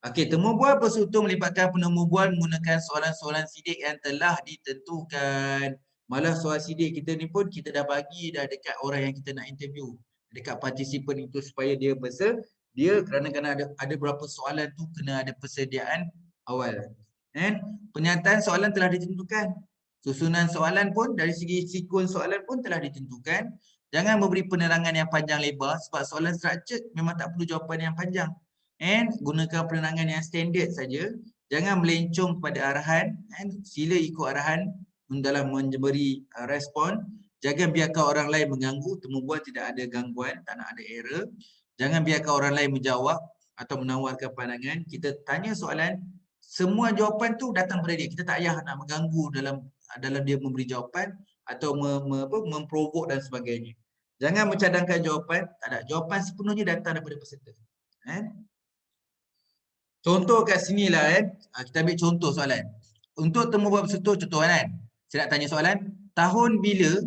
Okey, temu bual berstruktur melibatkan penemu bual menggunakan soalan-soalan sidik yang telah ditentukan. Malah soal sidik kita ni pun kita dah bagi dah dekat orang yang kita nak interview. Dekat partisipan itu supaya dia bersedia kerana ada berapa soalan tu kena ada persediaan awal. And penyataan soalan telah ditentukan. Susunan soalan pun dari segi sequence soalan pun telah ditentukan. Jangan memberi penerangan yang panjang lebar sebab soalan structured memang tak perlu jawapan yang panjang. And gunakan penerangan yang standard saja. Jangan melencong pada arahan and sila ikut arahan dalam memberi respon. Jangan biarkan orang lain mengganggu, temu bual tidak ada gangguan, tak nak ada error. Jangan biarkan orang lain menjawab atau menawarkan pandangan. Kita tanya soalan, semua jawapan tu datang pada dia. Kita tak payah nak mengganggu dalam dia memberi jawapan atau memprovok dan sebagainya. Jangan mencadangkan jawapan, tak ada. Jawapan sepenuhnya datang daripada peserta. Contoh kat sini lah kita ambil contoh soalan. Untuk temu bual berstruktur contoh kan. Saya nak tanya soalan, tahun bila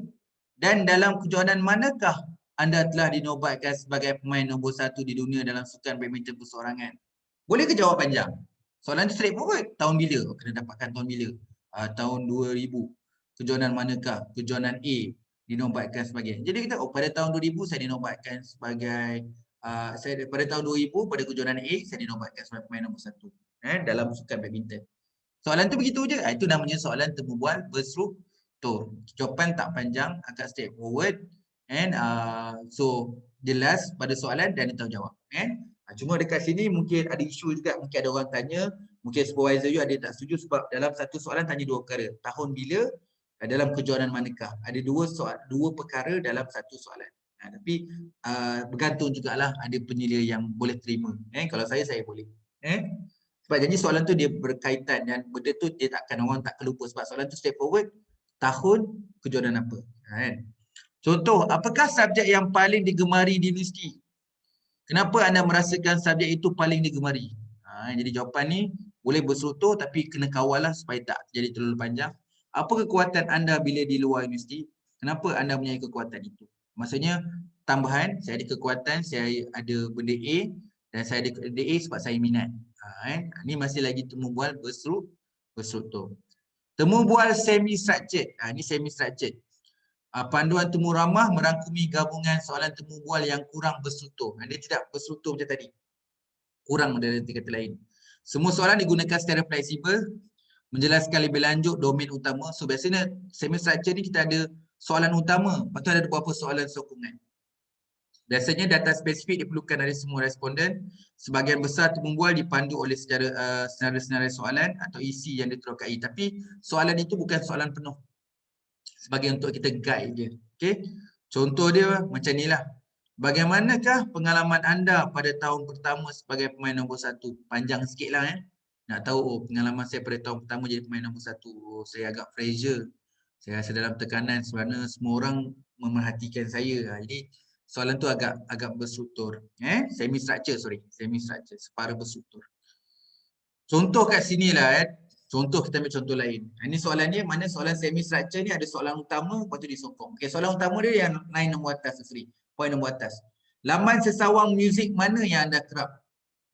dan dalam kejohanan manakah anda telah dinobatkan sebagai pemain nombor 1 di dunia dalam sukan badminton perseorangan? Boleh ke jawab panjang? Soalan tu straightforward. Tahun bila? Kena dapatkan tahun bila? Tahun 2000. Kejohanan manakah? Kejohanan A dinobatkan sebagai. Jadi kita pada tahun 2000 saya dinobatkan sebagai saya pada tahun 2000 pada kejohanan A saya dinobatkan sebagai pemain nombor 1 dalam sukan badminton. Soalan tu begitu je. Itu namanya soalan temu bual berstruktur. Jawapan tak panjang, agak straightforward and so jelas pada soalan dan ditanggungjawab. Cuma dekat sini mungkin ada isu juga, mungkin ada orang tanya, mungkin supervisor you ada tak setuju sebab dalam satu soalan tanya dua perkara. Tahun bila, dalam kejohanan manakah? Ada dua perkara dalam satu soalan. Tapi bergantung jugalah ada penilai yang boleh terima. Kalau saya boleh. Sebab janji soalan tu dia berkaitan dan benda tu dia takkan orang tak terlupa sebab soalan tu straightforward. Tahun kejohanan apa? Contoh, apakah subjek yang paling digemari di universiti? Kenapa anda merasakan subjek itu paling digemari? Jadi jawapan ni boleh berstruktur tapi kena kawal lah supaya tak jadi terlalu panjang. Apa kekuatan anda bila di luar universiti? Kenapa anda punya kekuatan itu? Maksudnya tambahan, saya ada kekuatan, saya ada benda A dan saya ada benda A sebab saya minat. Ini masih lagi temu bual berstruktur. Temu bual semi-structured. Ini semi-structured. Panduan temu ramah merangkumi gabungan soalan temu bual yang kurang berstruktur. Dia tidak berstruktur macam tadi. Kurang dari kata lain. Semua soalan digunakan secara fleksibel, menjelaskan lebih lanjut domain utama. So biasanya semi-structured ni kita ada soalan utama, lepas tu ada beberapa soalan sokongan. Biasanya data spesifik diperlukan dari semua responden. Sebahagian besar temu bual dipandu oleh senarai-senarai soalan atau isi yang diterokai. Tapi soalan itu bukan soalan penuh. Sebagai untuk kita guide je. Okay? Contoh dia macam ni lah. Bagaimanakah pengalaman anda pada tahun pertama sebagai pemain nombor 1? Panjang sikit lah Nak tahu pengalaman saya pada tahun pertama jadi pemain nombor 1. Saya agak pressure. Saya rasa dalam tekanan sebenarnya semua orang memerhatikan saya. Jadi soalan tu agak berstruktur. Semi-structure, semi-structure, separa berstruktur. Contoh kat sini lah Contoh kita ambil contoh lain. Ini soalan ni, mana soalan semi-structure ni ada soalan utama, lepas tu disokong. Okay, soalan utama dia yang line nombor atas, point nombor atas. Laman sesawang muzik mana yang anda kerap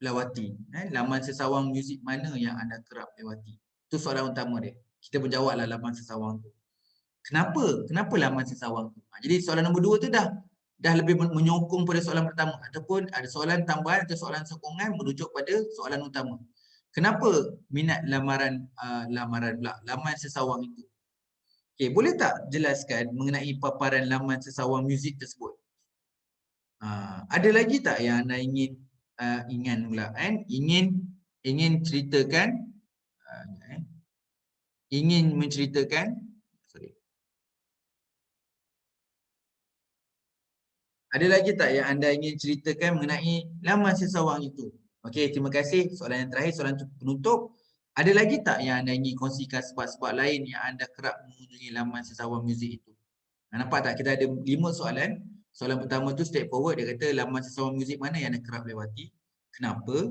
lewati? Laman sesawang muzik mana yang anda kerap lewati? Itu soalan utama dia. Kita pun jawablah laman sesawang tu. Kenapa? Kenapa laman sesawang tu? Jadi soalan nombor 2 tu dah lebih menyokong pada soalan pertama ataupun ada soalan tambahan atau soalan sokongan merujuk pada soalan utama. Kenapa minat laman sesawang itu? Okey, boleh tak jelaskan mengenai paparan laman sesawang muzik tersebut? Ada lagi tak yang anda ingin ceritakan? Ingin menceritakan? Ada lagi tak yang anda ingin ceritakan mengenai laman sesawang itu? Okey, terima kasih. Soalan yang terakhir, soalan penutup. Ada lagi tak yang anda ingin kongsikan sebab-sebab lain yang anda kerap mengunjungi laman sesawang muzik itu? Nampak tak? Kita ada 5 soalan. Soalan pertama tu straightforward. Dia kata laman sesawang muzik mana yang anda kerap lewati? Kenapa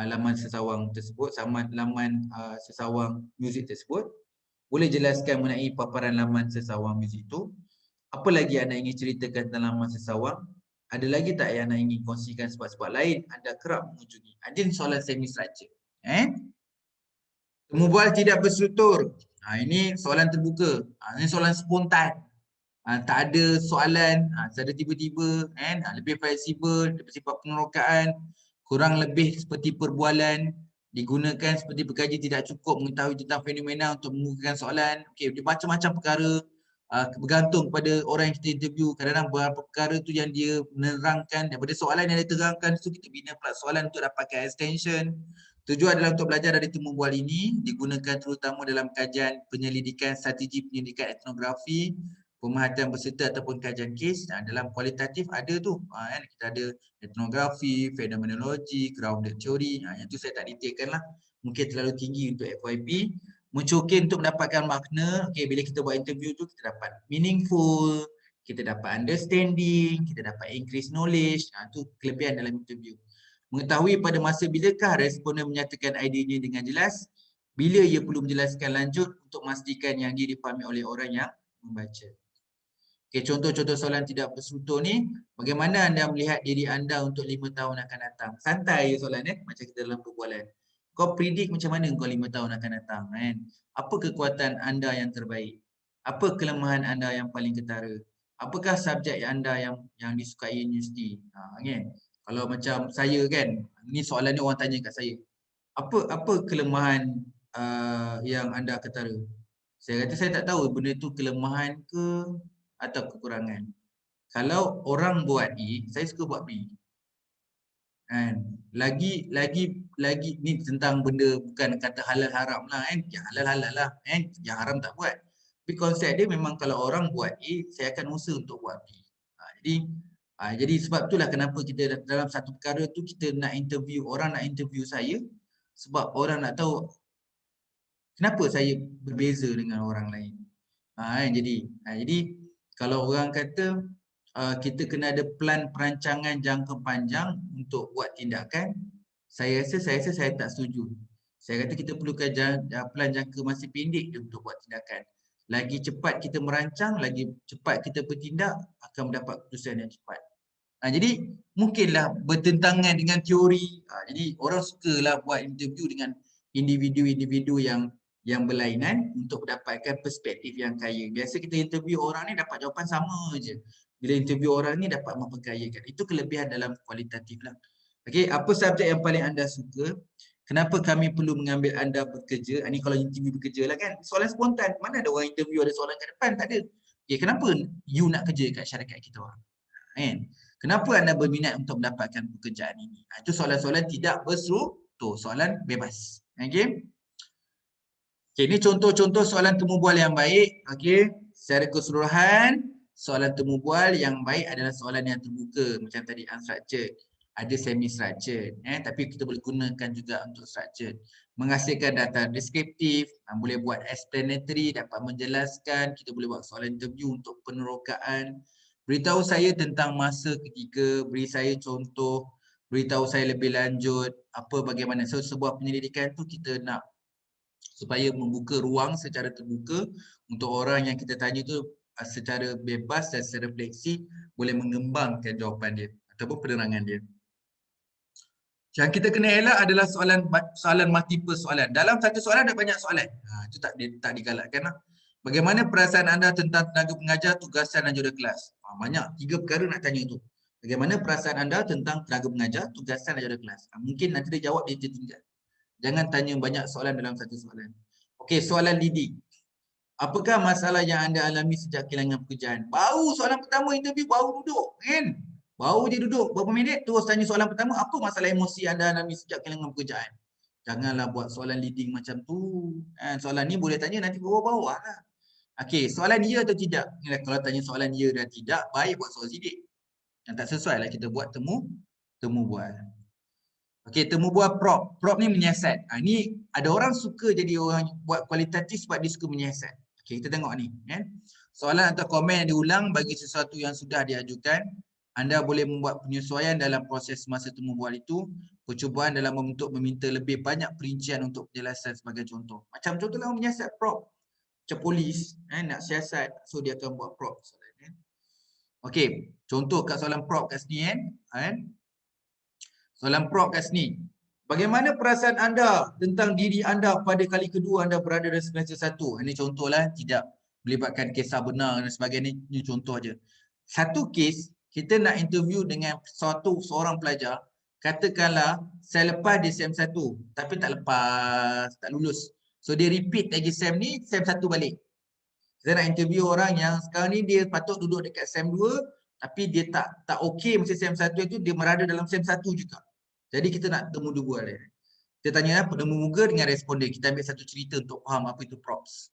laman sesawang tersebut, laman sesawang muzik tersebut? Boleh jelaskan mengenai paparan laman sesawang muzik itu? Apa lagi anda ingin ceritakan dalam masa sawang? Ada lagi tak yang anda ingin kongsikan sebab-sebab lain anda kerap mengunjungi? Ada soalan semi structure. Temu bual tidak berstruktur. Ini soalan terbuka. Ini soalan spontan. Tak ada soalan, secara tiba-tiba kan, lebih fleksibel, bersifat penerokaan, kurang lebih seperti perbualan, digunakan seperti pekaji tidak cukup mengetahui tentang fenomena untuk mengukuhkan soalan. Okey, dia macam-macam perkara, bergantung pada orang yang kita interview. Kadang-kadang beberapa perkara tu yang dia menerangkan daripada soalan yang dia terangkan tu, kita bina pula soalan untuk dapatkan extension. Tujuan adalah untuk belajar dari temu bual ini, digunakan terutama dalam kajian penyelidikan strategi penyelidikan etnografi, pemerhatian peserta ataupun kajian kes. Dalam kualitatif ada tu, kan? Kita ada etnografi, fenomenologi, grounded theory. Yang tu saya tak detailkan lah. Mungkin terlalu tinggi untuk FYP. Mencukir untuk mendapatkan makna. Okay, bila kita buat interview tu, kita dapat meaningful, kita dapat understanding, kita dapat increase knowledge. Tu kelebihan dalam interview. Mengetahui pada masa bilakah responden menyatakan idenya dengan jelas, bila ia perlu menjelaskan lanjut untuk memastikan yang dia dipahami oleh orang yang membaca. Okay, contoh-contoh soalan tidak berstruktur ni, bagaimana anda melihat diri anda untuk 5 tahun akan datang? Santai soalan macam kita dalam perbualan. Kau predict macam mana kau 5 tahun akan datang kan? Apa kekuatan anda yang terbaik? Apa kelemahan anda yang paling ketara? Apakah subjek anda yang disukai universiti? Kan? Kalau macam saya kan, ni soalan ni orang tanya kat saya. Apa kelemahan yang anda ketara? Saya kata saya tak tahu benda tu kelemahan ke atau kekurangan. Kalau orang buat A, saya suka buat B. Kan? Lagi ni tentang benda bukan kata halal haram lah kan. Yang halal halal lah kan. Yang haram tak buat. Tapi konsep dia memang kalau orang buat A, saya akan usaha untuk buat B. Jadi sebab itulah kenapa kita dalam satu perkara tu kita nak interview, orang nak interview saya sebab orang nak tahu kenapa saya berbeza dengan orang lain. Jadi kalau orang kata kita kena ada plan perancangan jangka panjang untuk buat tindakan, saya rasa saya tak setuju. Saya kata kita perlukan plan jangka masa pendek untuk buat tindakan. Lagi cepat kita merancang, lagi cepat kita bertindak, akan mendapat keputusan yang cepat. Jadi mungkinlah bertentangan dengan teori. Jadi orang sukalah buat interview dengan individu-individu yang berlainan untuk mendapatkan perspektif yang kaya. Biasa kita interview orang ni dapat jawapan sama je. Bila interview orang ni dapat memperkayakan. Itu kelebihan dalam kualitatif lah. Okey, apa subjek yang paling anda suka? Kenapa kami perlu mengambil anda bekerja? Ini kalau interview bekerja lah kan. Soalan spontan. Mana ada orang interview ada soalan kat depan? Tak ada. Okay, kenapa you nak kerja kat syarikat kita orang? Kan? Kenapa anda berminat untuk mendapatkan pekerjaan ini? Itu soalan-soalan tidak berstruktur, soalan bebas. Okey. Okey, ini contoh-contoh soalan temu bual yang baik. Okey, secara keseluruhan soalan temu bual yang baik adalah soalan yang terbuka macam tadi unstructured. Ada semi structured, tapi kita boleh gunakan juga untuk structured. Menghasilkan data deskriptif, boleh buat explanatory, dapat menjelaskan, kita boleh buat soalan interview untuk penerokaan. Beritahu saya tentang masa ketika, beri saya contoh, beritahu saya lebih lanjut, bagaimana. So, sebuah penyelidikan tu kita nak supaya membuka ruang secara terbuka untuk orang yang kita tanya tu secara bebas dan secara fleksi boleh mengembangkan jawapan dia ataupun penerangan dia. Yang kita kena elak adalah soalan multiple soalan. Dalam satu soalan ada banyak soalan. Itu tak digalakkan lah. Bagaimana perasaan anda tentang tenaga pengajar, tugasan dan jururawat kelas? Banyak, 3 perkara nak tanya tu. Bagaimana perasaan anda tentang tenaga pengajar, tugasan dan jururawat kelas? Mungkin nanti dia jawab dia tertinggal. Jangan tanya banyak soalan dalam satu soalan. Okey, soalan leading. Apakah masalah yang anda alami sejak kehilangan pekerjaan? Baru soalan pertama interview, baru duduk kan? Baru je duduk berapa minit, terus tanya soalan pertama, apa masalah emosi anda alami sejak kehilangan pekerjaan? Janganlah buat soalan leading macam tu. Soalan ni boleh tanya nanti bawah-bawah lah. Okey, soalan ya atau tidak? Kalau tanya soalan ya dan tidak, baik buat soal sidik. Yang tak sesuai lah kita buat temu bual. Okey, temu bual prop. Prop ni menyiasat. Ni ada orang suka jadi orang buat kualitatif sebab dia suka menyiasat. Okey, kita tengok ni. Soalan atau komen yang diulang bagi sesuatu yang sudah diajukan. Anda boleh membuat penyesuaian dalam proses masa temu bual itu. Percubaan dalam membentuk meminta lebih banyak perincian untuk penjelasan sebagai contoh. Macam contohlah menyiasat prop. Macam polis nak siasat, so dia akan buat prop. Okey, contoh kat soalan prop kat sini kan. Soalan prop kat sini. Bagaimana perasaan anda tentang diri anda pada kali kedua anda berada dalam semester 1? Ini contohlah, tidak melibatkan kisah benar dan sebagainya. Ini contoh aja. Satu kes, kita nak interview dengan seorang pelajar, katakanlah saya lepas di SEM 1 tapi tak lepas, tak lulus. So dia repeat lagi SEM ni, SEM 1 balik. Kita nak interview orang yang sekarang ni dia patut duduk dekat SEM 2 tapi dia tak okey masa SEM 1 itu, dia berada dalam SEM 1 juga. Jadi kita nak temu dua dia. Kita tanya penemu muka dengan responden. Kita ambil satu cerita untuk faham apa itu props.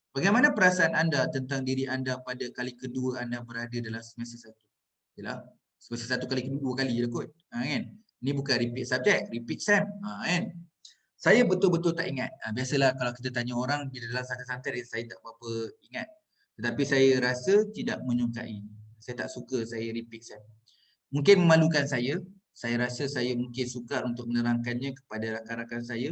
Bagaimana perasaan anda tentang diri anda pada kali kedua anda berada dalam semester 1? Yalah, semester 1 kali kedua 2 kali je kot. Kan? Ini bukan repeat subjek, repeat SEM. Kan? Saya betul-betul tak ingat. Biasalah kalau kita tanya orang bila dalam santai-santai saya tak berapa ingat. Tetapi saya rasa tidak menyukai. Saya tak suka saya repeat SEM. Mungkin memalukan saya. Saya rasa saya mungkin sukar untuk menerangkannya kepada rakan-rakan saya.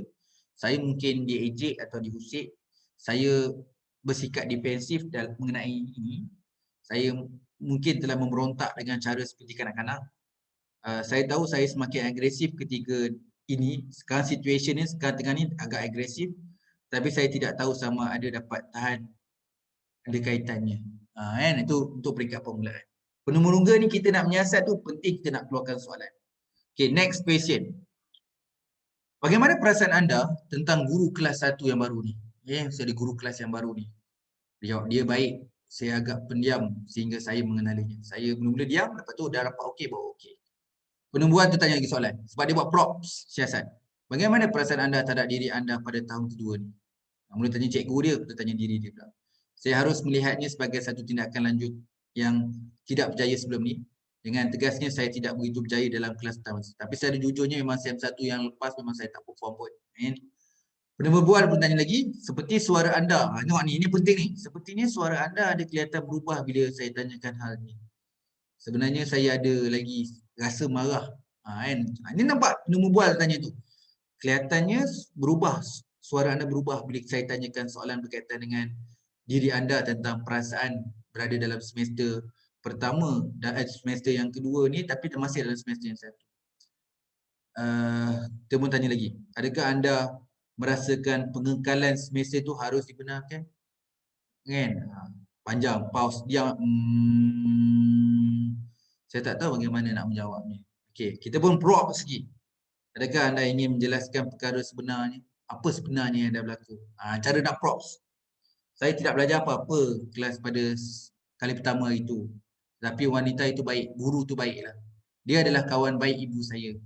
Saya mungkin diejek atau diusik. Saya bersikap defensif mengenai ini. Saya mungkin telah memberontak dengan cara seperti kanak-kanak. Saya tahu saya semakin agresif ketika ini. Sekarang situasi ni, sekarang tengah ni agak agresif. Tapi saya tidak tahu sama ada dapat tahan, ada kaitannya. Kan? Itu untuk peringkat permulaan. Penemu rungga ni kita nak menyiasat tu penting kita nak keluarkan soalan. Okay, next question. Bagaimana perasaan anda tentang guru kelas 1 yang baru ni? Saya ada guru kelas yang baru ni. Dia jawab, dia baik. Saya agak pendiam sehingga saya mengenalinya. Saya mula-mula diam, lepas tu dah dapat okey, baru okey. Penembuhan tu tanya lagi soalan. Sebab dia buat props siasat. Bagaimana perasaan anda terhadap diri anda pada tahun kedua ni? Mula tanya cikgu dia, lepas tanya diri dia pula. Saya harus melihatnya sebagai satu tindakan lanjut yang tidak berjaya sebelum ni. Dengan tegasnya saya tidak begitu berjaya dalam kelas pertama. Tapi secara jujurnya memang SEM 1 yang lepas memang saya tak perform pun. Penemu bual pun tanya lagi, seperti suara anda. Tengok ni, ini penting ni. Sepertinya suara anda ada kelihatan berubah bila saya tanyakan hal ni. Sebenarnya saya ada lagi rasa marah. Ini nampak penemu bual tanya tu. Kelihatannya berubah. Suara anda berubah bila saya tanyakan soalan berkaitan dengan diri anda tentang perasaan berada dalam semester pertama dan semester yang kedua ni, tapi masih dalam semester yang satu. Kita pun tanya lagi, adakah anda merasakan pengekalan semester tu harus dibenarkan? Kan? Panjang, pause, diam. Saya tak tahu bagaimana nak menjawabnya. Okey, kita pun prop sikit. Adakah anda ingin menjelaskan perkara sebenarnya? Apa sebenarnya yang dah berlaku? Cara nak props. Saya tidak belajar apa-apa kelas pada kali pertama itu. Tapi wanita itu baik, guru tu baiklah. Dia adalah kawan baik ibu saya.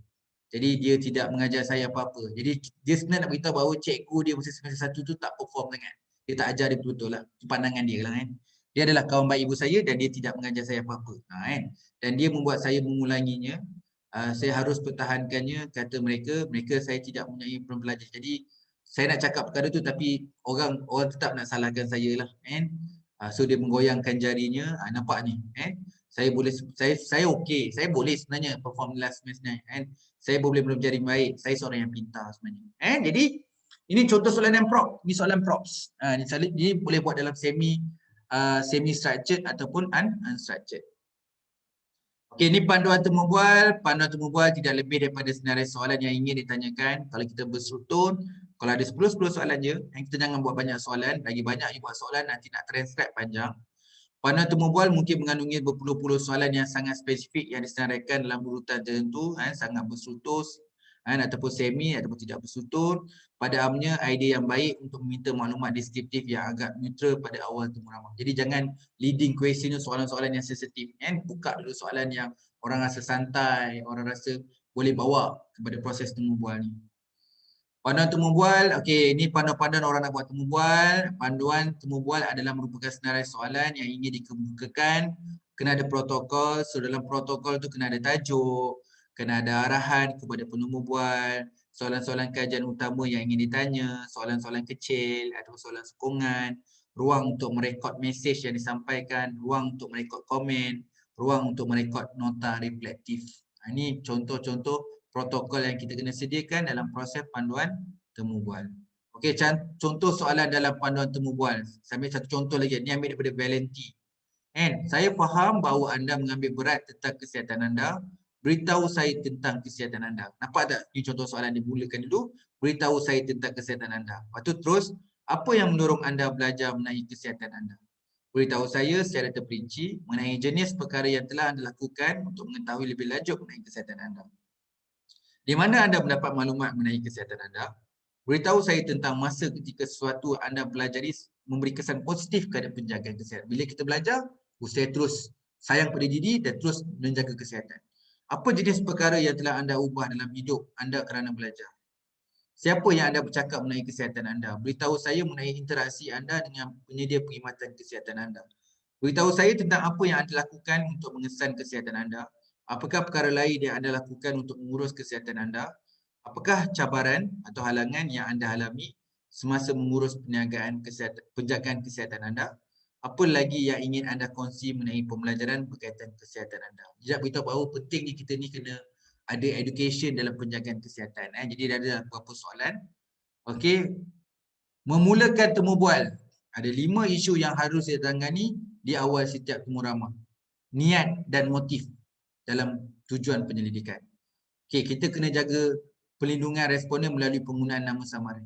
Jadi dia tidak mengajar saya apa-apa. Jadi dia sebenarnya nak beritahu bahawa cikgu dia masa semester 1 tu tak perform sangat. Dia tak ajar dia betul-betul lah. Itu pandangan dia lah kan. Dia adalah kawan baik ibu saya dan dia tidak mengajar saya apa-apa. Kan. Dan dia membuat saya mengulanginya. Saya harus pertahankannya, kata mereka. Mereka saya tidak mempunyai pelajar. Jadi saya nak cakap perkara tu tapi orang tetap nak salahkan saya lah. Kan. So dia menggoyangkan jarinya. Nampak ni. Saya okey. Saya boleh sebenarnya perform last semester ni. Saya boleh belajar yang baik. Saya seorang yang pintar sebenarnya. Jadi ini contoh soalan yang prop. Ini soalan props. Ini boleh buat dalam semi structured ataupun unstructured. Okey, ini panduan temu bual. Panduan temu bual tidak lebih daripada senarai soalan yang ingin ditanyakan. Kalau kita bersusun, kalau ada 10 soalan je, kita jangan buat banyak soalan. Lagi banyak you buat soalan, nanti nak transcribe panjang. Panduan temu bual mungkin mengandungi berpuluh-puluh soalan yang sangat spesifik yang disenaraikan dalam urutan tertentu, sangat berstruktur, ataupun semi ataupun tidak berstruktur. Pada amnya idea yang baik untuk meminta maklumat deskriptif yang agak neutral pada awal temu ramah. Jadi jangan leading question soalan-soalan yang sensitif. Buka dulu soalan yang orang rasa santai, orang rasa boleh bawa kepada proses temu bual ni. Panduan temu bual, okey, ini panduan-panduan orang nak buat temu bual. Panduan temu bual adalah merupakan senarai soalan yang ingin dikemukakan. Kena ada protokol, so dalam protokol tu kena ada tajuk, kena ada arahan kepada penemu bual, soalan-soalan kajian utama yang ingin ditanya, soalan-soalan kecil atau soalan sokongan, ruang untuk merekod mesej yang disampaikan, ruang untuk merekod komen, ruang untuk merekod nota reflektif. Ini contoh-contoh protokol yang kita kena sediakan dalam proses panduan temu bual. Okey, contoh soalan dalam panduan temu bual. Saya ambil satu contoh lagi. Ini ambil daripada Valenti. And saya faham bahawa anda mengambil berat tentang kesihatan anda. Beritahu saya tentang kesihatan anda. Nampak tak? Ini contoh soalan dimulakan dulu. Beritahu saya tentang kesihatan anda. Lepas tu terus, apa yang mendorong anda belajar mengenai kesihatan anda? Beritahu saya secara terperinci mengenai jenis perkara yang telah anda lakukan untuk mengetahui lebih lanjut mengenai kesihatan anda. Di mana anda mendapat maklumat mengenai kesihatan anda? Beritahu saya tentang masa ketika sesuatu anda pelajari memberi kesan positif kepada penjagaan kesihatan. Bila kita belajar, saya terus sayang pada diri dan terus menjaga kesihatan. Apa jenis perkara yang telah anda ubah dalam hidup anda kerana belajar? Siapa yang anda bercakap mengenai kesihatan anda? Beritahu saya mengenai interaksi anda dengan penyedia perkhidmatan kesihatan anda. Beritahu saya tentang apa yang anda lakukan untuk mengesan kesihatan anda. Apakah perkara lain yang anda lakukan untuk mengurus kesihatan anda? Apakah cabaran atau halangan yang anda alami semasa mengurus penjagaan kesihatan anda? Apa lagi yang ingin anda kongsi mengenai pembelajaran berkaitan kesihatan anda? Tidak beritahu bahawa pentingnya kita ni kena ada education dalam penjagaan kesihatan. Jadi ada beberapa soalan. Okey. Memulakan temu bual. Ada 5 isu yang harus ditangani di awal setiap temu ramah. Niat dan motif dalam tujuan penyelidikan. Okey, kita kena jaga pelindungan responden melalui penggunaan nama samaran.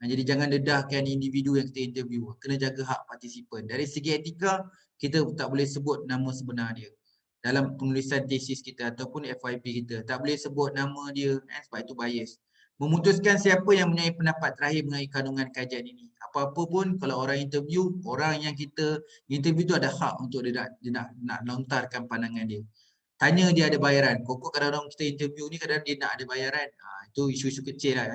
Jadi jangan dedahkan individu yang kita interview. Kena jaga hak partisipan. Dari segi etika, kita tak boleh sebut nama sebenar dia. Dalam penulisan tesis kita ataupun FYP kita, tak boleh sebut nama dia sebab itu bias. Memutuskan siapa yang mempunyai pendapat terakhir mengenai kandungan kajian ini. Apa-apa pun kalau orang interview, orang yang kita interview tu ada hak untuk dia nak lontarkan pandangan dia. Tanya dia ada bayaran. Pokok kadang-kadang kita interview ni kadang dia nak ada bayaran. Itu isu-isu kecil lah.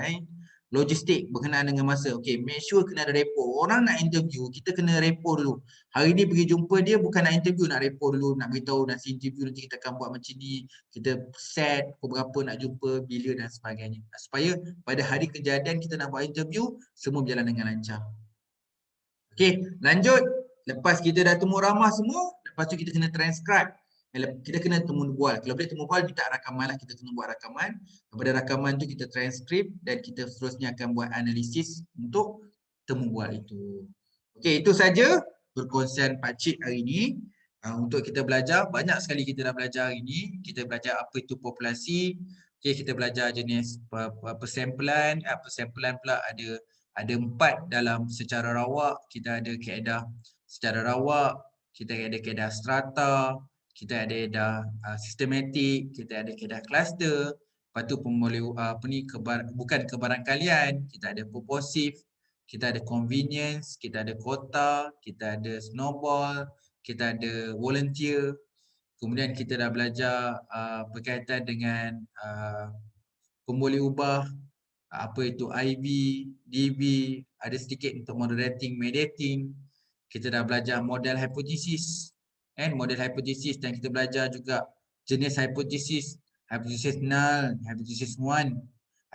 Logistik berkenaan dengan masa. Okay, make sure kena ada repo. Orang nak interview, kita kena repo dulu. Hari ni pergi jumpa dia bukan nak interview, nak repo dulu. Nak beritahu nasi interview nanti kita akan buat macam ni. Kita set pukul berapa nak jumpa, bila dan sebagainya. Supaya pada hari kejadian kita nak buat interview, semua berjalan dengan lancar. Okay, lanjut. Lepas kita dah temu ramah semua, lepas tu kita kena transcribe. Kita kena temu bual. Kalau boleh temu bual, minta rakaman lah. Kita kena buat rakaman. Daripada rakaman tu kita transkrip dan kita seterusnya akan buat analisis untuk temu bual itu. Okey, itu saja perkongsian Pakcik hari ini. Untuk kita belajar, banyak sekali kita dah belajar hari ini. Kita belajar apa itu populasi. Okey, kita belajar jenis persamplan. Persamplan pula ada 4 dalam secara rawak. Kita ada kaedah secara rawak. Kita ada kaedah strata. Kita ada kaedah sistematik, kita ada kaedah cluster, lepas tu bukan kebarangkalian, kita ada purposive, kita ada convenience, kita ada quota, kita ada snowball, kita ada volunteer. Kemudian kita dah belajar berkaitan dengan pemboleh ubah, apa itu IV, DV, ada sedikit untuk moderating, mediating. Kita dah belajar model hipotesis. Model hipotesis dan kita belajar juga jenis hipotesis. Hipotesis null, hipotesis one,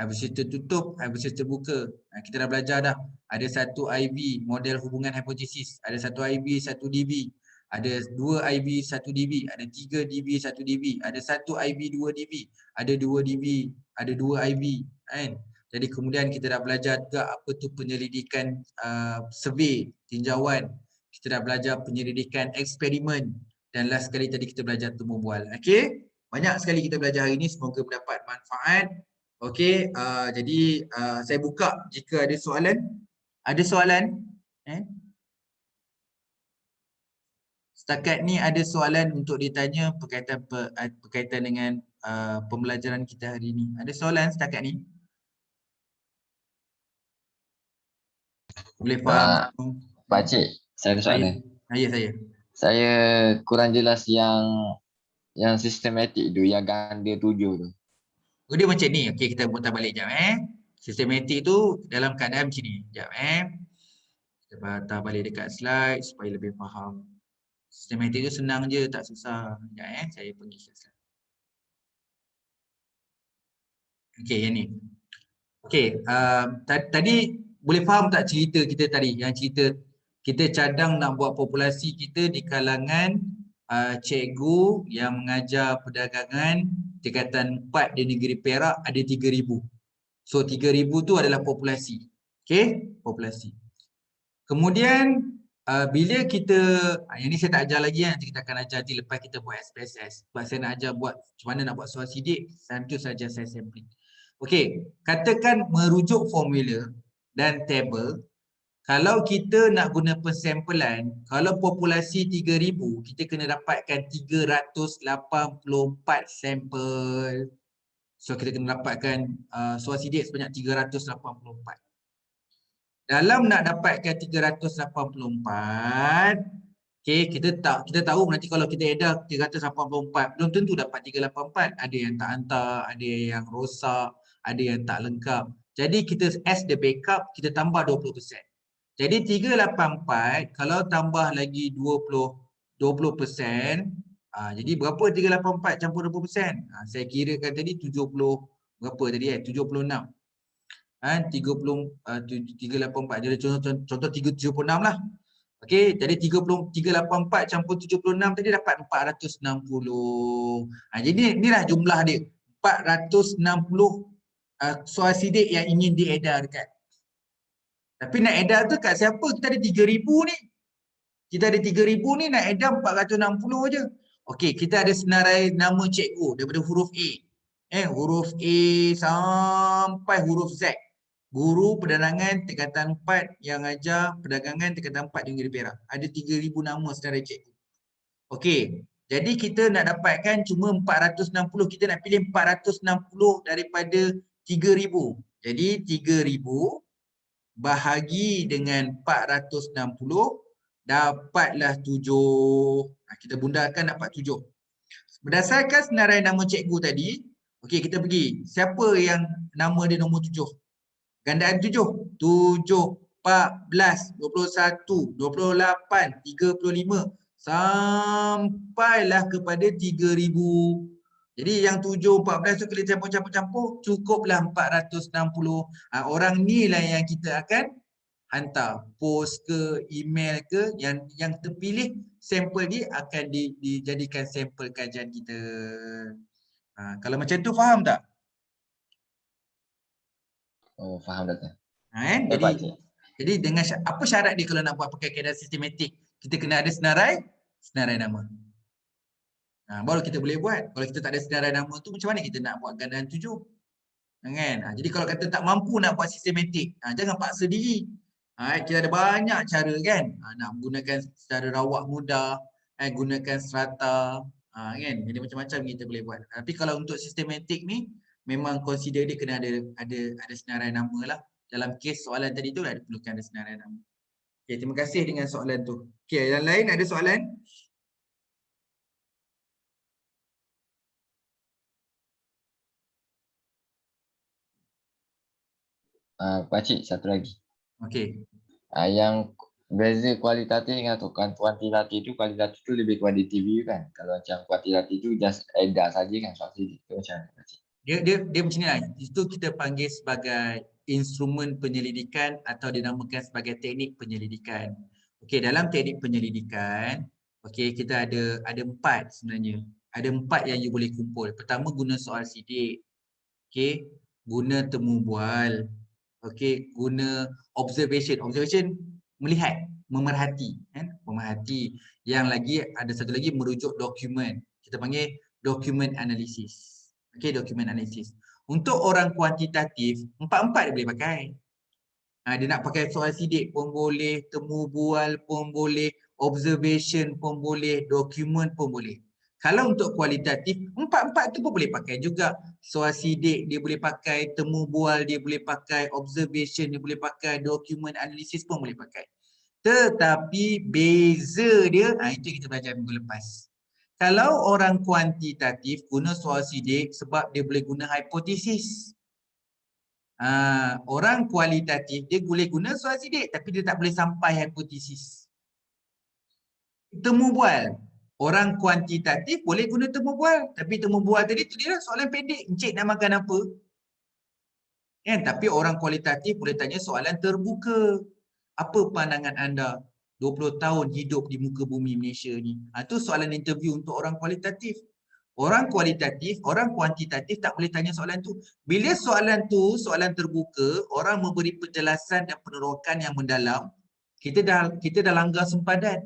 hipotesis tertutup, hipotesis terbuka. Kita dah belajar dah. Ada satu IV, model hubungan hipotesis. Ada satu IV, satu DV. Ada 2 IV, 1 DV. Ada 3 DV, 1 DV. Ada 1 IV, 2 DV. Ada 2 DV, ada 2 IV. Jadi kemudian kita dah belajar juga apa tu penyelidikan survey, tinjauan. Kita dah belajar penyelidikan eksperimen. Dan last sekali tadi kita belajar temu bual. Okey, banyak sekali kita belajar hari ini. Semoga mendapat manfaat. Okey, jadi saya buka jika ada soalan. Ada soalan? Setakat ni ada soalan untuk ditanya berkaitan dengan pembelajaran kita hari ini. Ada soalan setakat ni? Boleh faham? Pakcik, saya ada soalan. Ya, saya. Saya kurang jelas yang sistematik tu, yang ganda 7 tu. Oh, dia macam ni. Okey, kita putar balik jap Sistematik tu dalam keadaan macam ni. Jap Kita putar balik dekat slide supaya lebih faham. Sistematik tu senang je, tak susah. Jap saya pergi ke slide. Okey, yang ni. Okey, tadi boleh faham tak cerita kita tadi? Yang cerita kita cadang nak buat populasi kita di kalangan cikgu yang mengajar perdagangan tingkatan 4 di negeri Perak ada 3,000. So 3,000 tu adalah populasi. Okey, populasi. Kemudian bila kita, yang ni saya tak ajar lagi, nanti kita akan ajar nanti lepas kita buat SPSS. Sebab saya nak ajar buat macam mana nak buat soal sidik, itu saja saya sampling. Okey, katakan merujuk formula dan table. Kalau kita nak guna persampulan, kalau populasi 3,000, kita kena dapatkan 384 sampel. So kita kena dapatkan soal sidik sebanyak 384. Dalam nak dapatkan 384, okay, kita tahu nanti kalau kita edar 384, belum tentu dapat 384. Ada yang tak hantar, ada yang rosak, ada yang tak lengkap. Jadi kita as the backup, kita tambah 20%. Jadi 384 kalau tambah lagi 20%, jadi berapa 384 campur 20%? Saya kirakan tadi 70 berapa tadi 76. 384 jadi contoh 376 lah. Okey, jadi 384 campur 76 tadi dapat 460. Jadi inilah jumlah dia. 460 soal sidik yang ingin diedarkan. Tapi nak edar tu kat siapa? Kita ada 3,000 ni. Kita ada 3,000 ni, nak edar 460 je. Okey, kita ada senarai nama cikgu daripada huruf A. Huruf A sampai huruf Z. Guru Perdagangan Tingkatan 4 yang ajar Perdagangan Tingkatan 4 di Negeri Perak. Ada 3,000 nama senarai cikgu. Okey, jadi kita nak dapatkan cuma 460. Kita nak pilih 460 daripada 3,000. Jadi 3,000 bahagi dengan 460 dapatlah 7. Kita bundarkan dapat 7. Berdasarkan senarai nama cikgu tadi, okey kita pergi. Siapa yang nama dia nombor 7? Gandaan 7. 7, 14, 21, 28, 35 sampailah kepada 3,000. Jadi yang 7, 14 tu kita campur-campur cukuplah 460. Orang ni lah yang kita akan hantar post ke email ke, yang terpilih sampel ni akan dijadikan sampel kajian kita. Kalau macam tu faham tak? Oh, faham Doktor. Jadi dengan apa syarat dia kalau nak buat pakai kaedah sistematik? Kita kena ada senarai nama. Baru kita boleh buat. Kalau kita tak ada senarai nama tu, macam mana kita nak buat gandaan 7? Kan? Jadi kalau kata tak mampu nak buat sistematik, jangan paksa diri. Kita ada banyak cara kan. Nak menggunakan secara rawak mudah, gunakan strata, kan. Jadi macam-macam kita boleh buat. Tapi kalau untuk sistematik ni, memang consider dia kena ada senarai nama lah. Dalam kes soalan tadi tu ada perlukan ada senarai nama. Okay, terima kasih dengan soalan tu. Okay, yang lain ada soalan? Pakcik, satu lagi. Okey. Yang beza kualitatif dengan kuantitatif tu, kualitatif tu lebih kuantitatif kan. Kalau macam kuantitatif tu just edar saja kan soal sidik tu macam mana Pakcik? Dia macam ni lah. Itu kita panggil sebagai instrumen penyelidikan atau dinamakan sebagai teknik penyelidikan. Okey, dalam teknik penyelidikan, okey, kita ada 4 sebenarnya. Ada 4 yang you boleh kumpul. Pertama guna soal sidik. Okey, guna temu bual. Okey, guna observation. Observation melihat, memerhati, kan? Memerhati. Yang lagi ada satu lagi merujuk dokumen. Kita panggil document analysis. Okey, document analysis. Untuk orang kuantitatif, 4-4 dia boleh pakai. Dia nak pakai soal sidik pun boleh, temu bual pun boleh, observation pun boleh, dokumen pun boleh. Kalau untuk kualitatif, 4-4 tu pun boleh pakai juga. Soal sidik dia boleh pakai, temu bual dia boleh pakai, observation dia boleh pakai, dokumen analisis pun boleh pakai. Tetapi beza dia, itu kita belajar minggu lepas. Kalau orang kuantitatif guna soal sidik sebab dia boleh guna hipotesis. Orang kualitatif dia boleh guna soal sidik tapi dia tak boleh sampai hipotesis. Temu bual. Orang kuantitatif boleh guna temu bual. Tapi temu bual tadi tu dia soalan pendek. Encik nak makan apa? Kan? Tapi orang kualitatif boleh tanya soalan terbuka. Apa pandangan anda 20 tahun hidup di muka bumi Malaysia ni? Itu soalan interview untuk orang kualitatif. Orang kualitatif, orang kuantitatif tak boleh tanya soalan tu. Bila soalan tu, soalan terbuka, orang memberi penjelasan dan penerokan yang mendalam, kita dah langgar sempadan.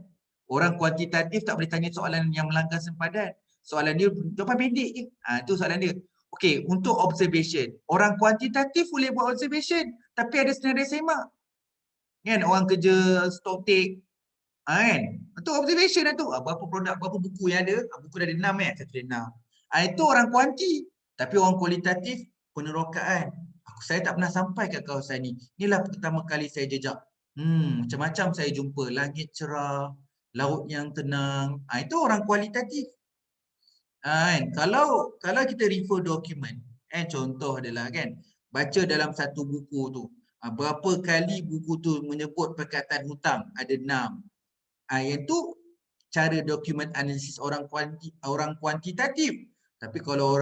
Orang kuantitatif tak boleh tanya soalan yang melanggar sempadan. Soalan dia jawapan pendek je. Itu soalan dia. Okey, untuk observation. Orang kuantitatif boleh buat observation. Tapi ada senarai semak. Kan orang kerja stock take. Kan? Itu observation lah tu. Berapa produk, berapa buku yang ada. Buku dah ada 6 satu ada 6. Itu orang kuanti. Tapi orang kualitatif, penerokaan. Saya tak pernah sampai kat kawasan ni. Inilah pertama kali saya jejak. Macam-macam saya jumpa. Langit cerah, laut yang tenang. Itu orang kualitatif. Kan? Kalau kita refer dokumen, contoh adalah kan, baca dalam satu buku tu. Berapa kali buku tu menyebut perkataan hutang? Ada 6. Yang tu cara dokumen analisis orang kuantitatif. Tapi kalau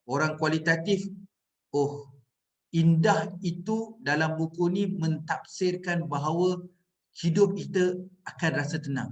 orang kualitatif, indah itu dalam buku ni mentafsirkan bahawa hidup kita akan rasa tenang.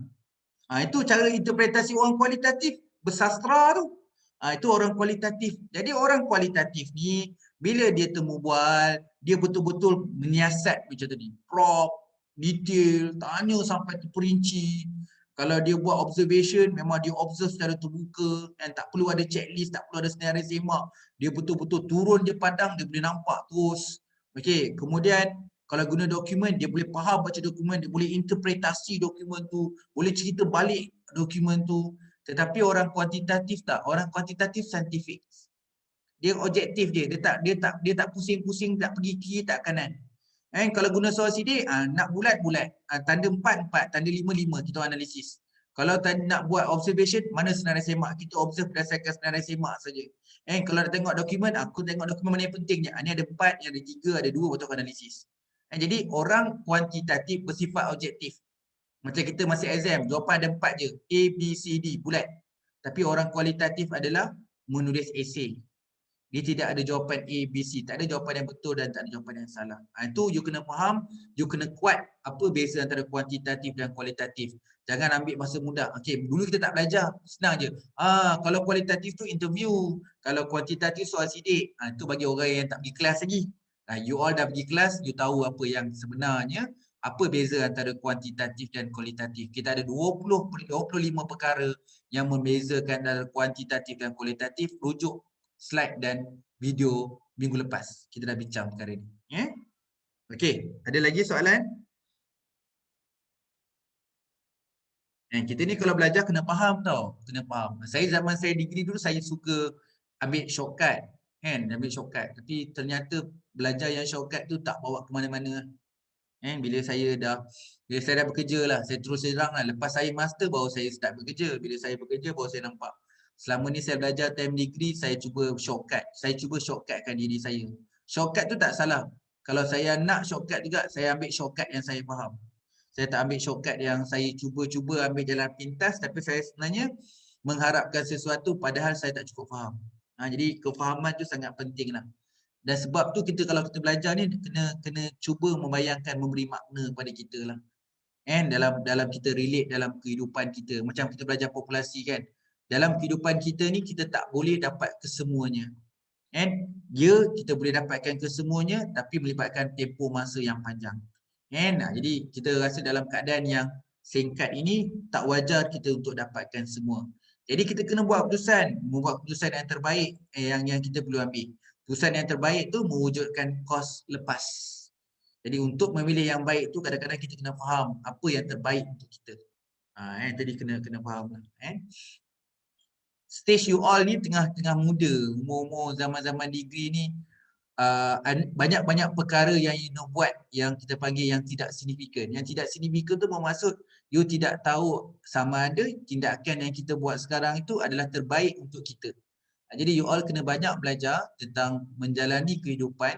Itu cara interpretasi orang kualitatif bersastra tu. Itu orang kualitatif. Jadi orang kualitatif ni bila dia temu bual, dia betul-betul menyiasat macam tadi. Prop, detail, tanya sampai terperinci. Kalau dia buat observation, memang dia observe secara terbuka dan tak perlu ada checklist, tak perlu ada senarai semak. Dia betul-betul turun je padang, dia boleh nampak terus. Okey, kemudian kalau guna dokumen, dia boleh faham baca dokumen, dia boleh interpretasi dokumen tu, boleh cerita balik dokumen tu. Tetapi orang kuantitatif tak, orang kuantitatif saintifik. Dia objektif dia tak pusing-pusing, tak pergi kiri, tak kanan. Kalau guna soal sidik, nak bulat, tanda 4, tanda 5, kita analisis. Kalau nak buat observation, mana senarai semak, kita observe berdasarkan senarai semak saja. Kalau nak tengok dokumen, aku tengok dokumen mana yang penting je. Ini ada 4, ada 3, ada 2, betul analisis. Jadi orang kuantitatif bersifat objektif. Macam kita masih exam, jawapan ada 4 je. A, B, C, D, bulat. Tapi orang kualitatif adalah menulis esei. Dia tidak ada jawapan A, B, C. Tak ada jawapan yang betul dan tak ada jawapan yang salah. Itu you kena faham, you kena kuat apa beza antara kuantitatif dan kualitatif. Jangan ambil masa mudah. Okey, dulu kita tak belajar. Senang je. Kalau kualitatif tu interview. Kalau kuantitatif soal sidik. Itu bagi orang yang tak pergi kelas lagi. You all dah pergi kelas, you tahu apa yang sebenarnya. Apa beza antara kuantitatif dan kualitatif. Kita ada 25 perkara yang membezakan antara kuantitatif dan kualitatif. Rujuk slide dan video minggu lepas. Kita dah bincang perkara ni. Okey, ada lagi soalan? Kita ni kalau belajar kena faham tau. Kena faham. Zaman saya degree dulu saya suka ambil shortcut. Ambil shortcut. Tapi ternyata belajar yang shortcut tu tak bawa ke mana-mana. Bila saya dah bekerja lah. Saya terus terang lah. Lepas saya master baru saya start bekerja. Bila saya bekerja baru saya nampak. Selama ni saya belajar time degree, saya cuba shortcut. Saya cuba shortcutkan diri saya. Shortcut tu tak salah. Kalau saya nak shortcut juga, saya ambil shortcut yang saya faham. Saya tak ambil shortcut yang saya cuba-cuba ambil jalan pintas, tapi saya sebenarnya mengharapkan sesuatu padahal saya tak cukup faham. Jadi kefahaman tu sangat penting lah. Dan sebab tu kalau kita belajar ni kena cuba membayangkan, memberi makna kepada kita lah. Dalam kita relate dalam kehidupan kita. Macam kita belajar populasi kan. Dalam kehidupan kita ni kita tak boleh dapat kesemuanya. Kita boleh dapatkan kesemuanya tapi melibatkan tempoh masa yang panjang. Jadi kita rasa dalam keadaan yang singkat ini tak wajar kita untuk dapatkan semua. Jadi kita kena membuat keputusan yang terbaik yang kita perlu ambil. Keputusan yang terbaik tu mewujudkan kos lepas. Jadi untuk memilih yang baik tu kadang-kadang kita kena faham apa yang terbaik untuk kita. Tadi kena faham lah. Stage you all ni tengah muda, umur zaman-zaman degree ni banyak-banyak perkara yang you nak buat yang kita panggil yang tidak signifikan. Yang tidak signifikan tu bermaksud you tidak tahu sama ada tindakan yang kita buat sekarang itu adalah terbaik untuk kita. Jadi you all kena banyak belajar tentang menjalani kehidupan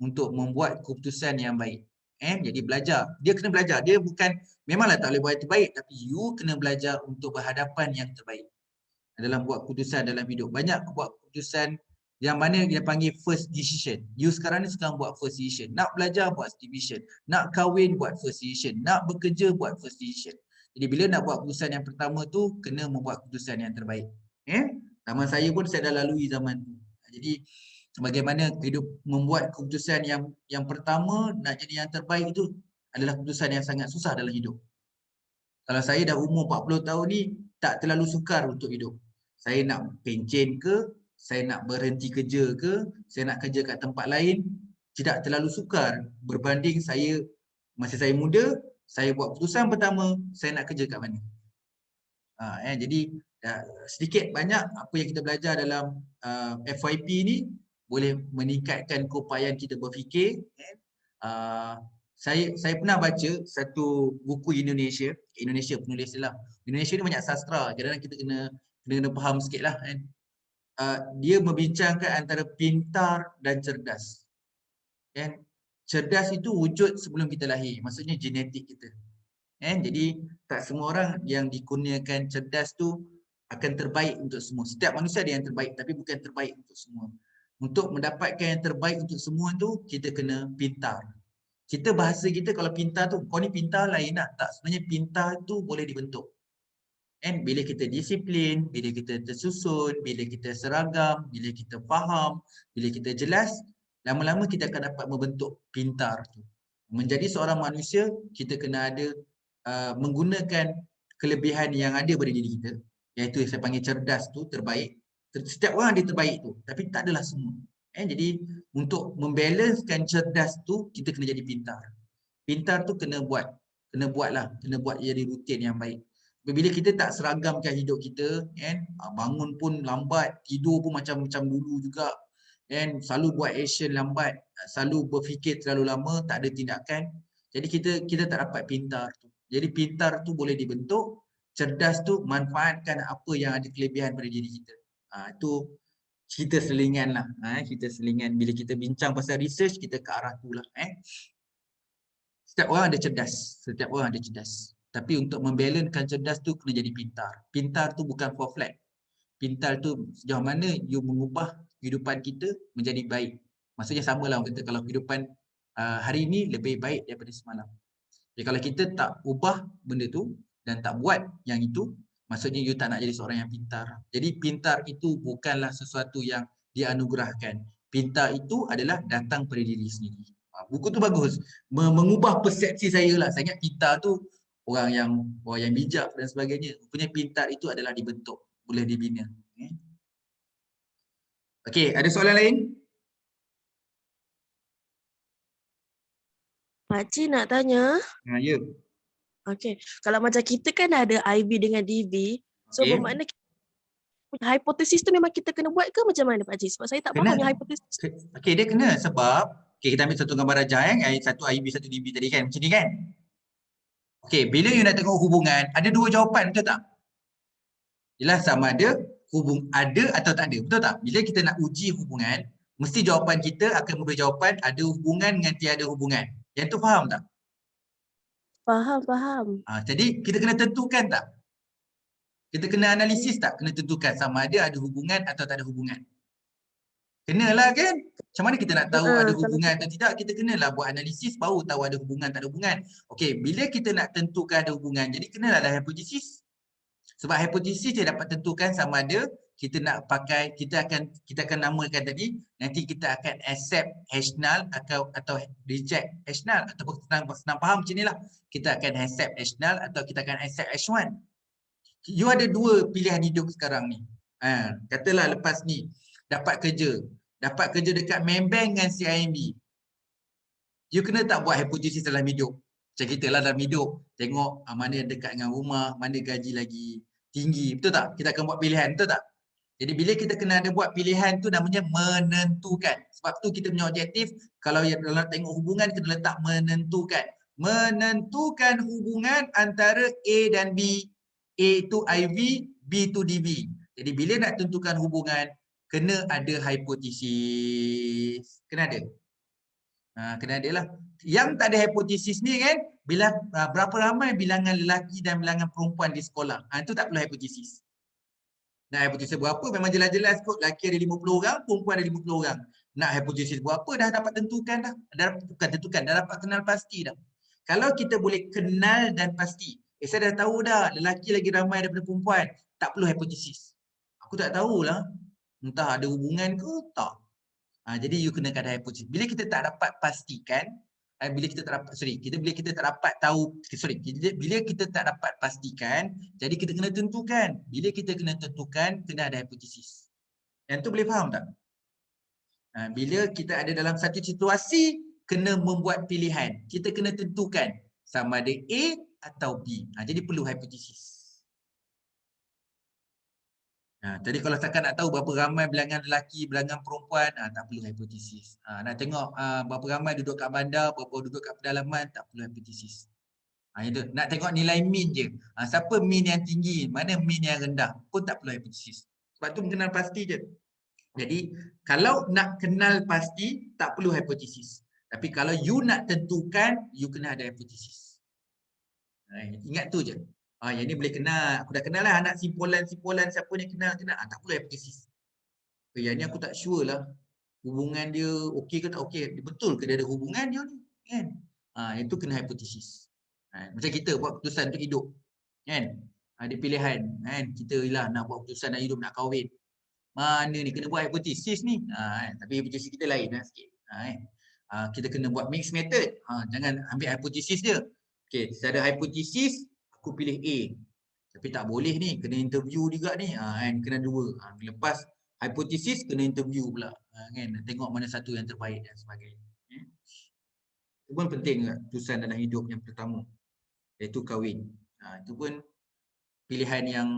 untuk membuat keputusan yang baik. Jadi belajar. Dia kena belajar. Dia bukan, memanglah tak boleh buat yang terbaik, tapi you kena belajar untuk berhadapan yang terbaik dalam buat keputusan dalam hidup. Banyak buat keputusan yang mana dia panggil first decision. You sekarang ni sekarang buat first decision. Nak belajar buat decision. Nak kahwin buat first decision. Nak bekerja buat first decision. Jadi bila nak buat keputusan yang pertama tu, kena membuat keputusan yang terbaik. Zaman saya pun saya dah lalui zaman tu. Jadi bagaimana membuat keputusan yang pertama nak jadi yang terbaik itu adalah keputusan yang sangat susah dalam hidup. Kalau saya dah umur 40 tahun ni, tak terlalu sukar untuk hidup. Saya nak pencen ke, saya nak berhenti kerja ke, saya nak kerja kat tempat lain, tidak terlalu sukar berbanding saya masa saya muda, saya buat keputusan pertama, saya nak kerja kat mana. Jadi sedikit banyak apa yang kita belajar dalam FYP ni boleh meningkatkan keupayaan kita berfikir. Saya pernah baca satu buku Indonesia penulis lah. Indonesia ni banyak sastra, kadang-kadang kita kena faham sikit lah kan. Dia membincangkan antara pintar dan cerdas. Kan? Cerdas itu wujud sebelum kita lahir, maksudnya genetik kita. Jadi tak semua orang yang dikurniakan cerdas tu akan terbaik untuk semua. Setiap manusia ada yang terbaik tapi bukan terbaik untuk semua. Untuk mendapatkan yang terbaik untuk semua tu kita kena pintar. Kita bahasa kita kalau pintar tu, kau ni pintar lain lah. Tak, sebenarnya pintar tu boleh dibentuk. Bila kita disiplin, bila kita tersusun, bila kita seragam, bila kita faham, bila kita jelas, lama-lama kita akan dapat membentuk pintar tu. Menjadi seorang manusia, kita kena ada menggunakan kelebihan yang ada pada diri kita, iaitu yang saya panggil cerdas tu, terbaik. Setiap orang ada terbaik tu, tapi tak adalah semua. Jadi untuk membalancekan cerdas tu, kita kena jadi pintar. Pintar tu kena buat jadi rutin yang baik. Bila kita tak seragamkan hidup kita, bangun pun lambat, tidur pun macam dulu juga, selalu buat action lambat, selalu berfikir terlalu lama, tak ada tindakan. Jadi kita tak dapat pintar tu. Jadi pintar tu boleh dibentuk, cerdas tu manfaatkan apa yang ada kelebihan pada diri kita. Itu cerita selingan lah. Cerita selingan. Bila kita bincang pasal research, kita ke arah tu lah. Setiap orang ada cerdas. Tapi untuk membalancekan cerdas tu kena jadi pintar. Pintar tu bukan for flat. Pintar tu sejauh mana you mengubah kehidupan kita menjadi baik. Maksudnya samalah orang kata kalau kehidupan hari ini lebih baik daripada semalam. Jadi kalau kita tak ubah benda tu dan tak buat yang itu, maksudnya you tak nak jadi seorang yang pintar. Jadi pintar itu bukanlah sesuatu yang dianugerahkan. Pintar itu adalah datang pada diri sendiri. Buku tu bagus. Mengubah persepsi saya lah. Saya ingat pintar tu orang yang bijak dan sebagainya. Rupanya pintar itu adalah dibentuk, boleh dibina. Okey, ada soalan lain? Pakcik nak tanya. Ya. Okey, kalau macam kita kan ada IB dengan DV, so Okey. bermakna hipotesis tu memang kita kena buat ke macam mana Pakcik? Sebab saya tak faham yang hipotesis. Okey, dia kena sebab kita ambil satu gambar rajah satu IB, satu DB tadi kan, macam ni kan. Okey, bila you nak tengok hubungan, ada dua jawapan, betul tak? Jelas sama ada ada atau tak ada, betul tak? Bila kita nak uji hubungan, mesti jawapan kita akan memberi jawapan ada hubungan dengan tiada hubungan. Yang tu faham tak? Faham. Jadi kita kena tentukan tak? Kita kena analisis tak? Kena tentukan sama ada hubungan atau tak ada hubungan. Kenalah kan? Macam mana kita nak tahu ada hubungan atau tidak? Kita kenalah buat analisis baru tahu ada hubungan tak ada hubungan. Okey, bila kita nak tentukan ada hubungan, jadi kenalah ada hipotesis. Sebab hipotesis dia dapat tentukan sama ada kita nak pakai, kita akan namakan tadi, nanti kita akan accept H null atau reject H null, atau senang faham macam inilah. Kita akan accept H null atau kita akan accept H1. You ada dua pilihan hidup sekarang ni. Katalah lepas ni dapat kerja dekat Maybank dengan CIMB. You kena tak buat hipotesis dalam hidup. Macam kita lah dalam hidup, tengok mana yang dekat dengan rumah, mana gaji lagi tinggi, betul tak? Kita akan buat pilihan, betul tak? Jadi bila kita kena ada buat pilihan tu namanya menentukan. Sebab tu kita punya objektif, kalau yang dalam tengok hubungan, kita letak menentukan. Menentukan hubungan antara A dan B. A itu IV, B itu DB. Jadi bila nak tentukan hubungan, kena ada hipotesis. Kena ada. Kena ada lah. Yang tak ada hipotesis ni kan, berapa ramai bilangan lelaki dan bilangan perempuan di sekolah. Itu tak perlu hipotesis. Nak hipotesis berapa memang jelas-jelas kot. Lelaki ada 50 orang, perempuan ada 50 orang. Nak hipotesis berapa dah dapat tentukan dah. Dah dapat kenal pasti dah. Kalau kita boleh kenal dan pasti. Saya dah tahu dah lelaki lagi ramai daripada perempuan. Tak perlu hipotesis. Aku tak tahulah. Entah ada hubungan ke tak. Jadi you kena ada hipotesis. Bila kita tak dapat pastikan, bila kita tak dapat, bila kita tak dapat tahu, bila kita tak dapat pastikan, jadi kita kena tentukan. Bila kita kena tentukan, kena ada hipotesis. Yang tu boleh faham tak? Bila kita ada dalam satu situasi, kena membuat pilihan. Kita kena tentukan sama ada A atau B. Jadi perlu hipotesis. Tadi kalau setakat nak tahu berapa ramai bilangan lelaki, bilangan perempuan, tak perlu hipotesis. Nak tengok berapa ramai duduk kat bandar, berapa duduk kat pedalaman, tak perlu hipotesis. Itu. Nak tengok nilai mean je. Siapa mean yang tinggi, mana mean yang rendah, pun tak perlu hipotesis. Sebab tu kenal pasti je. Jadi kalau nak kenal pasti, tak perlu hipotesis. Tapi kalau you nak tentukan, you kena ada hipotesis. Ingat tu je. Yang ni boleh kenal. Aku dah kenal lah anak simpulan siapa ni kenal. Tak perlu hipotesis. Yang ni aku tak sure lah. Hubungan dia okey ke tak okey. Betul ke dia ada hubungan dia ni? Kan? Itu kena hipotesis. Macam kita buat keputusan untuk hidup. Kan? Ada pilihan. Kan? Kita lah nak buat keputusan nak hidup, nak kahwin. Mana ni? Kena buat hipotesis ni. Tapi hipotesis kita lain lah sikit. Kita kena buat mixed method. Jangan ambil hipotesis dia. Okay, secara hipotesis, aku pilih A. Tapi tak boleh ni, kena interview juga ni. Kena dua. Lepas hipotesis, kena interview pula. Kan? Tengok mana satu yang terbaik dan sebagainya. Itu pun penting juga, keputusan dalam hidup yang pertama. Iaitu kahwin. Itu pun pilihan yang,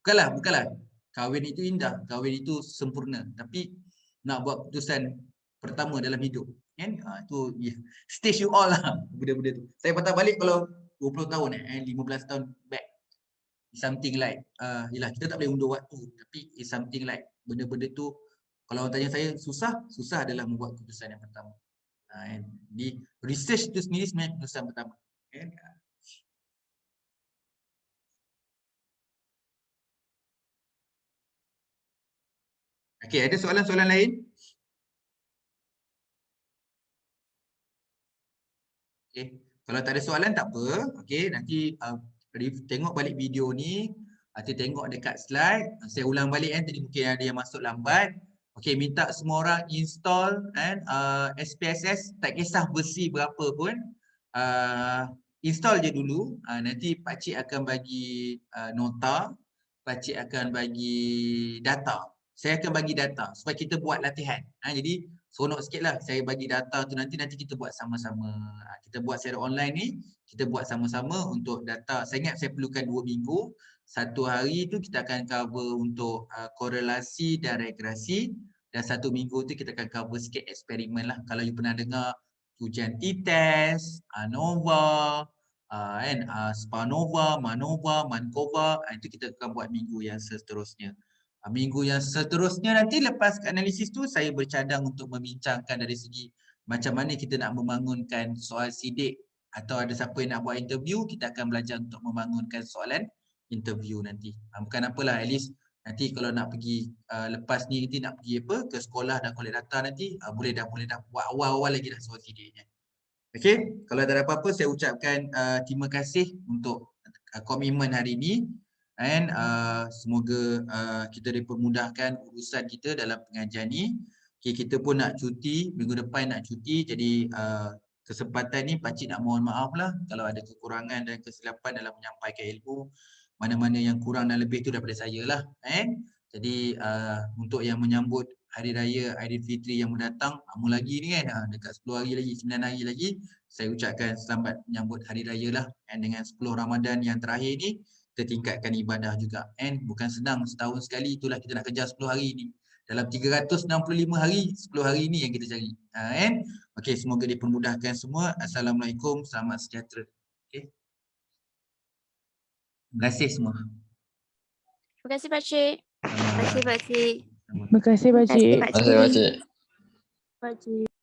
bukanlah. Kahwin itu indah, kahwin itu sempurna. Tapi nak buat keputusan pertama dalam hidup. Kan? Itu stage you all lah benda-benda tu. Saya patah balik kalau 20 tahun 15 tahun back. Something like yelah, kita tak boleh undur waktu, tapi it's something like benda-benda tu kalau orang tanya saya susah adalah membuat keputusan yang pertama. Di research tu sendiri sebenarnya keputusan pertama. Okey, ada soalan-soalan lain? Okey, kalau tak ada soalan tak apa. Okey, nanti tengok balik video ni, atau tengok dekat slide. Saya ulang balik tadi mungkin ada yang masuk lambat. Okey, minta semua orang install SPSS, tak kisah versi berapa pun. Install je dulu. Nanti pakcik akan bagi nota, pakcik akan bagi data. Saya akan bagi data supaya kita buat latihan. Jadi seronok sikitlah saya bagi data tu, nanti kita buat sama-sama. Kita buat secara online ni, kita buat sama-sama untuk data. Saya ingat saya perlukan 2 minggu. 1 hari tu kita akan cover untuk korelasi dan regresi, dan 1 minggu tu kita akan cover sikit eksperimen lah. Kalau you pernah dengar ujian t-test, ANOVA, SPANOVA, MANOVA, MANCOVA, itu kita akan buat minggu yang seterusnya. Minggu yang seterusnya nanti lepas analisis tu saya bercadang untuk membincangkan dari segi macam mana kita nak membangunkan soal sidik, atau ada siapa yang nak buat interview, kita akan belajar untuk membangunkan soalan interview nanti. Bukan apalah, at least nanti kalau nak pergi lepas ni nanti nak pergi ke sekolah dan collect data nanti boleh dah buat awal-awal lagi dah soal sidiknya. Okey, kalau tak ada apa-apa saya ucapkan terima kasih untuk komitmen hari ini. Dan semoga kita dipermudahkan urusan kita dalam pengajian ni. Okay, kita pun nak cuti, minggu depan nak cuti. Jadi kesempatan ni pakcik nak mohon maaf lah kalau ada kekurangan dan kesilapan dalam menyampaikan ilmu. Mana-mana yang kurang dan lebih tu daripada saya lah. Jadi untuk yang menyambut Hari Raya Aidilfitri yang mendatang, lama lagi ni kan, dekat 10 hari lagi, 9 hari lagi, saya ucapkan selamat menyambut Hari Raya lah. Dengan 10 Ramadan yang terakhir ni, kita tingkatkan ibadah juga. Bukan senang setahun sekali, itulah kita nak kejar 10 hari ni. Dalam 365 hari, 10 hari ni yang kita cari. Okey, semoga dipermudahkan semua. Assalamualaikum, selamat sejahtera. Okay. Terima kasih semua. Terima kasih pakcik. Terima kasih pakcik. Terima kasih, Pakcik. Terima kasih, Pakcik. Pakcik.